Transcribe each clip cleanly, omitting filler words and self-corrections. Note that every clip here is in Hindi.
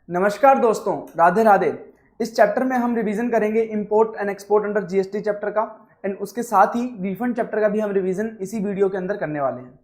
नमस्कार दोस्तों, राधे राधे। इस चैप्टर में हम रिवीजन करेंगे import and export under GST chapter का एंड उसके साथ ही रिफंड चैप्टर का भी हम रिवीजन इसी वीडियो के अंदर करने वाले हैं।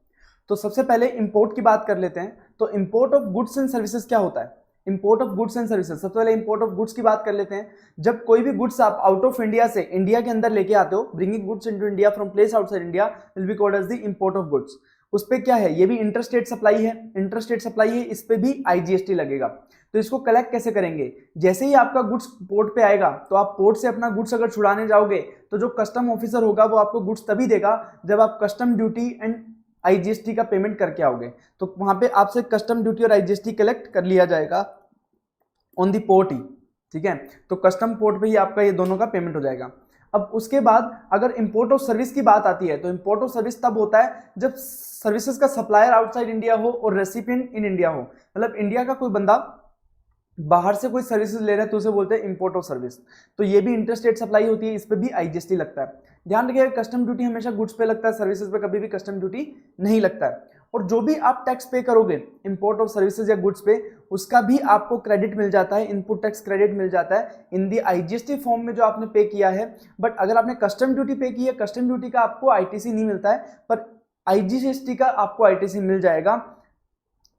तो सबसे पहले इंपोर्ट की बात कर लेते हैं। तो import of goods and services क्या होता है? Import of goods and services, सबसे पहले इंपोर्ट ऑफ गुड्स की बात कर लेते हैं। जब कोई भी गुड्स आप आउट ऑफ इंडिया से इंडिया के अंदर लेके आते हो, bringing goods into India from place outside India will be called as the import of goods. उस पे क्या है, ये भी इंटरस्टेट सप्लाई है, इंटरस्टेट सप्लाई है, इस पे भी आईजीएसटी लगेगा। तो इसको कलेक्ट कैसे करेंगे? जैसे ही आपका गुड्स पोर्ट पे आएगा तो आप पोर्ट से अपना गुड्स अगर छुड़ाने जाओगे तो जो कस्टम ऑफिसर होगा वो आपको गुड्स तभी देगा जब आप कस्टम ड्यूटी एंड आईजीएसटी का पेमेंट करके आओगे। तो वहां पे आपसे कस्टम ड्यूटी और आईजीएसटी कलेक्ट कर लिया जाएगा ऑन दी पोर्ट ही, ठीक है। तो कस्टम पोर्ट पे ही आपका ये दोनों का पेमेंट हो जाएगा। अब उसके बाद अगर इंपोर्ट ऑफ सर्विस की बात आती है तो इंपोर्ट ऑफ सर्विस तब होता है जब सर्विसेज का सप्लायर आउटसाइड इंडिया हो और रेसिपिएंट इन इंडिया हो। मतलब इंडिया का कोई बंदा बाहर से कोई सर्विसेज ले रहा है तो उसे बोलते हैं इंपोर्ट ऑफ सर्विस। तो ये भी इंटरस्टेट सप्लाई होती है, इस पे भी आईजीएसटी लगता है। ध्यान रखिएगा, कस्टम ड्यूटी हमेशा गुड्स पे लगता है, सर्विसेज पे कभी भी कस्टम ड्यूटी नहीं लगता है। और जो भी आप टैक्स पे करोगे इंपोर्ट ऑफ सर्विसेज या गुड्स पे, उसका भी आपको क्रेडिट मिल जाता है, इनपुट टैक्स क्रेडिट मिल जाता है इन दी आईजीएसटी फॉर्म में जो आपने पे किया है। बट अगर आपने कस्टम ड्यूटी पे की है, कस्टम ड्यूटी का आपको आईटीसी नहीं मिलता है, पर आईजीएसटी का आपको आईटीसी मिल जाएगा।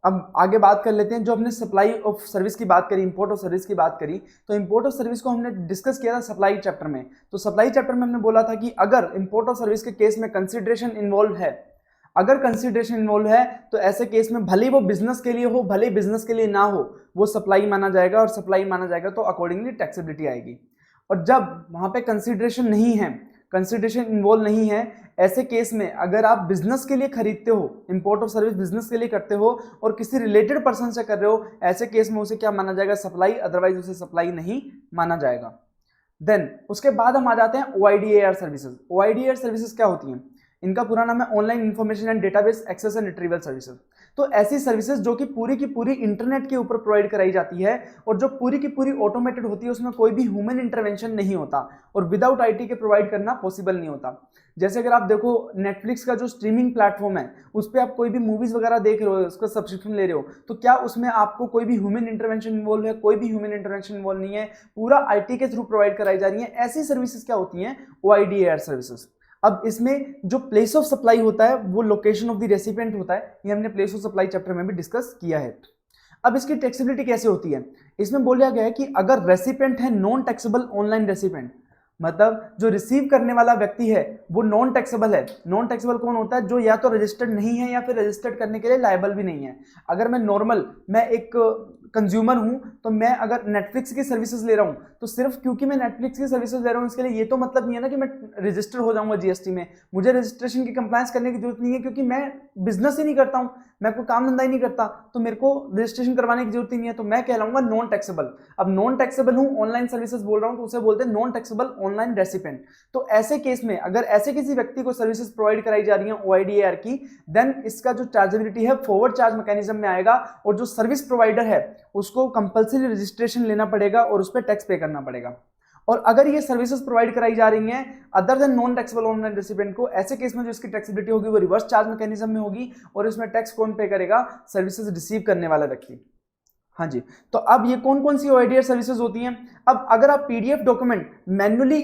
अब आगे बात कर लेते हैं, जो हमने सप्लाई ऑफ सर्विस की बात करी, इंपोर्ट ऑफ सर्विस की बात करी, तो इंपोर्ट ऑफ सर्विस को हमने डिस्कस किया था सप्लाई चैप्टर में। तो सप्लाई चैप्टर में हमने बोला था कि अगर इंपोर्ट ऑफ सर्विस के केस में कंसिडरेशन इन्वॉल्व है, अगर कंसिडरेशन इन्वॉल्व है तो ऐसे केस में भले वो बिजनेस के लिए हो, भले बिजनेस के लिए ना हो, वो सप्लाई माना जाएगा, और सप्लाई माना जाएगा तो अकॉर्डिंगली टैक्सेबिलिटी आएगी। और जब वहां पे कंसिडरेशन नहीं है, कंसिडरेशन इन्वॉल्व नहीं है, ऐसे केस में अगर आप बिजनेस के लिए खरीदते हो, इंपोर्ट ऑफ सर्विस बिजनेस के लिए करते हो और किसी रिलेटेड पर्सन से कर रहे हो, ऐसे केस में उसे क्या माना जाएगा? सप्लाई, अदरवाइज उसे सप्लाई नहीं माना जाएगा। देन उसके बाद हम आ जाते हैं ओआईडीएआर सर्विसेज। ओआईडीएआर सर्विसेज क्या होती हैं? इनका पूरा नाम है online information and database access and retrieval services. तो ऐसी सर्विसेज जो कि पूरी की पूरी इंटरनेट के ऊपर प्रोवाइड कराई जाती है और जो पूरी की पूरी ऑटोमेटेड होती है, उसमें कोई भी ह्यूमन इंटरवेंशन नहीं होता और विदाउट आईटी के प्रोवाइड करना पॉसिबल नहीं होता। जैसे अगर आप देखो नेटफ्लिक्स का जो स्ट्रीमिंग प्लेटफॉर्म है, उस पर आप कोई भी मूवीज वगैरह देख रहे हो, उसका सब्सक्रिप्शन ले रहे हो, तो क्या उसमें आपको कोई भी ह्यूमन इंटरवेंशन इन्वॉल्व है? कोई भी ह्यूमन इंटरवेंशन इन्वॉल्व नहीं है, पूरा आईटी के थ्रू प्रोवाइड कराई जा रही है। ऐसी सर्विसेज क्या होती हैं? ओआईडीएआर सर्विसेज। अब इसमें जो प्लेस ऑफ सप्लाई होता है वो लोकेशन ऑफ द रेसिपिएंट होता है, ये हमने प्लेस ऑफ सप्लाई चैप्टर में भी डिस्कस किया है। अब इसकी टैक्सेबिलिटी कैसे होती है? इसमें बोला गया है कि अगर रेसिपिएंट है नॉन टैक्सेबल ऑनलाइन रेसिपिएंट, मतलब जो रिसीव करने वाला व्यक्ति है वो नॉन टैक्सेबल है। नॉन टैक्सेबल कौन होता है? जो या तो रजिस्टर्ड नहीं है या फिर रजिस्टर्ड करने के लिए लायबल भी नहीं है। अगर मैं एक कंज्यूमर हूं, तो मैं अगर नेटफ्लिक्स की सर्विसेज ले रहा हूं तो सिर्फ क्योंकि मैं नेटफ्लिक्स की सर्विसेज ले रहा हूं इसके लिए ये तो मतलब नहीं है ना कि मैं रजिस्टर हो जाऊंगा जीएसटी में। मुझे रजिस्ट्रेशन की कंप्लायंस करने की जरूरत नहीं है, क्योंकि मैं बिजनेस ही नहीं करता हूं, मैं कोई काम धंधा ही नहीं करता, तो मेरे को रजिस्ट्रेशन करवाने की जरूरत ही नहीं है। तो मैं कहलाऊंगा नॉन टैक्सेबल। अब नॉन टैक्सेबल हूं, ऑनलाइन सर्विसेज बोल रहा हूं, तो उसे बोलते हैं नॉन टैक्सेबल ऑनलाइन रेसिपिएंट। तो ऐसे केस में अगर ऐसे किसी व्यक्ति को सर्विसेज प्रोवाइड कराई जा रही है ओआईडीएआर की, देन इसका जो चार्जेबिलिटी है फॉरवर्ड चार्ज मैकेनिज्म में आएगा, और जो सर्विस प्रोवाइडर है उसको कंपल्सरी रजिस्ट्रेशन लेना पड़ेगा और उस पर टैक्स पे करना पड़ेगा। और अगर ये सर्विसेज प्रोवाइड कराई जा रही हैं other than non taxable online recipient को, ऐसे केस में जो इसकी टैक्सेबिलिटी होगी वो रिवर्स चार्ज मैकेनिज्म में होगी, और इसमें टैक्स कौन पे करेगा? सर्विसेज रिसीव करने वाला व्यक्ति। हाँ जी। तो अब ये कौन कौन सी ओआईडीएआर सर्विसेज होती हैं? अब अगर आप पीडीएफ डॉक्यूमेंट मैन्युअली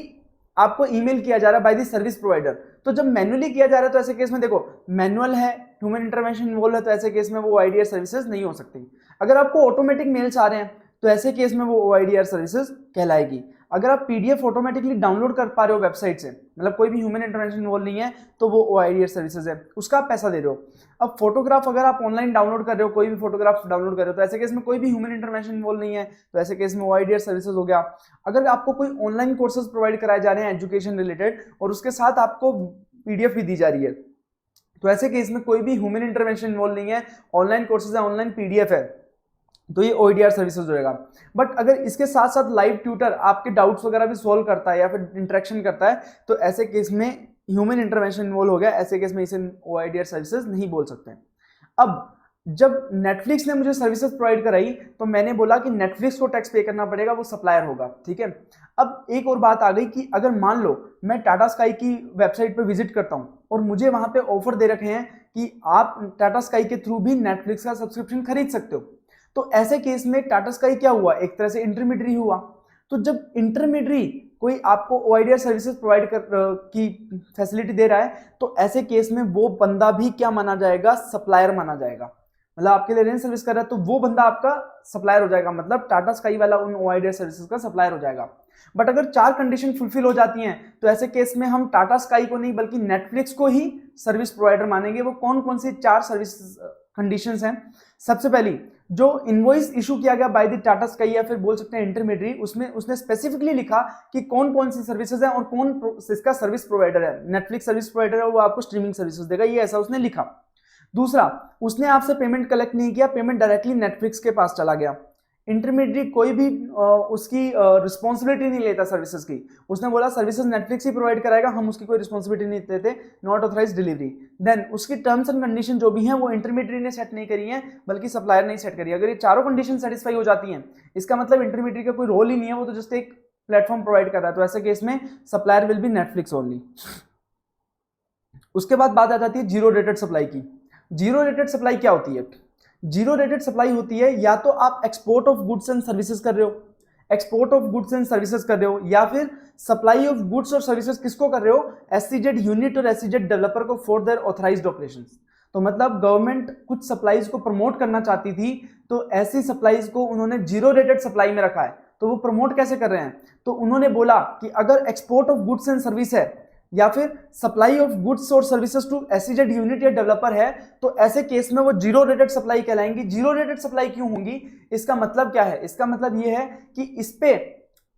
आपको ईमेल किया जा रहा है बाय द सर्विस प्रोवाइडर, तो जब मैन्युअली किया जा रहा है तो ऐसे केस में देखो मैनुअल है, ह्यूमन इंटरवेंशन इन्वॉल्व है, तो ऐसे केस में वो ओआईडीएआर सर्विसेज नहीं हो सकती। अगर आपको ऑटोमेटिक मेल्स आ रहे हैं तो ऐसे केस में वो ओआईडीआर सर्विसेज कहलाएगी। अगर आप पीडीएफ ऑटोमेटिकली डाउनलोड कर पा रहे हो वेबसाइट से, मतलब कोई भी ह्यूमन इंटरवेंशन इन्वॉल्व नहीं है, तो वो ओआईडीआर सर्विसेज है, उसका आप पैसा दे रहे हो। अब फोटोग्राफ अगर आप ऑनलाइन डाउनलोड कर रहे हो, कोई भी फोटोग्राफ डाउनलोड कर रहे हो, तो ऐसे केस में कोई भी ह्यूमन इंटरवेंशन इन्वॉल्व नहीं है, तो ऐसे केस में ओआईडीआर सर्विसेज हो गया। अगर आपको कोई ऑनलाइन कोर्सेज प्रोवाइड कराए जा रहे हैं एजुकेशन रिलेटेड और उसके साथ आपको पीडीएफ भी दी जा रही है, तो ऐसे केस में कोई भी ह्यूमन इंटरवेंशन इन्वॉल्व नहीं है, ऑनलाइन कोर्सेज है, ऑनलाइन पीडीएफ है, तो ये ओआईडीआर सर्विसेज होएगा। बट अगर इसके साथ साथ लाइव ट्यूटर आपके डाउट्स वगैरह भी सॉल्व करता है या फिर इंटरेक्शन करता है, तो ऐसे केस में ह्यूमन इंटरवेंशन इन्वॉल्व हो गया, ऐसे केस में इसे ओआईडीआर सर्विसेज नहीं बोल सकते। अब जब नेटफ्लिक्स ने मुझे सर्विसेज प्रोवाइड कराई तो मैंने बोला कि नेटफ्लिक्स को टैक्स पे करना पड़ेगा, वो सप्लायर होगा, ठीक है। अब एक और बात आ गई कि अगर मान लो मैं टाटा स्काई की वेबसाइट पे विजिट करता हूं और मुझे वहां पे ऑफर दे रखे हैं कि आप टाटा स्काई के थ्रू भी नेटफ्लिक्स का सब्सक्रिप्शन खरीद सकते हो, तो ऐसे केस में टाटा स्काई क्या हुआ, एक तरह से इंटरमीडियरी हुआ। तो जब इंटरमीडियरी कोई आपको ओआईडीआर सर्विसेज प्रोवाइड की फैसिलिटी दे रहा है, तो ऐसे केस में वो बंदा भी क्या माना जाएगा, सप्लायर माना जाएगा। मतलब आपके लिए रेंज सर्विस कर रहा है तो वो बंदा आपका सप्लायर हो जाएगा, मतलब टाटा स्काई वाला उन ओआईडीआर सर्विसेज का सप्लायर हो जाएगा। बट अगर 4 कंडीशन फुलफिल हो जाती हैं तो ऐसे केस में हम टाटा स्काई को नहीं बल्कि नेटफ्लिक्स को ही सर्विस प्रोवाइडर मानेंगे। वो कौन कौन सी 4 सर्विस कंडीशंस हैं? सबसे पहली, जो इनवॉइस इशू किया गया बाय द टाटा स्काई या फिर बोल सकते हैं इंटरमीडियरी, उसमें उसने स्पेसिफिकली लिखा कि कौन कौन सी सर्विसेज हैं और कौन इसका सर्विस प्रोवाइडर है। नेटफ्लिक्स सर्विस प्रोवाइडर है, वो आपको स्ट्रीमिंग सर्विसेज देगा, ये ऐसा उसने लिखा। दूसरा, उसने आपसे पेमेंट कलेक्ट नहीं किया, पेमेंट डायरेक्टली नेटफ्लिक्स के पास चला गया। इंटरमीडियरी कोई भी उसकी रिस्पॉन्सिबिलिटी नहीं लेता सर्विसेज की, उसने बोला सर्विसेज नेटफ्लिक्स ही प्रोवाइड कराएगा, हम उसकी कोई रिस्पॉन्सिबिलिटी नहीं देते, नॉट ऑथराइज डिलीवरी। देन उसकी टर्म्स एंड कंडीशन जो भी हैं वो इंटरमीडियरी ने सेट नहीं करी है बल्कि सप्लायर ने सेट करी है। अगर ये चारों कंडीशन सेटिस्फाई हो जाती हैं, इसका मतलब इंटरमीडियरी का कोई रोल ही नहीं है, वो तो जस्ट एक प्लेटफॉर्म प्रोवाइड कर रहा है। तो ऐसे केस में supplier will be Netflix only. उसके बाद बात आ जाती है जीरो रेटेड सप्लाई की। जीरो रेटेड सप्लाई क्या होती है? जीरो रेटेड सप्लाई होती है या तो आप export of goods and services कर रहे हो, export of goods and services कर रहे हो, या फिर सप्लाई ऑफ गुड्स और सर्विसेज किसको कर रहे हो? एसईजेड यूनिट और एसईजेड डेवलपर को फॉर देयर ऑथराइज्ड ऑपरेशंस। तो मतलब गवर्नमेंट कुछ सप्लाईज को प्रमोट करना चाहती थी, तो ऐसी सप्लाईज को उन्होंने जीरो रेटेड सप्लाई में रखा है। तो वो प्रमोट कैसे कर रहे हैं? तो उन्होंने बोला कि अगर export of goods and service है या फिर सप्लाई ऑफ गुड्स और सर्विसेज टू एसईजेड यूनिट या डेवलपर है, तो ऐसे केस में वो जीरो रेटेड सप्लाई कहलाएंगी। जीरो रेटेड सप्लाई क्यों होंगी? इसका मतलब क्या है? इसका मतलब ये है कि इस पे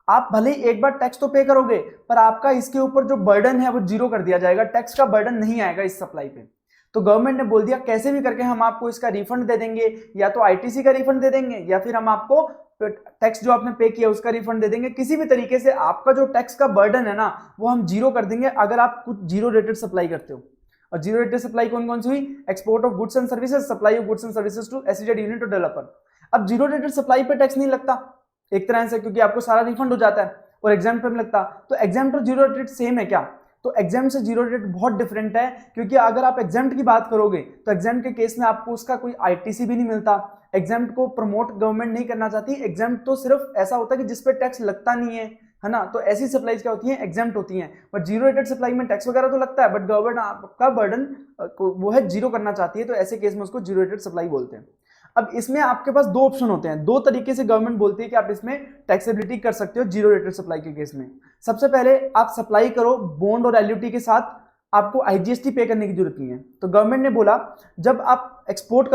आप भले ही एक बार टैक्स तो पे करोगे, पर आपका इसके ऊपर जो बर्डन है वो जीरो कर दिया जाएगा, टैक्स का बर्डन नहीं आएगा इस सप्लाई पे। तो गवर्नमेंट ने बोल दिया कैसे भी करके हम आपको इसका रिफंड दे देंगे, या तो आईटीसी का रिफंड दे देंगे या फिर हम आपको टैक्स जो आपने पे किया उसका रिफंड दे देंगे। किसी भी तरीके से आपका जो टैक्स का बर्डन है ना वो हम जीरो कर देंगे अगर आप कुछ जीरो रेटेड सप्लाई करते हो। और जीरो रेटेड सप्लाई कौन कौन सी हुई? Export of goods and services, supply of goods and services to SEZ unit और डेवलपर। अब जीरो रेटेड सप्लाई पे टैक्स नहीं लगता एक तरह से, क्योंकि आपको सारा रिफंड हो जाता है, और एग्जाम्प्ट पे लगता। तो एग्जाम्प्ट और जीरो रेटेड सेम है क्या? तो एग्जाम्प्ट से जीरो रेटेड बहुत डिफरेंट है, क्योंकि अगर आप एग्जाम्प्ट की बात करोगे तो एग्जाम्प्ट के केस में आपको उसका कोई आईटीसी भी नहीं मिलता। एग्जाम्प्ट को प्रमोट गवर्नमेंट नहीं करना चाहती। एग्जाम्प्ट तो सिर्फ ऐसा होता है कि जिसपे टैक्स लगता नहीं है ना, तो ऐसी सप्लाईज क्या होती हैं? एग्जाम्प्ट होती हैं। बट जीरो रेटेड सप्लाई में टैक्स वगैरह तो लगता है, बट गवर्नमेंट आपका बर्डन वो है जीरो करना चाहती है, तो ऐसे केस में उसको जीरो रेटेड सप्लाई बोलते हैं। अब इसमें आपके पास दो ऑप्शन होते हैं, दो तरीके से गवर्नमेंट बोलती है कि आप इसमें टैक्सेबिलिटी कर सकते हो जीरो रेटेड सप्लाई के केस में। सबसे पहले आप सप्लाई करो बॉन्ड और एलयूटी के साथ, आपको आईजीएसटी पे करने की जरूरत नहीं है। तो गवर्नमेंट ने बोला जब आप एक्सपोर्ट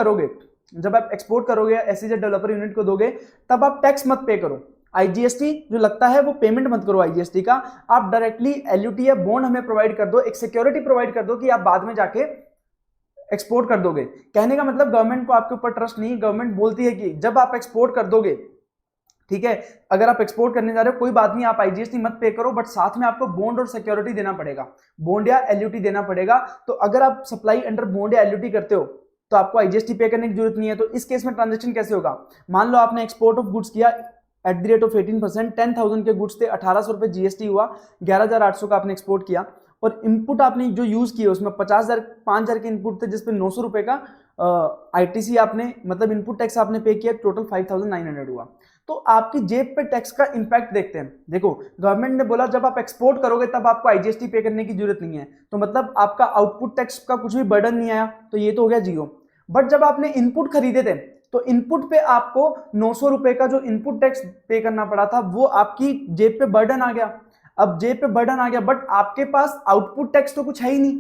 करोगे एसईजेड डेवलपर यूनिट को दोगे, तब आप टैक्स मत पे करो, आईजीएसटी जो लगता है वो पेमेंट मत करो आईजीएसटी का, आप डायरेक्टली एलयूटी या बॉन्ड हमें प्रोवाइड कर दो, एक सिक्योरिटी प्रोवाइड कर दो कि आप बाद में जाके एक्सपोर्ट कर दोगे। कहने का मतलब गवर्नमेंट को आपके ऊपर ट्रस्ट नहीं, गवर्नमेंट बोलती है कि जब आप एक्सपोर्ट कर दोगे, ठीक है, अगर आप एक्सपोर्ट करने जा रहे हो कोई बात नहीं, आप आईजीएसटी मत पे करो, बट साथ में आपको बॉन्ड और सिक्योरिटी देना पड़ेगा, बॉन्ड या एलयूटी देना पड़ेगा। तो अगर आप सप्लाई अंडर बॉन्ड या एलयूटी करते हो तो आपको आईजीएसटी पे करने की जरूरत नहीं है। तो इस केस में ट्रांजेक्शन कैसे होगा? मान लो आपने एक्सपोर्ट ऑफ गुड्स किया एट द रेट ऑफ 18%, 10,000 के गुड्स थे, 1800 रुपए जीएसटी हुआ, 11,800 का आपने एक्सपोर्ट किया, और इनपुट आपने जो यूज किए उसमें 5,000 के इनपुट थे, जिसपे 900 रुपए का आईटीसी आपने मतलब इनपुट टैक्स आपने पे किया, टोटल 5,900 हुआ। तो आपकी जेब पे टैक्स का इंपैक्ट देखते हैं। देखो गवर्नमेंट ने बोला जब आप एक्सपोर्ट करोगे तब आपको आईजीएसटी पे करने की जरूरत नहीं है, तो मतलब आपका आउटपुट टैक्स का कुछ भी बर्डन नहीं आया, तो ये तो हो गया जीरो। बट जब आपने इनपुट खरीदे थे तो इनपुट पे आपको 900 रुपए का जो इनपुट टैक्स पे करना पड़ा था वो आपकी जेब पे बर्डन आ गया। अब जेब पे बर्डन आ गया, बट आपके पास आउटपुट टैक्स तो कुछ है ही नहीं,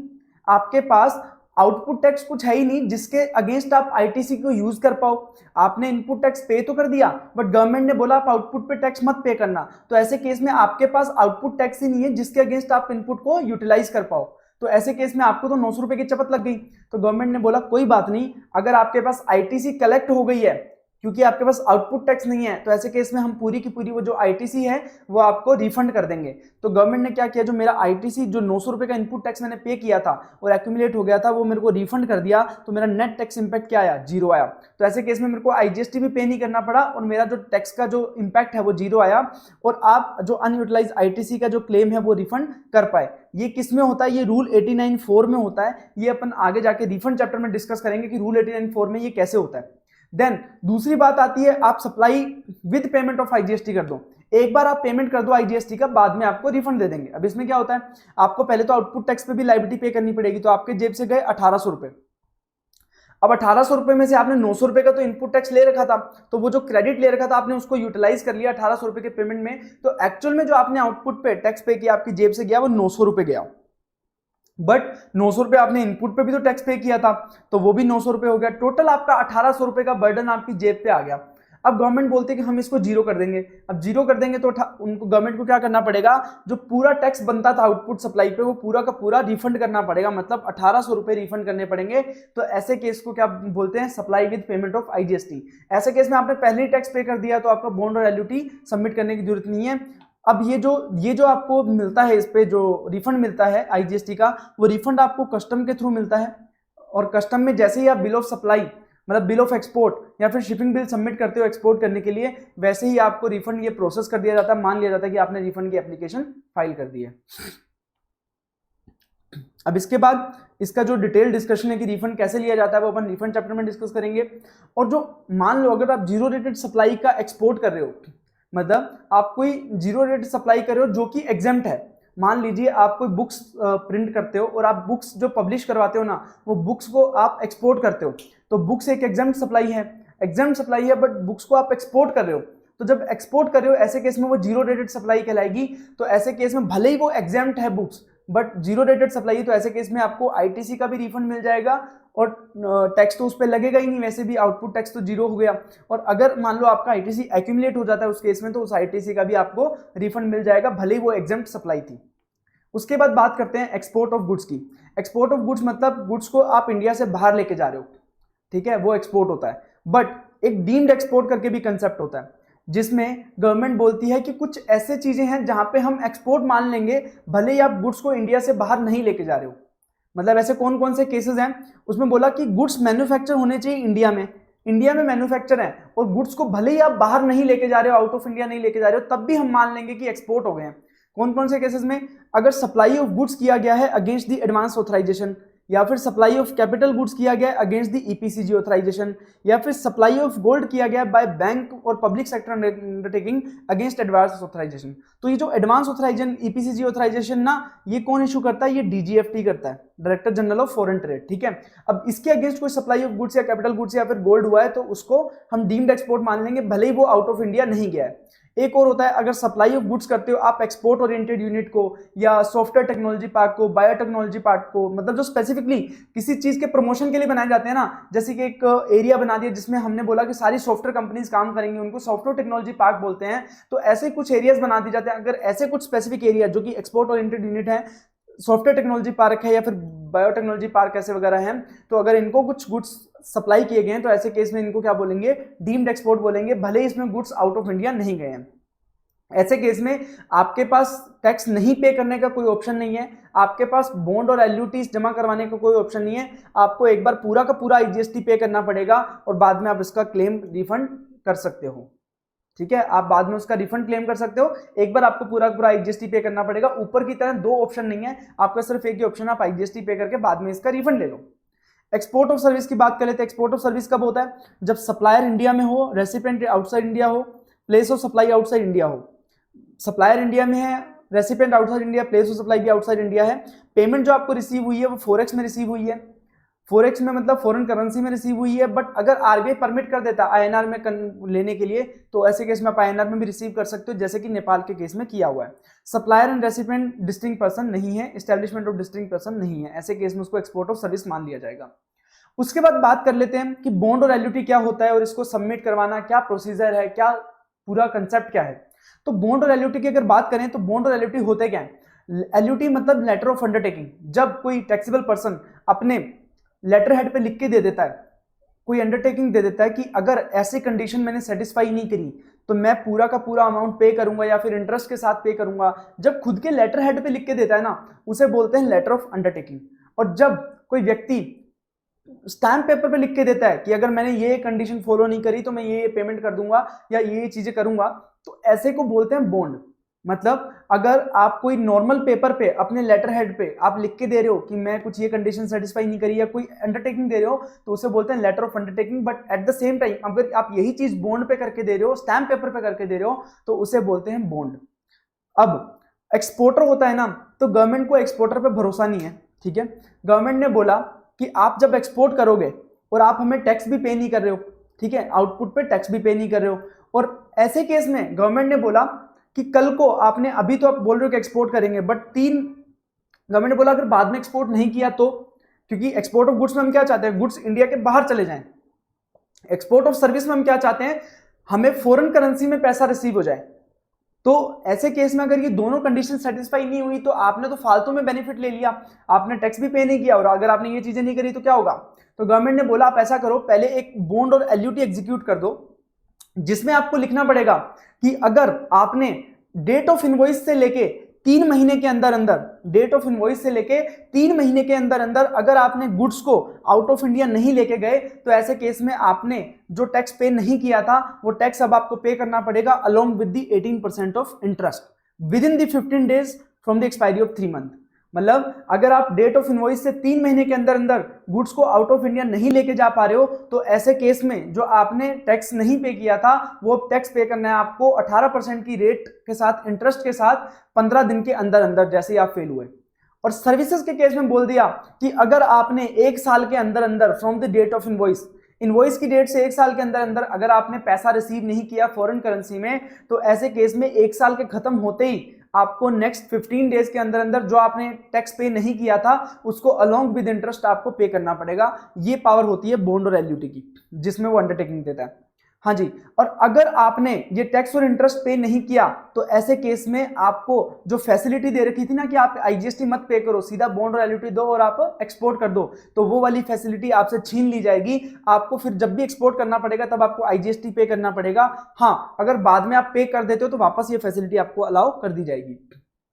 आपके पास आउटपुट टैक्स कुछ है ही नहीं जिसके अगेंस्ट आप आईटीसी को यूज कर पाओ। आपने इनपुट टैक्स पे तो कर दिया, बट गवर्नमेंट ने बोला आप आउटपुट पे टैक्स मत पे करना, तो ऐसे केस में आपके पास आउटपुट टैक्स ही नहीं है जिसके अगेंस्ट आप इनपुट को यूटिलाइज कर पाओ। तो ऐसे केस में आपको तो 900 रुपए की चपत लग गई। तो गवर्नमेंट ने बोला कोई बात नहीं, अगर आपके पास आईटीसी कलेक्ट हो गई है क्योंकि आपके पास आउटपुट टैक्स नहीं है, तो ऐसे केस में हम पूरी की पूरी वो जो आईटीसी है वो आपको रिफंड कर देंगे। तो गवर्नमेंट ने क्या किया, जो मेरा आईटीसी जो 900 रुपए का इनपुट टैक्स मैंने पे किया था और एक्यूमुलेट हो गया था वो मेरे को रिफंड कर दिया, तो मेरा नेट टैक्स इंपैक्ट क्या आया? जीरो आया। तो ऐसे केस में मेरे को आईजीएसटी भी पे नहीं करना पड़ा और मेरा जो टैक्स का जो इंपैक्ट है वो जीरो आया, और आप जो अनयूटिलाइज आईटीसी का जो क्लेम है वो रिफंड कर पाए। ये किस में होता है? ये रूल 89(4) में होता है। ये अपन आगे जाके रिफंड चैप्टर में डिस्कस करेंगे कि रूल 89(4) में ये कैसे होता है। देन दूसरी बात आती है आप supply with payment of IGST कर दो। एक बार आप पेमेंट कर दो आईजीएसटी का, बाद में आपको रिफंड दे देंगे। अब इसमें क्या होता है, आपको पहले तो आउटपुट टैक्स पे भी लायबिलिटी पे करनी पड़ेगी, तो आपके जेब से गए 1800 रुपए। अब 1800 रुपए में से आपने 900 रुपए का तो इनपुट टैक्स ले रखा था, तो वो जो क्रेडिट ले रखा था आपने उसको यूटिलाइज कर लिया 1800 रुपए के पेमेंट में, तो एक्चुअल में जो आपने आउटपुट पे टैक्स पे किया आपकी जेब से गया वो 900 रुपए गया। बट 900 रुपए आपने इनपुट पे भी तो टैक्स पे किया था, तो वो भी 900 रुपए हो गया। टोटल आपका 1800 रुपए का बर्डन आपकी जेब पे आ गया। अब गवर्नमेंट बोलते हैं कि हम इसको जीरो कर देंगे। अब जीरो कर देंगे तो उनको गवर्नमेंट को क्या करना पड़ेगा, जो पूरा टैक्स बनता था आउटपुट सप्लाई पे वो पूरा का पूरा रिफंड करना पड़ेगा, मतलब 1800 रुपए रिफंड करने पड़ेंगे। तो ऐसे केस को क्या बोलते हैं, supply with payment of IGST. ऐसे केस में आपने पहले ही टैक्स पे कर दिया तो आपका बॉन्ड और एल्यूटी सबमिट करने की जरूरत नहीं है। अब ये जो आपको मिलता है, इस पे जो रिफंड मिलता है आईजीएसटी का, वो रिफंड आपको कस्टम के थ्रू मिलता है। और कस्टम में जैसे ही आप बिल ऑफ सप्लाई मतलब बिल ऑफ एक्सपोर्ट या फिर शिपिंग बिल सबमिट करते हो एक्सपोर्ट करने के लिए, वैसे ही आपको रिफंड ये प्रोसेस कर दिया जाता है, मान लिया जाता है कि आपने रिफंड की एप्लीकेशन फाइल कर दी है। अब इसके बाद इसका जो डिटेल डिस्कशन है कि रिफंड कैसे लिया जाता है वो अपन रिफंड चैप्टर में डिस्कस करेंगे। और जो मान लो अगर आप जीरो रेटेड सप्लाई का एक्सपोर्ट कर रहे हो, मतलब आप कोई जीरो रेट सप्लाई कर रहे हो जो कि एग्जेम्प्ट है, मान लीजिए आप कोई बुक्स प्रिंट करते हो और आप बुक्स जो पब्लिश करवाते हो ना, वो बुक्स को आप एक्सपोर्ट करते हो, तो बुक्स एक एग्जेम्प्ट सप्लाई है, बट बुक्स को आप एक्सपोर्ट कर रहे हो, तो जब एक्सपोर्ट कर रहे हो ऐसे केस में वो जीरो रेटेड सप्लाई कहलाएगी। तो ऐसे केस में भले ही वो एग्जेम्प्ट है books, but zero rated supply है, तो ऐसे केस में आपको आईटीसी का भी रिफंड मिल जाएगा और टैक्स तो उस पर लगेगा ही नहीं, वैसे भी आउटपुट टैक्स तो जीरो हो गया। और अगर मान लो आपका आईटीसी एक्यूमुलेट हो जाता है उस केस में, तो उस आईटीसी का भी आपको रिफंड मिल जाएगा, भले ही वो एग्जेम्प्ट सप्लाई थी। उसके बाद बात करते हैं एक्सपोर्ट ऑफ गुड्स की। एक्सपोर्ट ऑफ गुड्स मतलब गुड्स को आप इंडिया से बाहर लेके जा रहे हो, ठीक है, वो एक्सपोर्ट होता है। बट एक डीम्ड एक्सपोर्ट करके भी कंसेप्ट होता है, जिसमें गवर्नमेंट बोलती है कि कुछ ऐसे चीजें हैं जहां पे हम एक्सपोर्ट मान लेंगे, भले ही आप गुड्स को इंडिया से बाहर नहीं लेके जा रहे हो। मतलब ऐसे कौन कौन से केसेस हैं, उसमें बोला कि गुड्स मैन्युफैक्चर होने चाहिए इंडिया में मैन्युफैक्चर है, और गुड्स को भले ही आप बाहर नहीं लेके जा रहे हो, आउट ऑफ इंडिया नहीं लेके जा रहे हो, तब भी हम मान लेंगे कि एक्सपोर्ट हो गए हैं। कौन कौन से केसेस में, अगर सप्लाई ऑफ गुड्स किया गया है अगेंस्ट द एडवांस ऑथराइजेशन, या फिर सप्लाई ऑफ कैपिटल गुड्स किया गया है अगेंस्ट द ईपीसीजी ऑथराइजेशन, या फिर सप्लाई ऑफ गोल्ड किया गया बाय बैंक और public sector undertaking against advance authorisation. तो ये जो एडवांस ऑथराइजेशन ईपीसीजी ऑथराइजेशन ना, ये कौन इशू करता है, ये डीजीएफटी करता है, director general of foreign trade, ठीक है। अब इसके अगेंस्ट कोई सप्लाई ऑफ गुड्स या कैपिटल गुड्स या फिर गोल्ड हुआ है तो उसको हम डीम्ड एक्सपोर्ट मान लेंगे, भले ही वो आउट ऑफ इंडिया नहीं गया है। एक और होता है, अगर सप्लाई ऑफ गुड्स करते हो आप एक्सपोर्ट ओरिएंटेड यूनिट को या सॉफ्टवेयर टेक्नोलॉजी पार्क को, बायोटेक्नोलॉजी पार्क को, मतलब जो स्पेसिफिकली किसी चीज के प्रमोशन के लिए बनाए जाते हैं ना, जैसे कि एक एरिया बना दिया जिसमें हमने बोला कि सारी सॉफ्टवेयर कंपनीज काम करेंगी, उनको सॉफ्टवेयर टेक्नोलॉजी पार्क बोलते हैं। तो ऐसे कुछ एरियाज बना दिए जाते हैं। अगर ऐसे कुछ स्पेसिफिक एरिया जो कि एक्सपोर्ट ओरिएंटेड यूनिट है, सॉफ्टवेयर टेक्नोलॉजी पार्क है या फिर बायोटेक्नोलॉजी पार्क ऐसे वगैरह हैं, तो अगर इनको कुछ गुड्स सप्लाई किए गए हैं तो ऐसे केस में इनको क्या बोलेंगे, डीम्ड एक्सपोर्ट बोलेंगे, भले ही इसमें गुड्स आउट ऑफ इंडिया नहीं गए हैं। ऐसे केस में आपके पास टैक्स नहीं पे करने का कोई ऑप्शन नहीं है, आपके पास बॉन्ड और एल्यूटीज जमा करवाने का कोई ऑप्शन नहीं है। आपको एक बार पूरा का पूरा आईजीएसटी पे करना पड़ेगा और बाद में आप इसका क्लेम रिफंड कर सकते हो, ठीक है। आप बाद में उसका रिफंड क्लेम कर सकते हो, एक बार आपको पूरा पूरा आईजीएसटी पे करना पड़ेगा। ऊपर की तरह दो ऑप्शन नहीं है, आपका सिर्फ एक ही ऑप्शन, आप आईजीएसटी पे करके बाद में इसका रिफंड ले लो। एक्सपोर्ट ऑफ सर्विस की बात कर लेते हैं। एक्सपोर्ट ऑफ सर्विस कब होता है, जब सप्लायर इंडिया में हो, रेसिपिएंट आउटसाइड इंडिया हो, place of supply outside India हो। सप्लायर इंडिया में है, recipient outside India, place of supply भी आउटसाइड इंडिया है। पेमेंट जो आपको रिसीव हुई है वो फॉरेक्स में रिसीव हुई है, फॉरेक्स में मतलब फॉरेन करेंसी में रिसीव हुई है। बट अगर आरबीआई परमिट कर देता आईएनआर में लेने के लिए, तो ऐसे केस में आप आईएनआर में भी रिसीव कर सकते हो, जैसे कि नेपाल के केस में किया हुआ है। Supplier and recipient distinct person नहीं है, एस्टेब्लिशमेंट ऑफ डिस्टिंक्ट पर्सन नहीं है, ऐसे केस में उसको एक्सपोर्ट ऑफ सर्विस मान लिया जाएगा। उसके बाद बात कर लेते हैं कि बॉन्ड और एल्यूटी क्या होता है और इसको सबमिट करवाना क्या प्रोसीजर है, क्या पूरा कंसेप्ट क्या है। तो बॉन्ड और एल्यूटी की अगर बात करें तो बॉन्ड और एल्यूटी होते क्या है। एल्यूटी मतलब लेटर ऑफ अंडरटेकिंग, जब कोई टैक्सेबल पर्सन अपने लेटर हेड पे लिख के दे देता है, कोई अंडरटेकिंग दे देता है कि अगर ऐसी कंडीशन मैंने सेटिस्फाई नहीं करी तो मैं पूरा का पूरा अमाउंट पे करूंगा या फिर इंटरेस्ट के साथ पे करूंगा। जब खुद के लेटर हेड पे लिख के देता है ना, उसे बोलते हैं लेटर ऑफ अंडरटेकिंग। और जब कोई व्यक्ति स्टैम्प पेपर पे लिख के देता है कि अगर मैंने ये कंडीशन फॉलो नहीं करी तो मैं ये पेमेंट कर दूंगा या ये चीजें करूंगा, तो ऐसे को बोलते हैं बॉन्ड। मतलब अगर आप कोई नॉर्मल पेपर पे अपने लेटर हेड पे आप लिख के दे रहे हो कि मैं कुछ ये कंडीशन सेटिस्फाई नहीं करी या कोई अंडरटेकिंग दे रहे हो तो उसे बोलते हैं letter of undertaking. But at the same time अगर आप यही चीज बॉन्ड पे करके दे रहे हो, स्टैम्प पेपर पे करके दे रहे हो, तो उसे बोलते हैं बॉन्ड। अब एक्सपोर्टर होता है ना, तो गवर्नमेंट को एक्सपोर्टर पे भरोसा नहीं है, ठीक है। गवर्नमेंट ने बोला कि आप जब एक्सपोर्ट करोगे और आप हमें टैक्स भी पे नहीं कर रहे हो, ठीक है, आउटपुट पे टैक्स भी पे नहीं कर रहे हो, और ऐसे केस में गवर्नमेंट ने बोला कि कल को आपने, अभी तो आप बोल रहे हो कि एक्सपोर्ट करेंगे, बट गवर्नमेंट ने बोला अगर बाद में एक्सपोर्ट नहीं किया तो, क्योंकि एक्सपोर्ट ऑफ गुड्स में हम क्या चाहते हैं, गुड्स इंडिया के बाहर चले जाएं। एक्सपोर्ट ऑफ सर्विस में हम क्या चाहते हैं, हमें फॉरेन करेंसी में पैसा रिसीव हो जाए। तो ऐसे केस में अगर ये दोनों कंडीशन सेटिस्फाई नहीं हुई तो आपने तो फालतू में बेनिफिट ले लिया, आपने टैक्स भी पे नहीं किया, और अगर आपने ये चीजें नहीं करी तो क्या होगा। तो गवर्नमेंट ने बोला आप ऐसा करो, पहले एक बॉन्ड और एलयूटी एग्जीक्यूट कर दो, जिसमें आपको लिखना पड़ेगा कि अगर आपने डेट ऑफ इनवॉइस से लेके 3 महीने के अंदर अंदर, डेट ऑफ इनवॉइस से लेके 3 महीने के अंदर अंदर अगर आपने गुड्स को आउट ऑफ इंडिया नहीं लेके गए, तो ऐसे केस में आपने जो टैक्स पे नहीं किया था वो टैक्स अब आपको पे करना पड़ेगा along with the 18% of interest with in the 15 days from the expiry of 3 month. मतलब अगर आप डेट ऑफ इनवॉइस से 3 महीने के अंदर अंदर गुड्स को आउट ऑफ इंडिया नहीं लेके जा पा रहे हो, तो ऐसे केस में जो आपने टैक्स नहीं पे किया था वो टैक्स पे करना है आपको 18% की रेट के साथ, इंटरेस्ट के साथ, 15 दिन के अंदर अंदर, जैसे ही आप फेल हुए। और सर्विसेज के केस में बोल दिया कि अगर आपने 1 साल के अंदर अंदर from the date of invoice, invoice की डेट से 1 साल के अंदर अंदर अगर आपने पैसा रिसीव नहीं किया फॉरेन करेंसी में, तो ऐसे केस में 1 साल के खत्म होते ही आपको नेक्स्ट 15 डेज के अंदर अंदर जो आपने टैक्स पे नहीं किया था उसको अलोंग विद इंटरेस्ट आपको पे करना पड़ेगा। ये पावर होती है बॉन्ड और एलयूटी की, जिसमें वो अंडरटेकिंग देता है। हाँ जी, और अगर आपने ये टैक्स और इंटरेस्ट पे नहीं किया तो ऐसे केस में आपको जो फैसिलिटी दे रखी थी ना कि आप आईजीएसटी मत पे करो, सीधा बॉन्ड और एलयूटी दो और आप एक्सपोर्ट कर दो, तो वो वाली फैसिलिटी आपसे छीन ली जाएगी। आपको फिर जब भी एक्सपोर्ट करना पड़ेगा तब आपको आईजीएसटी पे करना पड़ेगा। हाँ, अगर बाद में आप पे कर देते हो तो वापस ये फैसिलिटी आपको अलाउ कर दी जाएगी,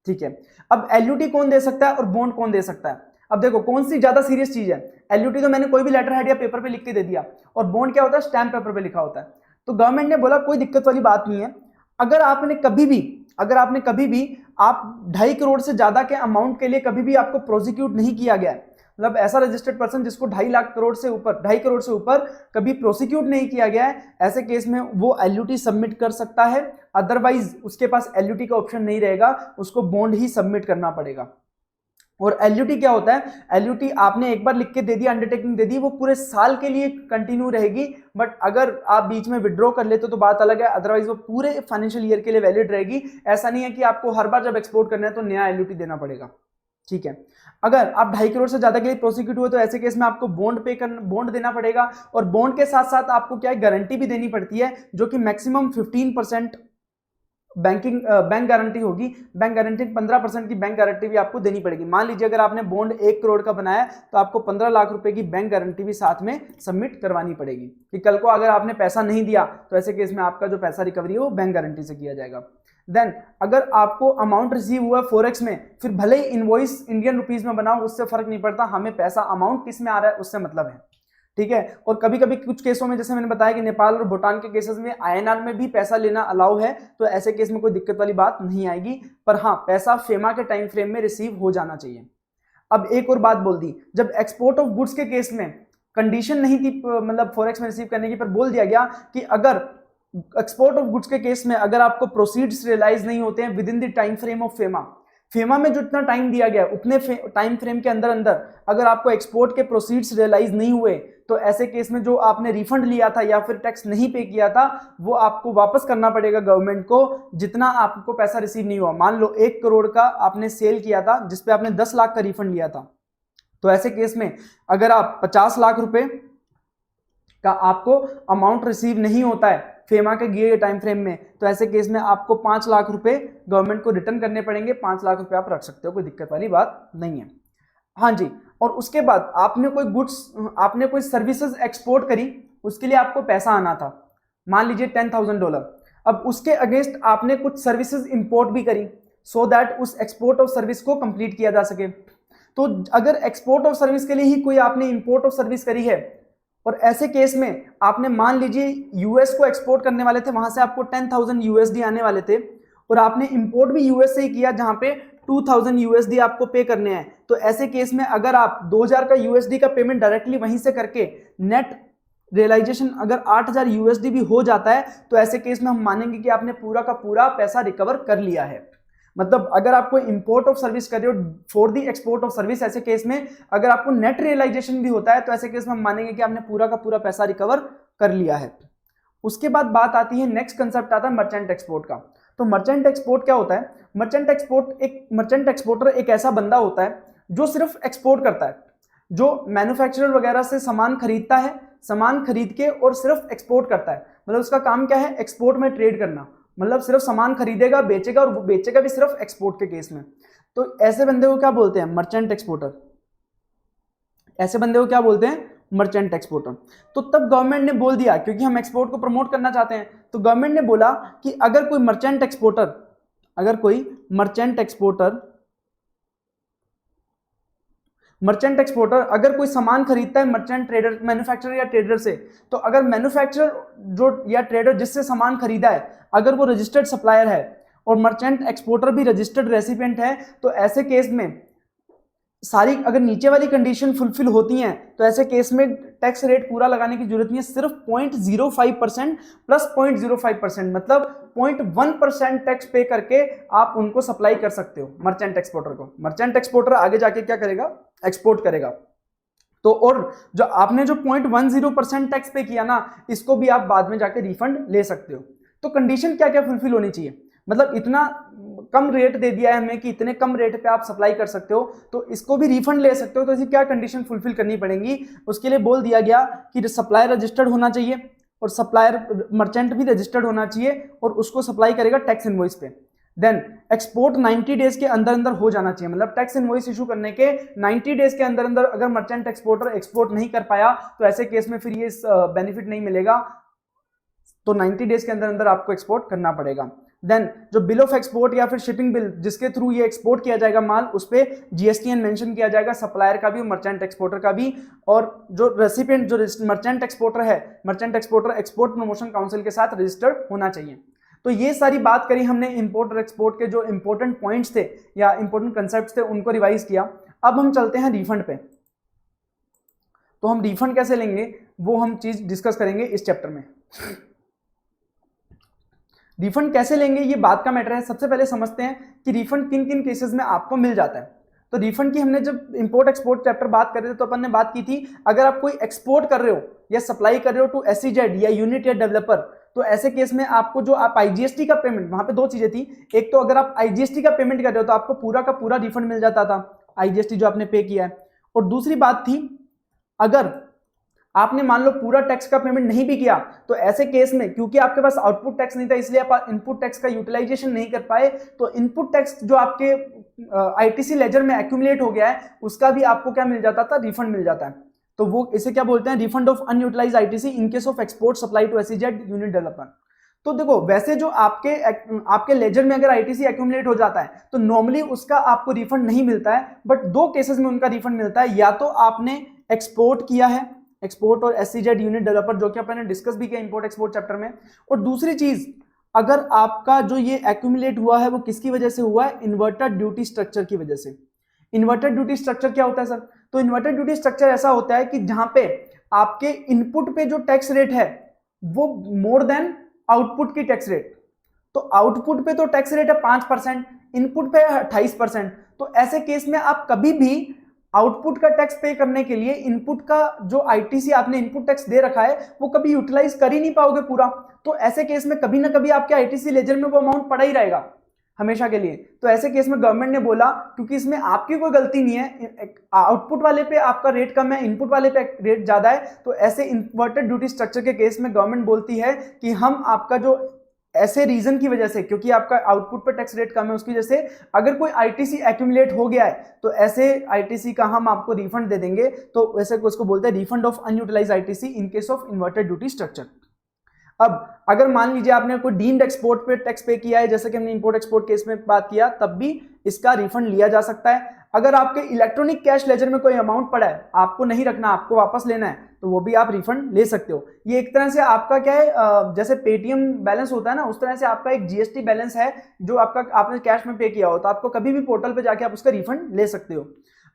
ठीक है। अब एलयूटी कौन दे सकता है और बॉन्ड कौन दे सकता है। अब देखो कौन सी ज्यादा सीरियस चीज है, एलयूटी तो मैंने कोई भी लेटर हेड या पेपर पे लिख के दे दिया, और बॉन्ड क्या होता है, स्टैम्प पेपर पे लिखा होता है। तो गवर्नमेंट ने बोला कोई दिक्कत वाली बात नहीं है, अगर आपने कभी भी आप 2.5 करोड़ से ज्यादा के अमाउंट के लिए कभी भी आपको प्रोसिक्यूट नहीं किया गया, मतलब ऐसा रजिस्टर्ड पर्सन जिसको 2.5 करोड़ से ऊपर कभी प्रोसिक्यूट नहीं किया गया है, ऐसे केस में वो एलयूटी सबमिट कर सकता है। अदरवाइज उसके पास एलयूटी का ऑप्शन नहीं रहेगा, उसको बॉन्ड ही सबमिट करना पड़ेगा। और एलयूटी क्या होता है, एलयूटी आपने एक बार लिख के दे दिया, अंडरटेकिंग दे दी, वो पूरे साल के लिए कंटिन्यू रहेगी। बट अगर आप बीच में विड्रॉ कर लेते हो तो बात अलग है, अदरवाइज वो पूरे फाइनेंशियल ईयर के लिए वैलिड रहेगी। ऐसा नहीं है कि आपको हर बार जब एक्सपोर्ट करना है तो नया एलयूटी देना पड़ेगा, ठीक है। अगर आप 2.5 करोड़ से ज्यादा के लिए प्रोसिक्यूट हुए तो ऐसे केस में आपको बॉन्ड देना पड़ेगा, और बॉन्ड के साथ साथ आपको क्या है, गारंटी भी देनी पड़ती है, जो कि मैक्सिमम 15% बैंक गारंटी होगी। बैंक गारंटी 15% की बैंक गारंटी भी आपको देनी पड़ेगी। मान लीजिए अगर आपने बॉन्ड 1 करोड़ का बनाया तो आपको 15 लाख रुपए की बैंक गारंटी भी साथ में सबमिट करवानी पड़ेगी, कि कल को अगर आपने पैसा नहीं दिया तो ऐसे केस में आपका जो पैसा रिकवरी है वो बैंक गारंटी से किया जाएगा। देन अगर आपको अमाउंट रिसीव हुआ फॉरेक्स में, फिर भले ही इनवॉइस इंडियन रुपीज में बनाओ, उससे फर्क नहीं पड़ता, हमें पैसा अमाउंट किस में आ रहा है उससे मतलब है, ठीक है। और कभी कभी कुछ केसों में, जैसे मैंने बताया कि नेपाल और भूटान के केसेस में आईएनआर में भी पैसा लेना अलाउ है, तो ऐसे केस में कोई दिक्कत वाली बात नहीं आएगी। पर हाँ, पैसा फेमा के टाइम फ्रेम में रिसीव हो जाना चाहिए। अब एक और बात बोल दी, जब एक्सपोर्ट ऑफ गुड्स के केस में कंडीशन नहीं थी मतलब फॉरेक्स में रिसीव करने की, पर बोल दिया गया कि अगर एक्सपोर्ट ऑफ गुड्स के केस में अगर आपको प्रोसीड्स रियलाइज नहीं होते हैं with in the time frame of FEMA में जो इतना टाइम दिया गया उतने टाइम फ्रेम के अंदर अंदर अगर आपको एक्सपोर्ट के प्रोसीड्स रियलाइज नहीं हुए, तो ऐसे केस में जो आपने रिफंड लिया था या फिर टैक्स नहीं पे किया था वो आपको वापस करना पड़ेगा गवर्नमेंट को, जितना आपको पैसा रिसीव नहीं हुआ। मान लो 1 करोड़ का आपने सेल किया था जिसपे आपने 10 लाख का रिफंड लिया था, तो ऐसे केस में अगर आप 50 लाख रुपए का आपको अमाउंट रिसीव नहीं होता है फेमा के दिए टाइम फ्रेम में, तो ऐसे केस में आपको 5 लाख रुपए गवर्नमेंट को रिटर्न करने पड़ेंगे। 5 लाख रुपए आप रख सकते हो, कोई दिक्कत वाली बात नहीं है। हाँ जी, और उसके बाद आपने कोई सर्विसेज एक्सपोर्ट करी, उसके लिए आपको पैसा आना था, मान लीजिए $10,000। अब उसके अगेंस्ट आपने कुछ सर्विसेज इंपोर्ट भी करी, सो दैट उस एक्सपोर्ट ऑफ सर्विस को कंप्लीट किया जा सके। तो अगर एक्सपोर्ट ऑफ सर्विस के लिए ही कोई आपने इंपोर्ट ऑफ सर्विस करी है, और ऐसे केस में आपने मान लीजिए यूएस को एक्सपोर्ट करने वाले थे, वहां से आपको 10,000 USD आने वाले थे, और आपने इंपोर्ट भी यूएस से ही किया जहां पे 2000 यूएसडी आपको पे करने हैं, तो ऐसे केस में अगर आप 2000 का यूएसडी का पेमेंट डायरेक्टली वहीं से करके नेट रियलाइजेशन अगर 8000 यूएसडी भी हो जाता है, तो ऐसे केस में हम मानेंगे कि आपने पूरा का पूरा पैसा रिकवर कर लिया है। मतलब अगर आप कोई इंपोर्ट ऑफ सर्विस कर रहे हो for the export of service, ऐसे केस में अगर आपको नेट रियलाइजेशन भी होता है, तो ऐसे केस में हम मानेंगे कि आपने पूरा का पूरा पैसा रिकवर कर लिया है। उसके बाद बात आती है, नेक्स्ट कंसेप्ट आता है मर्चेंट एक्सपोर्ट का। तो मर्चेंट एक्सपोर्ट क्या होता है? मर्चेंट एक्सपोर्टर एक ऐसा बंदा होता है जो सिर्फ एक्सपोर्ट करता है, जो मैन्युफैक्चरर वगैरह से सामान खरीदता है, सामान खरीद के और सिर्फ एक्सपोर्ट करता है। मतलब उसका काम क्या है? एक्सपोर्ट में ट्रेड करना, मतलब सिर्फ सामान खरीदेगा, बेचेगा, और बेचेगा भी सिर्फ एक्सपोर्ट के केस में। तो ऐसे बंदे को क्या बोलते हैं? Merchant exporter. ऐसे बंदे को क्या बोलते हैं? Merchant exporter. तो तब गवर्नमेंट ने बोल दिया, क्योंकि हम एक्सपोर्ट को प्रमोट करना चाहते हैं, तो गवर्नमेंट ने बोला कि अगर कोई मर्चेंट एक्सपोर्टर अगर कोई सामान खरीदता है मर्चेंट ट्रेडर, मैन्युफैक्चरर या ट्रेडर से, तो अगर मैन्युफैक्चरर जो या ट्रेडर जिससे सामान खरीदा है, अगर वो रजिस्टर्ड सप्लायर है और मर्चेंट एक्सपोर्टर भी रजिस्टर्ड रेसिपिएंट है, तो ऐसे केस में सारी अगर नीचे वाली कंडीशन फुलफिल होती हैं, तो ऐसे केस में टैक्स रेट पूरा लगाने की जरूरत नहीं है। सिर्फ 0.05% प्लस 0.05%, मतलब 0.1% टैक्स पे करके आप उनको सप्लाई कर सकते हो मर्चेंट एक्सपोर्टर को। मर्चेंट एक्सपोर्टर आगे जाके क्या करेगा? एक्सपोर्ट करेगा। तो और जो आपने जो 0.10% टैक्स पे किया ना, इसको भी आप बाद में जाके रिफंड ले सकते हो। तो कंडीशन क्या क्या फुलफिल होनी चाहिए? मतलब इतना कम रेट दे दिया है हमें कि इतने कम रेट पे आप सप्लाई कर सकते हो, तो इसको भी रिफंड ले सकते हो। तो ऐसी क्या कंडीशन फुलफिल करनी पड़ेंगी? उसके लिए बोल दिया गया कि सप्लायर रजिस्टर्ड होना चाहिए और सप्लायर मर्चेंट भी रजिस्टर्ड होना चाहिए और उसको सप्लाई करेगा टैक्स इनवॉइस पे। देन एक्सपोर्ट 90 डेज के अंदर अंदर हो जाना चाहिए, मतलब टैक्स इनवॉइस इशू करने के 90 डेज के अंदर अंदर अगर मर्चेंट एक्सपोर्टर एक्सपोर्ट नहीं कर पाया, तो ऐसे केस में फिर ये बेनिफिट नहीं मिलेगा। तो 90 डेज के अंदर अंदर आपको एक्सपोर्ट करना पड़ेगा। देन जो बिल ऑफ एक्सपोर्ट या फिर शिपिंग बिल जिसके थ्रू ये एक्सपोर्ट किया जाएगा माल, उस पे जीएसटीएन मेंशन किया जाएगा, सप्लायर का भी और मर्चेंट एक्सपोर्टर का भी। और जो रेसिपिएंट जो मर्चेंट एक्सपोर्टर है, merchant exporter export promotion council के साथ रजिस्टर्ड होना चाहिए। तो ये सारी बात करी हमने इंपोर्ट और एक्सपोर्ट के जो इंपॉर्टेंट पॉइंट्स थे या इंपॉर्टेंट कंसेप्ट्स थे, उनको रिवाइज किया। अब हम चलते हैं रिफंड पे। तो हम रिफंड कैसे लेंगे वो हम चीज डिस्कस करेंगे इस चैप्टर में। रिफंड कैसे लेंगे ये बात का मैटर है। सबसे पहले समझते हैं कि रिफंड किन किन केसेस में आपको मिल जाता है। तो रिफंड की हमने जब इंपोर्ट एक्सपोर्ट चैप्टर बात कर रहे थे, तो अपन ने बात की थी, अगर आप कोई एक्सपोर्ट कर रहे हो या सप्लाई कर रहे हो टू एसईजेड या यूनिट या डेवलपर, तो ऐसे केस में आपको जो आप आईजीएसटी का पेमेंट, वहां पे दो चीजें थी। एक तो अगर आप आईजीएसटी का पेमेंट कर रहे हो तो आपको पूरा का पूरा रिफंड मिल जाता था, आईजीएसटी जो आपने पे किया है। और दूसरी बात थी, अगर आपने मान लो पूरा टैक्स का पेमेंट नहीं भी किया, तो ऐसे केस में क्योंकि आपके पास आउटपुट टैक्स नहीं था, इसलिए आप इनपुट टैक्स का यूटिलाइजेशन नहीं कर पाए, तो इनपुट टैक्स जो आपके आईटीसी लेजर में एक्यूमुलेट हो गया है, उसका भी आपको क्या मिल जाता था? रिफंड मिल जाता है। तो वो इसे क्या बोलते हैं? Refund of unutilised ITC in case of export supply to SEZ unit developer. तो देखो, वैसे जो आपके लेजर में अगर आईटीसी एक्यूमुलेट हो जाता है, तो नॉर्मली उसका आपको रिफंड नहीं मिलता है, बट दो केसेस में उनका रिफंड मिलता है। या तो आपने एक्सपोर्ट किया है, एक्सपोर्ट और एसईजेड यूनिट डेवलपर, जो कि अपन डिस्कस भी किया इंपोर्ट एक्सपोर्ट चैप्टर में। और दूसरी चीज, अगर आपका जो ये एक्यूमुलेट हुआ है वो किसकी वजह से हुआ है? इन्वर्टर ड्यूटी स्ट्रक्चर की वजह से। इन्वर्टर ड्यूटी स्ट्रक्चर क्या होता है सर? तो इन्वर्टर ड्यूटी स्ट्रक्चर ऐसा होता है कि जहां पे आपके इनपुट पे जो टैक्स रेट है वो मोर देन आउटपुट की टैक्स रेट। तो आउटपुट पे तो टैक्स रेट है 5%, इनपुट पे 28%। तो ऐसे केस में आप कभी भी आउटपुट का टैक्स पे करने के लिए इनपुट का जो आईटीसी आपने इनपुट टैक्स दे रखा है वो कभी यूटिलाइज कर ही नहीं पाओगे पूरा। तो ऐसे केस में कभी ना कभी आपके आईटीसी लेजर में वो अमाउंट पड़ा ही रहेगा हमेशा के लिए। तो ऐसे केस में गवर्नमेंट ने बोला, क्योंकि इसमें आपकी कोई गलती नहीं है, आउटपुट वाले पे आपका रेट कम है, इनपुट वाले पे रेट ज्यादा है, तो ऐसे इन्वर्टेड ड्यूटी स्ट्रक्चर के केस में गवर्नमेंट बोलती है कि हम आपका जो ऐसे रीजन की वजह से, क्योंकि आपका आउटपुट पे टैक्स रेट कम है, उसकी वजह से अगर कोई आईटीसी एक्यूमुलेट हो गया है, तो ऐसे आईटीसी का हम आपको रिफंड दे देंगे। तो वैसे उसको बोलते हैं refund of unutilised ITC in case of inverted duty structure. अब अगर मान लीजिए आपने कोई डीम्ड एक्सपोर्ट पे टैक्स पे किया है, जैसे कि हमने इंपोर्ट एक्सपोर्ट केस में बात किया, तब भी इसका रिफंड लिया जा सकता है। अगर आपके इलेक्ट्रॉनिक कैश लेजर में कोई अमाउंट पड़ा है, आपको नहीं रखना, आपको वापस लेना है, तो वो भी आप रिफंड ले सकते हो। ये एक तरह से आपका क्या है, जैसे पेटीएम बैलेंस होता है ना, उस तरह से आपका एक जीएसटी बैलेंस है जो आपने कैश में पे किया हो, तो आपको कभी भी पोर्टल पे जाके आप उसका रिफंड ले सकते हो।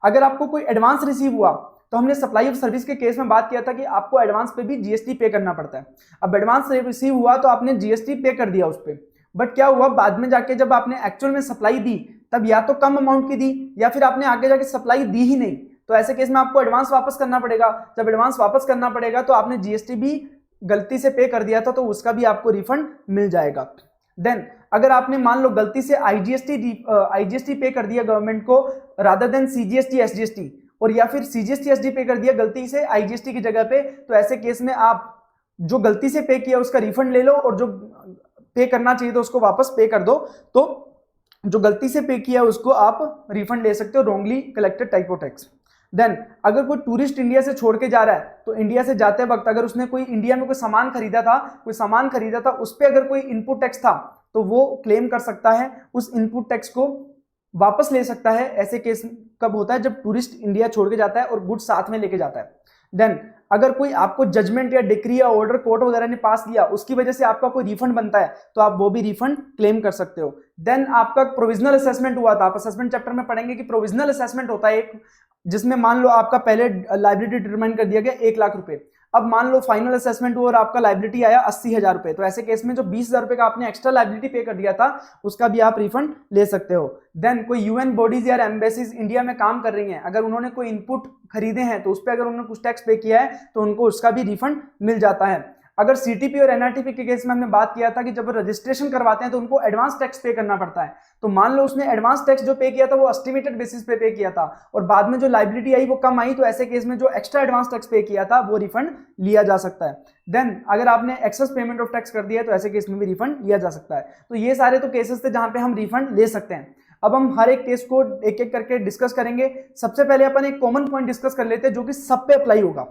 अगर आपको कोई एडवांस रिसीव हुआ, तो हमने सप्लाई ऑफ सर्विस के केस में बात किया था कि आपको एडवांस पे भी जीएसटी पे करना पड़ता है। अब एडवांस रिसीव हुआ तो आपने जीएसटी पे कर दिया उस पर, बट क्या हुआ बाद में जाके जब आपने एक्चुअल में सप्लाई दी, तब या तो कम अमाउंट की दी या फिर आपने आगे जाके सप्लाई दी ही नहीं, तो ऐसे केस में आपको एडवांस वापस करना पड़ेगा। जब एडवांस वापस करना पड़ेगा तो आपने जीएसटी भी गलती से पे कर दिया था, तो उसका भी आपको रिफंड मिल जाएगा। देन अगर आपने मान लो गलती से आईजीएसटी पे कर दिया गवर्नमेंट को रादर देन सीजीएसटी एसजीएसटी, और या फिर सीजीएसटी एसडी पे कर दिया गलती से आईजीएसटी की जगह पे, तो ऐसे केस में आप जो गलती से पे किया उसका रिफंड ले लो और जो पे करना चाहिए तो उसको वापस पे कर दो। तो जो गलती से पे किया उसको आप रिफंड ले सकते हो, wrongly collected type of tax. Then अगर कोई टूरिस्ट इंडिया से छोड़ के जा रहा है, तो इंडिया से जाते वक्त अगर उसने कोई इंडिया में कोई सामान खरीदा था, उस पर अगर कोई इनपुट टैक्स था, तो वो क्लेम कर सकता है, उस इनपुट टैक्स को वापस ले सकता है। ऐसे केस कब होता है, जब टूरिस्ट इंडिया छोड़ के जाता है और गुड्स साथ में लेके जाता है। देन अगर कोई आपको जजमेंट या डिक्री या ऑर्डर कोर्ट वगैरह ने पास किया, उसकी वजह से आपका कोई रिफंड बनता है, तो आप वो भी रिफंड क्लेम कर सकते हो। देन आपका प्रोविजनल असेसमेंट हुआ था, आप असेसमेंट चैप्टर में पढ़ेंगे कि प्रोविजनल असेसमेंट होता है एक, जिसमें मान लो आपका पहले लायबिलिटी डिटरमाइन कर दिया गया 1 लाख रुपए, अब मान लो फाइनल असेसमेंट हुआ और आपका लायबिलिटी आया 80,000 रुपए, तो ऐसे केस में जो 20,000 रुपए का आपने एक्स्ट्रा लायबिलिटी पे कर दिया था, उसका भी आप रिफंड ले सकते हो। देन कोई यूएन बॉडीज या एम्बेसीज इंडिया में काम कर रही हैं, अगर उन्होंने कोई इनपुट खरीदे हैं तो उस पर अगर उन्होंने कुछ टैक्स पे किया है, तो उनको उसका भी रिफंड मिल जाता है। अगर सीटीपी और एनआरटीपी के केस में हमने बात किया था कि जब रजिस्ट्रेशन करवाते हैं तो उनको एडवांस टैक्स पे करना पड़ता है, तो मान लो उसने एडवांस टैक्स जो पे किया था वो एस्टिमेटेड बेसिस पे किया था और बाद में जो लायबिलिटी आई वो कम आई, तो ऐसे केस में जो एक्स्ट्रा एडवांस टैक्स पे किया था वो रिफंड लिया जा सकता है। देन अगर आपने एक्सेस पेमेंट ऑफ टैक्स कर दिया है, तो ऐसे केस में भी रिफंड लिया जा सकता है। तो ये सारे तो केसेस थे जहां पे हम रिफंड ले सकते हैं। अब हम हर एक केस को एक एक करके डिस्कस करेंगे। सबसे पहले अपन एक कॉमन पॉइंट डिस्कस कर लेते हैं जो कि सब पे अप्लाई होगा।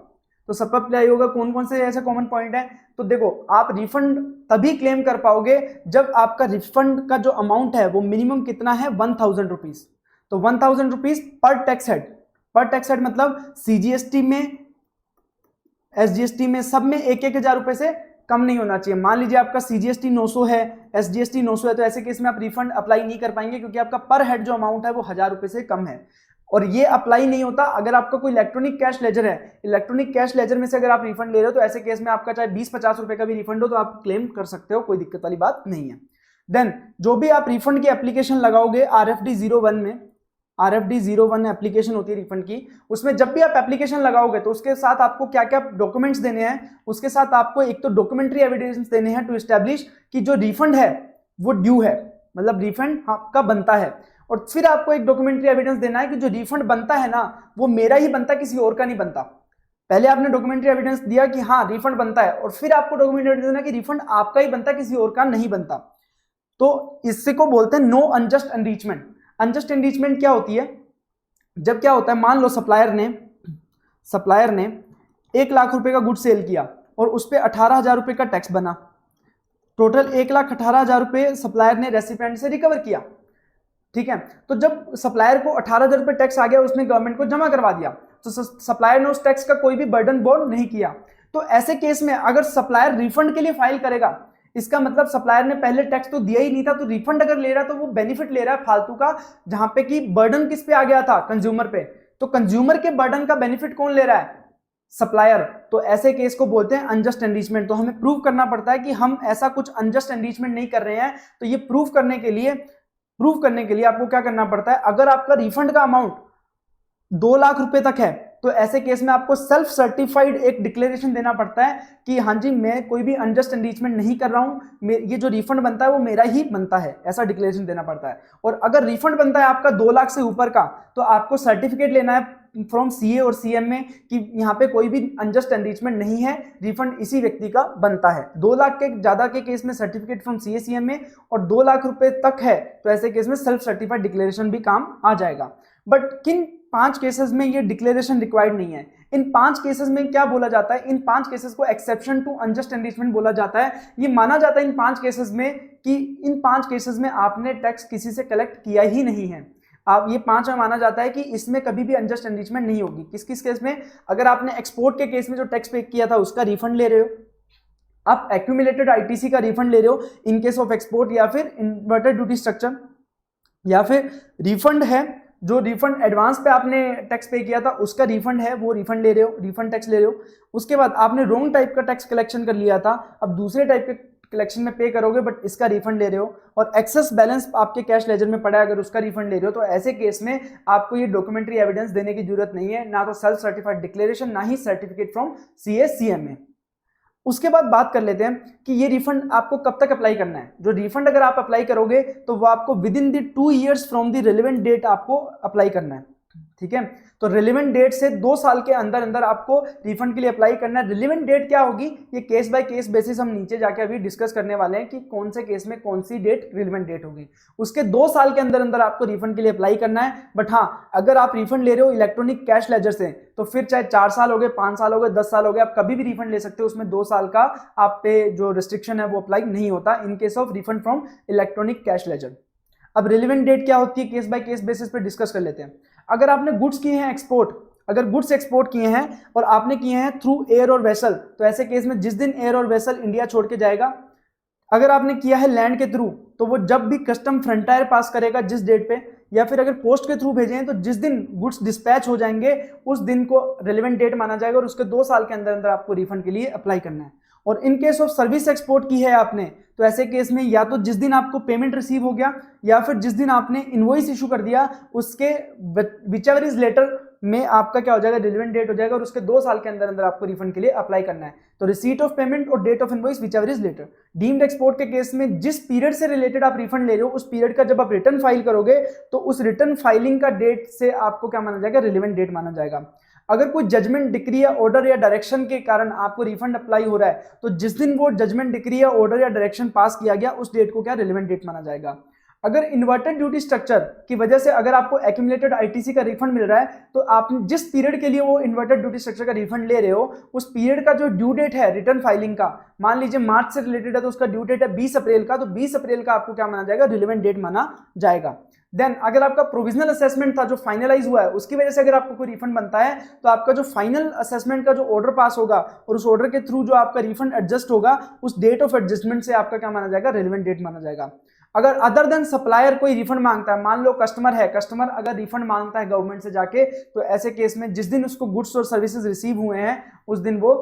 तो सब पे अप्लाई होगा, कौन कौन से ऐसे कॉमन पॉइंट है, तो देखो आप रिफंड तभी क्लेम कर पाओगे जब आपका रिफंड का जो अमाउंट है वो मिनिमम कितना है 1000 रुपीज। तो 1000 रुपीज पर टैक्स हेड, मतलब सीजीएसटी में एसजीएसटी में सब में 1,000 रुपए से कम नहीं होना चाहिए। मान लीजिए आपका सीजीएसटी 900 है, एसजीएसटी 900 है, तो ऐसे केस में आप रिफंड अप्लाई नहीं कर पाएंगे क्योंकि आपका पर हेड जो अमाउंट है वो 1000 रुपए से कम है। और ये अप्लाई नहीं होता अगर आपका कोई इलेक्ट्रॉनिक कैश लेजर है, इलेक्ट्रॉनिक कैश लेजर में से अगर आप रिफंड ले रहे हो, तो ऐसे केस में आपका चाहे 20-50 रुपए का भी रिफंड हो तो आप क्लेम कर सकते हो, कोई दिक्कत वाली बात नहीं है। देन जो भी आप रिफंड की एप्लीकेशन लगाओगे RFD 01 में, RFD 01 एप्लीकेशन होती है रिफंड की, उसमें जब भी आप एप्लीकेशन लगाओगे तो उसके साथ आपको क्या क्या डॉक्यूमेंट्स देने हैं, उसके साथ आपको एक तो डॉक्यूमेंट्री एविडेंस देने हैं टू एस्टैब्लिश कि जो रिफंड है वो ड्यू है, मतलब रिफंड आपका बनता है। और फिर आपको एक डॉक्यूमेंट्री एविडेंस देना है कि जो रिफंड बनता है ना वो मेरा ही बनता है, किसी और का नहीं बनता। पहले आपने डॉक्यूमेंट्री एविडेंस दिया कि हाँ रिफंड बनता है, और फिर आपको डॉक्यूमेंट्री एविडेंस देना कि रिफंड आपका ही बनता है, किसी और का नहीं बनता। तो इससे को बोलते हैं no unjust enrichment. Unjust enrichment क्या होती है, जब क्या होता है, मान लो सप्लायर ने 1 लाख रुपए का गुड सेल किया और उस पर 18,000 रुपए का टैक्स बना, टोटल 1,18,000 रुपए सप्लायर ने रेसिपिएंट से रिकवर किया, ठीक है। तो जब सप्लायर को 18,000 रुपए टैक्स आ गया, उसने गवर्नमेंट को जमा करवा दिया, तो सप्लायर ने उस टैक्स का कोई भी बर्डन बोर्ड नहीं किया। तो ऐसे केस में अगर सप्लायर रिफंड के लिए फाइल करेगा, इसका मतलब सप्लायर ने पहले टैक्स तो दिया ही नहीं था, तो रिफंड अगर ले रहा है तो वो बेनिफिट ले रहा है फालतू का, जहां पे कि बर्डन किस पे आ गया था, कंज्यूमर पे। तो कंज्यूमर के बर्डन का बेनिफिट कौन ले रहा है, सप्लायर। तो ऐसे केस को बोलते हैं अनजस्ट एनरिचमेंट। तो हमें प्रूव करना पड़ता है कि हम ऐसा कुछ अनजस्ट एनरिचमेंट नहीं कर रहे हैं। तो ये प्रूव करने के लिए आपको क्या करना पड़ता है, अगर आपका रिफंड का अमाउंट 2 लाख रुपए तक है, तो ऐसे केस में आपको सेल्फ सर्टिफाइड एक डिक्लेरेशन देना पड़ता है कि हाँ जी मैं कोई भी अनजस्ट एनरिचमेंट नहीं कर रहा हूं, ये जो रिफंड बनता है वो मेरा ही बनता है, ऐसा डिक्लेरेशन देना पड़ता है। और अगर रिफंड बनता है आपका 2 लाख से ऊपर का, तो आपको सर्टिफिकेट लेना है फ्रॉम सीए और सीएम में कि यहाँ पे कोई भी अनजस्ट एनरिचमेंट नहीं है, रिफंड इसी व्यक्ति का बनता है। 2 लाख के ज्यादा के केस में सर्टिफिकेट फ्रॉम सीए सीएम में, और 2 लाख रुपए तक है तो ऐसे केस में सेल्फ सर्टिफाइड डिक्लेरेशन भी काम आ जाएगा। बट किन 5 केसेस में ये डिक्लेरेशन रिक्वायर्ड नहीं है? इन 5 केसेस में क्या बोला जाता है, इन 5 केसेस को एक्सेप्शन टू अनजस्ट एनरिचमेंट बोला जाता है। ये माना जाता है इन 5 केसेस में कि इन 5 केसेस में आपने टैक्स किसी से कलेक्ट किया ही नहीं है। आप ये 5 में माना जाता है कि इसमें कभी भी अनजस्ट एनरिचमेंट नहीं होगी। किस किस केस में? अगर आपने एक्सपोर्ट के केस में जो टैक्स पे किया था उसका रिफंड ले रहे हो, आप एक्यूमुलेटेड आईटीसी का रिफंड ले रहे हो इन केस ऑफ एक्सपोर्ट, या फिर इन्वर्टेड ड्यूटी स्ट्रक्चर, या फिर रिफंड है जो रिफंड एडवांस पे आपने टैक्स पे किया था उसका रिफंड है, वो रिफंड ले रहे हो, रिफंड टैक्स ले रहे हो। उसके बाद आपने रॉन्ग टाइप का टैक्स कलेक्शन कर लिया था, अब दूसरे टाइप के कलेक्शन में पे करोगे बट इसका रिफंड ले रहे हो, और एक्सेस बैलेंस आपके कैश लेजर में पड़ा है अगर उसका रिफंड ले रहे हो, तो ऐसे केस में आपको ये डॉक्यूमेंट्री एविडेंस देने की जरूरत नहीं है, ना तो सेल्फ सर्टिफाइड डिक्लेरेशन, ना ही सर्टिफिकेट फ्रॉम CA/CMA। उसके बाद बात कर लेते हैं कि ये रिफंड आपको कब तक अप्लाई करना है। जो रिफंड अगर आप अप्लाई करोगे तो वो आपको within the 2 years from the relevant date आपको अप्लाई करना है, ठीक है। तो रिलेवेंट डेट से 2 साल के अंदर अंदर आपको रिफंड के लिए अप्लाई करना है। रिलेवेंट डेट क्या होगी, ये केस बाय केस बेसिस हम नीचे जाके अभी डिस्कस करने वाले हैं कि कौन से केस में कौन सी डेट रिलेवेंट डेट होगी। उसके 2 साल के अंदर अंदर आपको रिफंड के लिए अप्लाई करना है। बट हाँ, अगर आप रिफंड ले रहे हो इलेक्ट्रॉनिक कैश लेजर से तो फिर चाहे 4 साल हो गए, 5 साल हो गए, 10 साल हो गए, आप कभी भी रिफंड ले सकते हो। उसमें 2 साल का आप पे जो रिस्ट्रिक्शन है वो अप्लाई नहीं होता इन case of refund from electronic cash ledger. अब रिलेवेंट डेट क्या होती है, केस बाय केस बेसिस पे डिस्कस कर लेते हैं। अगर आपने गुड्स किए हैं एक्सपोर्ट, अगर गुड्स एक्सपोर्ट किए हैं और आपने किए हैं थ्रू एयर और वेसल, तो ऐसे केस में जिस दिन एयर और वेसल इंडिया छोड़ के जाएगा, अगर आपने किया है लैंड के थ्रू तो वो जब भी कस्टम फ्रंटायर पास करेगा जिस डेट पे, या फिर अगर पोस्ट के थ्रू भेजे हैं तो जिस दिन गुड्स डिस्पैच हो जाएंगे उस दिन को रिलेवेंट डेट माना जाएगा, और उसके 2 साल के अंदर अंदर आपको रिफंड के लिए अप्लाई करना है। और इन केस ऑफ सर्विस एक्सपोर्ट की है आपने, तो ऐसे केस में या तो जिस दिन आपको पेमेंट रिसीव हो गया या फिर जिस दिन आपने इनवॉइस इशू कर दिया उसके विचएवर इज लेटर में आपका क्या हो जाएगा, रिलेवेंट डेट हो जाएगा, और उसके 2 साल के अंदर अंदर आपको रिफंड के लिए अप्लाई करना है। तो रिसीट ऑफ पेमेंट और date of invoice whichever is later. Deemed export के केस में जिस पीरियड से रिलेटेड आप रिफंड ले रहे हो उस पीरियड का जब आप रिटर्न फाइल करोगे तो उस रिटर्न फाइलिंग का डेट से आपको क्या माना जाएगा, रिलेवेंट डेट माना जाएगा। अगर कोई जजमेंट, डिक्री या ऑर्डर या डायरेक्शन के कारण आपको रिफंड अप्लाई हो रहा है तो जिस दिन वो जजमेंट, डिक्री या ऑर्डर या डायरेक्शन पास किया गया उस डेट को क्या, रिलेवेंट डेट माना जाएगा। अगर इन्वर्टेड ड्यूटी स्ट्रक्चर की वजह से अगर आपको एक्यूमुलेटेड आईटीसी का रिफंड मिल रहा है तो आप जिस पीरियड के लिए वो इन्वर्टेड ड्यूटी स्ट्रक्चर का रिफंड ले रहे हो उस पीरियड का जो ड्यू डेट है रिटर्न फाइलिंग का, मान लीजिए मार्च से रिलेटेड है तो उसका ड्यू डेट है 20 अप्रैल का, तो 20 अप्रैल का आपको क्या माना जाएगा, रिलेवेंट डेट माना जाएगा। देन अगर आपका प्रोविजनल असेसमेंट था जो फाइनलाइज हुआ है उसकी वजह से अगर आपको कोई रिफंड बनता है तो आपका जो फाइनल असेसमेंट का जो ऑर्डर पास होगा और उस ऑर्डर के थ्रू जो आपका रिफंड एडजस्ट होगा उस डेट ऑफ एडजस्टमेंट से आपका क्या माना जाएगा, रिलेवेंट डेट माना जाएगा। अगर अदर देन सप्लायर कोई रिफंड मांगता है, मान लो कस्टमर है, कस्टमर अगर रिफंड मांगता है गवर्नमेंट से जाके, तो ऐसे केस में जिस दिन उसको गुड्स और सर्विसेज रिसीव हुए हैं उस दिन वो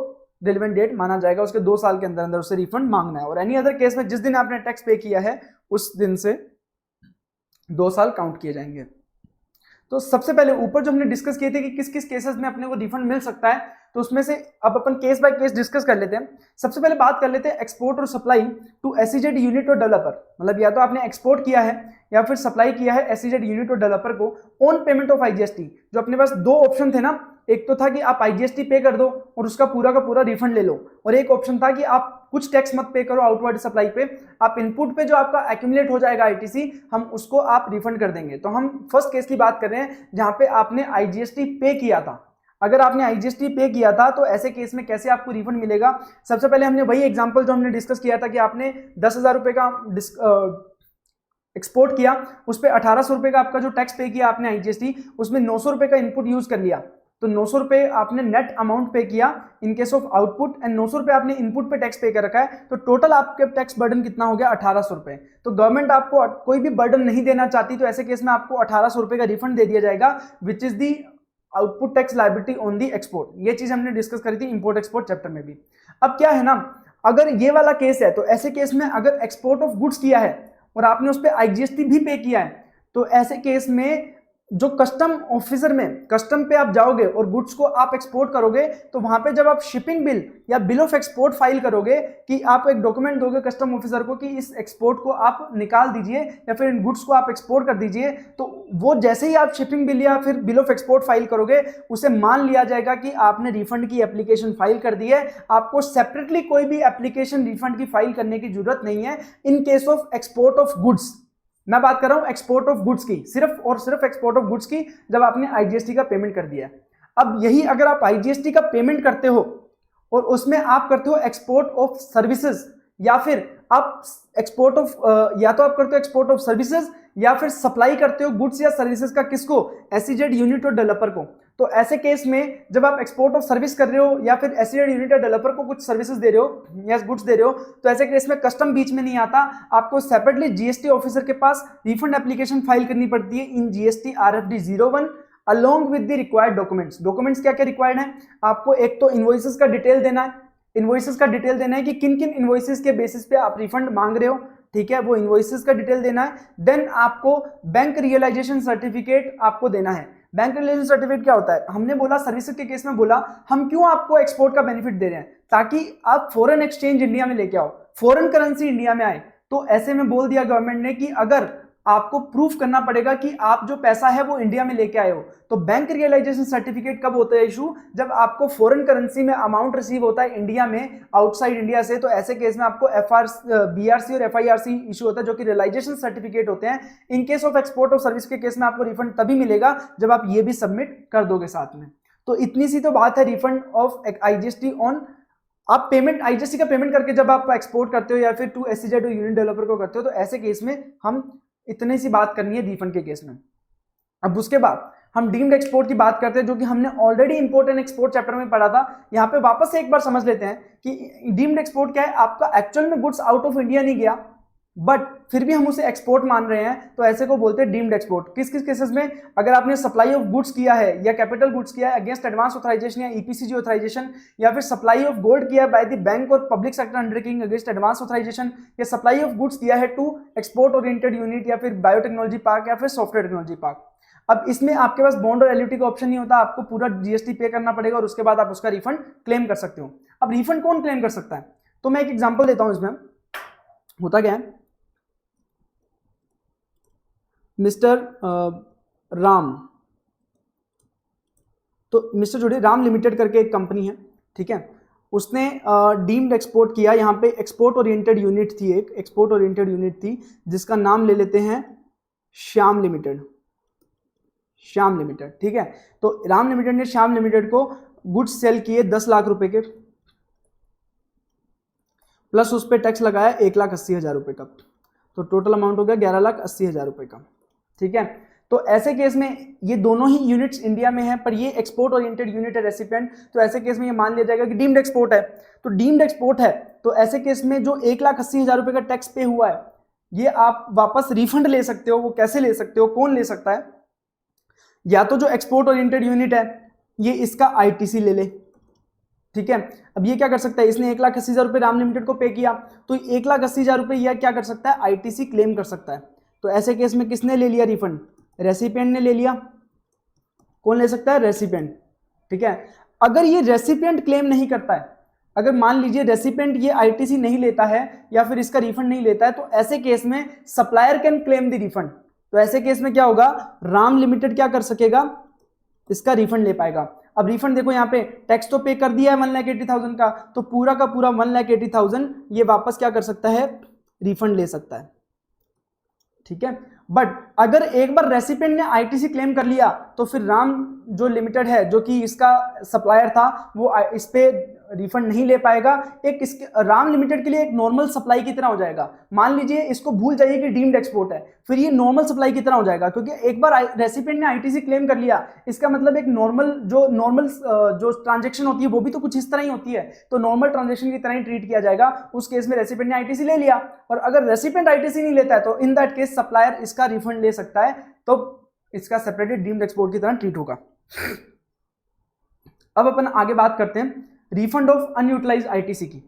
रिलेवेंट डेट माना जाएगा, उसके 2 साल के अंदर अंदर उससे रिफंड मांगना है। और एनी अदर केस में जिस दिन आपने टैक्स पे किया है उस दिन से 2 साल काउंट किए जाएंगे। तो सबसे पहले ऊपर जो हमने डिस्कस किए थे कि किस किस केसेस में अपने को रिफंड मिल सकता है, तो उसमें से अब अपन केस बाय केस डिस्कस कर लेते हैं। सबसे पहले बात कर लेते हैं एक्सपोर्ट और सप्लाई टू एसईजेड यूनिट और डेवलपर। मतलब या तो आपने एक्सपोर्ट किया है या फिर सप्लाई किया है एसईजेड यूनिट और डेवलपर को ऑन पेमेंट ऑफ आईजीएसटी। जो अपने पास 2 ऑप्शन थे ना, एक तो था कि आप आईजीएसटी पे कर दो और उसका पूरा का पूरा रिफंड ले लो, और एक ऑप्शन था कि आप कुछ टैक्स मत पे करो आउटवर्ड सप्लाई पे, आप इनपुट पे जो आपका एक्यूमुलेट हो जाएगा आईटीसी हम उसको आप रिफंड कर देंगे। तो हम फर्स्ट केस की बात कर रहे हैं जहां पे आपने आईजीएसटी पे किया था। अगर आपने आईजीएसटी पे किया था तो ऐसे केस में कैसे आपको रिफंड मिलेगा। सबसे पहले हमने वही एग्जांपल जो हमने डिस्कस किया था कि आपने 10,000 रुपए का एक्सपोर्ट किया, उस पर 1800 रुपए का आपका जो टैक्स पे किया आपने आईजीएसटी, उसमें 900 रुपए का इनपुट यूज कर लिया, तो 900 रुपए आपने नेट अमाउंट पे किया इन केस ऑफ आउटपुट, एंड 900 रुपए आपने इनपुट पे टैक्स पे कर रखा है, तो टोटल आपके टैक्स बर्डन कितना हो गया, 1800 रुपए। तो गवर्नमेंट आपको कोई भी बर्डन नहीं देना चाहती, तो ऐसे केस में आपको 1800 रुपए का रिफंड दे दिया जाएगा, which is the output tax liability on the export. ये चीज हमने डिस्कस करी थी इंपोर्ट एक्सपोर्ट चैप्टर में भी। अब क्या है ना, अगर ये वाला केस है तो ऐसे केस में अगर एक्सपोर्ट ऑफ गुड्स किया है और आपने उस पर आईजीएसटी भी पे किया है, तो ऐसे केस में जो कस्टम ऑफिसर में कस्टम पे आप जाओगे और गुड्स को आप एक्सपोर्ट करोगे, तो वहां पे जब आप शिपिंग बिल या बिल ऑफ एक्सपोर्ट फाइल करोगे कि आप एक डॉक्यूमेंट दोगे कस्टम ऑफिसर को कि इस एक्सपोर्ट को आप निकाल दीजिए या फिर इन गुड्स को आप एक्सपोर्ट कर दीजिए, तो वो जैसे ही आप शिपिंग बिल या फिर बिल ऑफ एक्सपोर्ट फाइल करोगे उसे मान लिया जाएगा कि आपने रिफंड की एप्लीकेशन फाइल कर दी है। आपको सेपरेटली कोई भी एप्लीकेशन रिफंड की फाइल करने की जरूरत नहीं है इन case of export of goods. मैं बात कर रहा हूं एक्सपोर्ट ऑफ गुड्स की, सिर्फ और सिर्फ एक्सपोर्ट ऑफ गुड्स की, जब आपने आईजीएसटी का पेमेंट कर दिया। अब यही अगर आप आईजीएसटी का पेमेंट करते हो और उसमें आप करते हो एक्सपोर्ट ऑफ सर्विसेज, या फिर आप एक्सपोर्ट ऑफ या तो आप करते हो एक्सपोर्ट ऑफ सर्विसेज या फिर सप्लाई करते हो गुड्स या सर्विसेज का, किसको, एसईजेड यूनिट और डेवलपर को। तो ऐसे केस में जब आप एक्सपोर्ट ऑफ सर्विस कर रहे हो या फिर एसईजेड यूनिट या डेवलपर को कुछ सर्विसेज दे रहे हो या गुड्स दे रहे हो, तो ऐसे केस में कस्टम बीच में नहीं आता, आपको सेपरेटली जीएसटी ऑफिसर के पास रिफंड एप्लीकेशन फाइल करनी पड़ती है in GST RFD 01 along with the required documents. Documents क्या क्या रिक्वायर्ड है, आपको एक तो इनवॉइसेस का डिटेल देना है, इनवॉइसेस का डिटेल देना है कि किन किन इनवॉइसेस के बेसिस पे आप रिफंड मांग रहे हो, ठीक है, वो इनवॉइसेस का डिटेल देना है। देन आपको बैंक रियलाइजेशन सर्टिफिकेट आपको देना है। बैंक रियलाइजेशन सर्टिफिकेट क्या होता है, हमने बोला सर्विसेज के केस में बोला हम क्यों आपको एक्सपोर्ट का बेनिफिट दे रहे हैं, ताकि आप फॉरेन एक्सचेंज इंडिया में लेके आओ, फॉरेन करेंसी इंडिया में आए। तो ऐसे में बोल दिया गवर्नमेंट ने कि अगर आपको प्रूफ करना पड़ेगा कि आप जो पैसा है वो इंडिया में लेके आए हो। तो बैंक रियलाइजेशन सर्टिफिकेट कब होता है इशू, जब आपको फॉरेन करेंसी में अमाउंट रिसीव होता है इंडिया में आउटसाइड इंडिया से। तो ऐसे केस में आपको BRC और FIRC इशू होता है जो कि रियलाइजेशन सर्टिफिकेट होते हैं। इन case of export of service के केस में आपको रिफंड तभी मिलेगा जब आप ये भी सबमिट कर दोगे साथ में। तो इतनी सी तो बात है रिफंड ऑफ IGST ऑन, आप पेमेंट IGST का पेमेंट करके जब आप एक्सपोर्ट करते हो या फिर टू SEZ यूनिट डेवलपर को करते हो, तो ऐसे केस में हम इतनी सी बात करनी है रिफंड के केस में। अब उसके बाद हम डीम्ड एक्सपोर्ट की बात करते हैं, जो कि हमने already import and export chapter में पढ़ा था। यहाँ पे वापस से एक बार समझ लेते हैं कि डीम्ड एक्सपोर्ट क्या है। आपका एक्चुअल में गुड्स आउट ऑफ इंडिया नहीं गया, बट फिर भी हम उसे एक्सपोर्ट मान रहे हैं, तो ऐसे को बोलते हैं डीम्ड एक्सपोर्ट। किस किस केसेस में, अगर आपने सप्लाई ऑफ गुड्स किया है या कैपिटल गुड्स किया है अगेंस्ट एडवांस ऑथराइजेशन या EPCG ऑथराइजेशन, या फिर सप्लाई ऑफ गोल्ड किया है बाय द बैंक और public sector undertaking against advance authorisation, या सप्लाई ऑफ गुड्स किया है टू एक्सपोर्ट ओरिएंटेड यूनिट या फिर बायोटेक्नोलॉजी पार्क या फिर सॉफ्टवेयर टेक्नोलॉजी पार्क। अब इसमें आपके पास बॉन्ड और LUT का ऑप्शन नहीं होता, आपको पूरा GST पे करना पड़ेगा और उसके बाद आप उसका रिफंड क्लेम कर सकते हो। अब रिफंड कौन क्लेम कर सकता है, तो मैं एक एग्जांपल देता हूं। इसमें होता क्या है, मिस्टर राम, तो मिस्टर जोड़े राम लिमिटेड करके एक कंपनी है, ठीक है, उसने डीम्ड एक्सपोर्ट किया। यहाँ पे एक्सपोर्ट ओरिएंटेड यूनिट थी, एक एक्सपोर्ट ओरिएंटेड यूनिट थी जिसका नाम ले लेते हैं श्याम लिमिटेड, श्याम लिमिटेड, ठीक है। तो राम लिमिटेड ने श्याम लिमिटेड को गुड्स सेल किए 10 लाख रुपए के, प्लस उस पर टैक्स लगाया 1,80,000 रुपए का, तो टोटल अमाउंट हो गया 11,80,000 रुपए का, ठीक है। तो ऐसे केस में ये दोनों ही यूनिट्स इंडिया में है, पर ये एक्सपोर्ट ओरिएंटेड यूनिट है रेसिपिएंट, तो ऐसे केस में ये मान लिया जाएगा कि डीम्ड एक्सपोर्ट है। तो डीम्ड एक्सपोर्ट है, तो ऐसे केस में जो 1,80,000 रुपए का टैक्स पे हुआ है, ये आप वापस रिफंड ले सकते हो। वो कैसे ले सकते हो, कौन ले सकता है, या तो जो एक्सपोर्ट ओरिएंटेड यूनिट है ये इसका ITC ले ले, ठीक है। अब ये क्या कर सकता है, इसने 1,80,000 रुपए राम लिमिटेड को पे किया, तो 1,80,000 रुपए यह क्या कर सकता है, ITC क्लेम कर सकता है। तो ऐसे केस में किसने ले लिया रिफंड, रेसिपिएंट ने ले लिया। कौन ले सकता है, रेसिपिएंट, ठीक है। अगर ये रेसिपिएंट क्लेम नहीं करता है, अगर मान लीजिए रेसिपिएंट ये ITC नहीं लेता है या फिर इसका रिफंड नहीं लेता है, तो ऐसे केस में supplier can claim the refund. तो ऐसे केस में क्या होगा, राम लिमिटेड क्या कर सकेगा, इसका रिफंड ले पाएगा। अब रिफंड देखो, यहाँ पे टैक्स तो पे कर दिया है 1,80,000 का, तो पूरा का पूरा 1,80,000 ये वापस क्या कर सकता है, रिफंड ले सकता है, ठीक है। बट अगर एक बार रेसिपिएंट ने ITC क्लेम कर लिया, तो फिर राम जो लिमिटेड है, जो कि इसका सप्लायर था, वो इस पे रिफंड नहीं ले पाएगा। एक इसके राम लिमिटेड के लिए एक नॉर्मल सप्लाई की तरह हो जाएगा। मान लीजिए इसको भूल जाइए कि डीम्ड एक्सपोर्ट है, फिर ये नॉर्मल सप्लाई की तरह हो जाएगा, क्योंकि एक बार रेसिपिएंट ने ITC क्लेम कर लिया, इसका मतलब एक नॉर्मल जो ट्रांजेक्शन होती है वो भी तो कुछ इस तरह ही होती है, तो नॉर्मल ट्रांजेक्शन की तरह ही ट्रीट किया जाएगा। उस केस में रेसिपिएंट ने ITC ले लिया, और अगर रेसिपिएंट ITC नहीं लेता है तो इन दैट केस सप्लायर इसका रिफंड ले सकता है, तो इसका सेपरेटेड डीम्ड एक्सपोर्ट की तरह ट्रीट होगा। अब अपन आगे बात करते हैं रिफंड ऑफ अनयूटिलाइज्ड ITC की।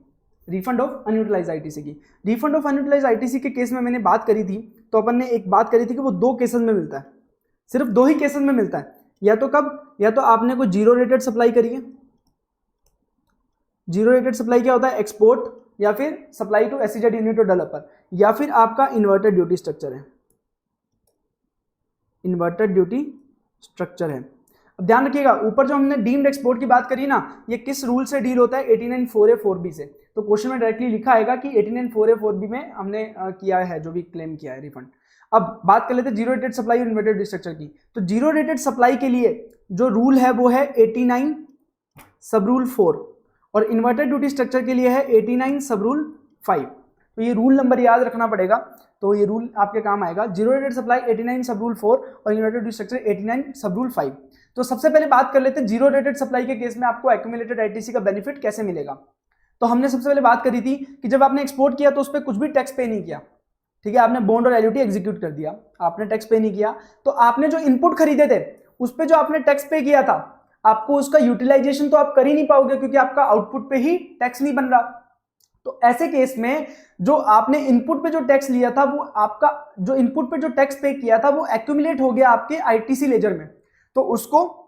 रिफंड ऑफ अनयूटिलाइज्ड ITC की, रिफंड ऑफ अनयूटिलाइज्ड ITC के केस में मैंने बात करी थी, तो अपन ने एक बात करी थी कि वो 2 केसेस में मिलता है, सिर्फ 2 ही केसेस में मिलता है। या तो कब, या तो आपने कोई जीरो रेटेड सप्लाई करी है। जीरो रेटेड सप्लाई क्या होता है, एक्सपोर्ट या फिर सप्लाई टू SEZ यूनिट और डेवलपर, या फिर आपका इन्वर्टेड ड्यूटी स्ट्रक्चर है, इन्वर्टेड ड्यूटी स्ट्रक्चर है। अब ध्यान रखिएगा, ऊपर जो हमने डीम्ड एक्सपोर्ट की बात करी ना, ये किस रूल से डील होता है, 89,4A,4B से। तो क्वेश्चन में डायरेक्टली लिखा आएगा कि 89,4A,4B में हमने किया है, जो भी क्लेम किया है रिफंड। अब बात कर लेते हैं जीरो रेटेड सप्लाई और इन्वर्टेड ड्यूटी स्ट्रक्चर की। तो जीरो रेटेड सप्लाई के लिए जो रूल है वो है 89 सब रूल 4, और इन्वर्टेड ड्यूटी स्ट्रक्चर के लिए है 89 सब रूल 5। तो ये रूल नंबर याद रखना पड़ेगा, तो ये रूल आपके काम आएगा। जीरो रेटेड सप्लाई 89 सब रूल 4 और यूनाइटेड स्ट्रक्चर 89 सब रूल 5। तो सबसे पहले बात कर लेते हैं जीरो रेटेड सप्लाई के केस में आपको एक्यूमुलेटेड आईटीसी का बेनिफिट कैसे मिलेगा। तो हमने सबसे पहले बात करी थी कि जब आपने एक्सपोर्ट किया तो उस पर कुछ भी टैक्स पे नहीं किया, ठीक है, आपने बॉन्ड और एलयूटी एग्जीक्यूट कर दिया, आपने टैक्स पे नहीं किया, तो आपने जो इनपुट खरीदे थे उस पर जो आपने टैक्स पे किया था, आपको उसका यूटिलाइजेशन तो आप कर ही नहीं पाओगे क्योंकि आपका आउटपुट पे ही टैक्स नहीं बन रहा। तो ऐसे केस में जो आपने इनपुट पे जो टैक्स लिया था, वो आपका जो इनपुट पे जो टैक्स पे किया था वो एक्यूमुलेट हो गया आपके आईटीसी लेजर में, तो उसको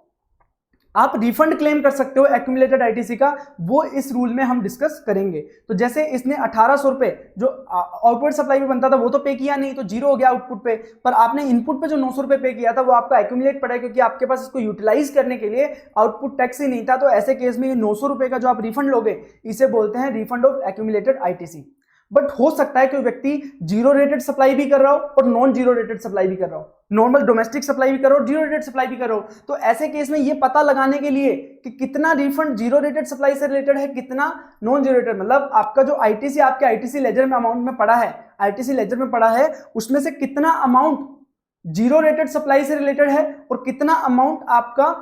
आप रिफंड क्लेम कर सकते हो एक्यूमुलेटेड आईटीसी का, वो इस रूल में हम डिस्कस करेंगे। तो जैसे इसने 1800 रुपए जो आउटपुट सप्लाई में बनता था वो तो पे किया नहीं, तो जीरो हो गया आउटपुट पे, पर आपने इनपुट पे जो 900 रुपए पे किया था वो आपका एक्यूमुलेट पड़ा क्योंकि आपके पास इसको यूटिलाइज करने के लिए आउटपुट टैक्स ही नहीं था। तो ऐसे केस में ये 900 रुपए का जो आप रिफंड लोगे इसे बोलते हैं refund of accumulated ITC. But हो सकता है कि व्यक्ति जीरो रेटेड सप्लाई भी कर रहा हो और नॉन जीरो रेटेड सप्लाई भी कर रहा हो, नॉर्मल डोमेस्टिक सप्लाई भी कर रहा हो, जीरो रेटेड सप्लाई भी कर रहा हो। तो ऐसे केस में ये पता लगाने के लिए कि कितना रिफंड जीरो रेटेड सप्लाई से रिलेटेड है, कितना नॉन जीरो रेटेड, मतलब आपका जो आईटीसी आपके आईटीसी लेजर में अमाउंट में पड़ा है, आईटीसी लेजर में पड़ा है, उसमें से कितना अमाउंट जीरो रेटेड सप्लाई से रिलेटेड है और कितना अमाउंट आपका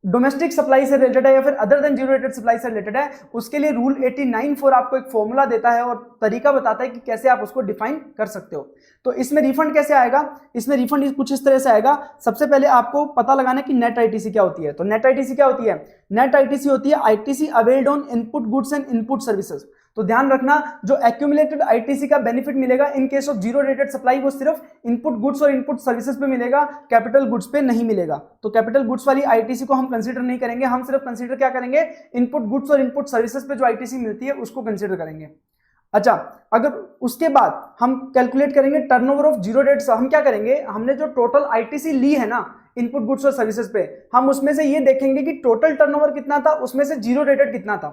डोमेस्टिक सप्लाई से रिलेटेड है या फिर other than zero rated supply से रिलेटेड है, उसके लिए रूल 89(4) आपको एक फॉर्मूला देता है और तरीका बताता है कि कैसे आप उसको डिफाइन कर सकते हो। तो इसमें रिफंड कैसे आएगा, इसमें रिफंड कुछ इस तरह से आएगा। सबसे पहले आपको पता लगाना है कि नेट आईटीसी क्या होती है। तो नेट आईटीसी क्या होती है, नेट आईटीसी होती है ITC availed on input goods and input services. तो ध्यान रखना, जो एक्यूमुलेटेड आईटीसी का बेनिफिट मिलेगा इन case of zero rated supply वो सिर्फ इनपुट गुड्स और इनपुट सर्विसेज पे मिलेगा, कैपिटल गुड्स पे नहीं मिलेगा। तो कैपिटल गुड्स वाली आईटीसी को हम कंसीडर नहीं करेंगे, हम सिर्फ कंसीडर क्या करेंगे, इनपुट गुड्स और इनपुट सर्विसेज पे जो आईटीसी मिलती है उसको कंसीडर करेंगे। अच्छा, अगर उसके बाद हम कैलकुलेट करेंगे टर्नओवर ऑफ जीरो रेट, हम क्या करेंगे, हमने जो टोटल आईटीसी ली है ना इनपुट गुड्स और सर्विसेज पे, हम उसमें से ये देखेंगे कि टोटल टर्नओवर कितना था, उसमें से जीरो रेटेड कितना था।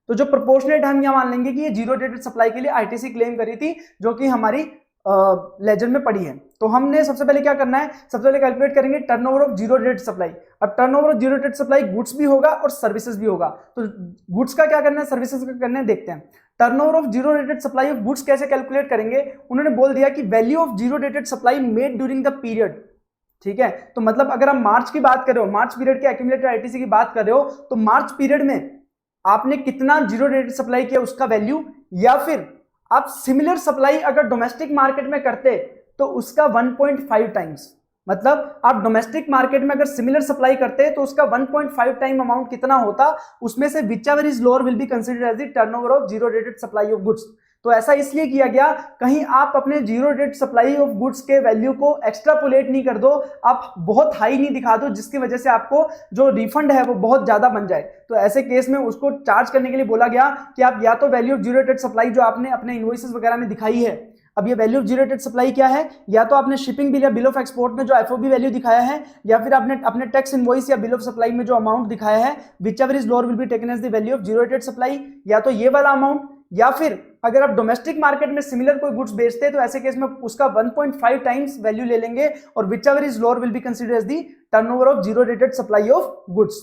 तो जो प्रोपोर्शनेट हम यहां मान लेंगे कि ये जीरो रेटेड सप्लाई के लिए आईटीसी क्लेम करी थी जो कि हमारी लेजर में पड़ी है। तो हमने सबसे पहले क्या करना है, सबसे पहले कैलकुलेट करेंगे turnover of zero rated supply. अब turnover of zero rated supply goods भी होगा और सर्विसेज भी होगा, तो गुड्स का क्या करना है, सर्विसेज का करना है, देखते हैं। Turnover of zero rated supply of goods कैसे कैलकुलेट करेंगे, उन्होंने बोल दिया कि value of zero rated supply made during the period. ठीक है, तो मतलब अगर आप मार्च की बात कर रहे हो, मार्च पीरियड के एक्यूमुलेटेड आईटीसी की बात कर रहे हो, तो मार्च पीरियड में आपने कितना जीरो रेटेड सप्लाई किया उसका वैल्यू, या फिर आप सिमिलर सप्लाई अगर डोमेस्टिक मार्केट में करते तो उसका 1.5 टाइम्स, मतलब आप डोमेस्टिक मार्केट में अगर सिमिलर सप्लाई करते तो उसका 1.5 टाइम अमाउंट कितना होता, उसमें से whichever is lower will be considered as the turnover of zero rated supply of goods. तो ऐसा इसलिए किया गया, कहीं आप अपने zero rate supply of goods के वैल्यू को एक्स्ट्रापोलेट नहीं कर दो, आप बहुत हाई नहीं दिखा दो जिसकी वजह से आपको जो रिफंड है वो बहुत ज्यादा बन जाए। तो ऐसे केस में उसको चार्ज करने के लिए बोला गया कि आप या तो value of zero rated supply जो आपने अपने इनवॉइसेस वगैरह में दिखाई है, अब ये value of zero rated supply क्या है, या तो आपने शिपिंग बिल या बिल ऑफ एक्सपोर्ट में जो एफओबी वैल्यू दिखाया है, या फिर आपने अपने टैक्स इनवॉइस या बिल ऑफ सप्लाई में जो अमाउंट दिखाया है, whichever is lower will be taken as the value of zero rated supply, या तो ये वाला अमाउंट, या फिर अगर आप डोमेस्टिक मार्केट में सिमिलर कोई गुड्स बेचते हैं तो ऐसे केस में उसका 1.5 टाइम्स वैल्यू ले लेंगे और whichever is lower will be considered as the turnover of zero rated supply of goods.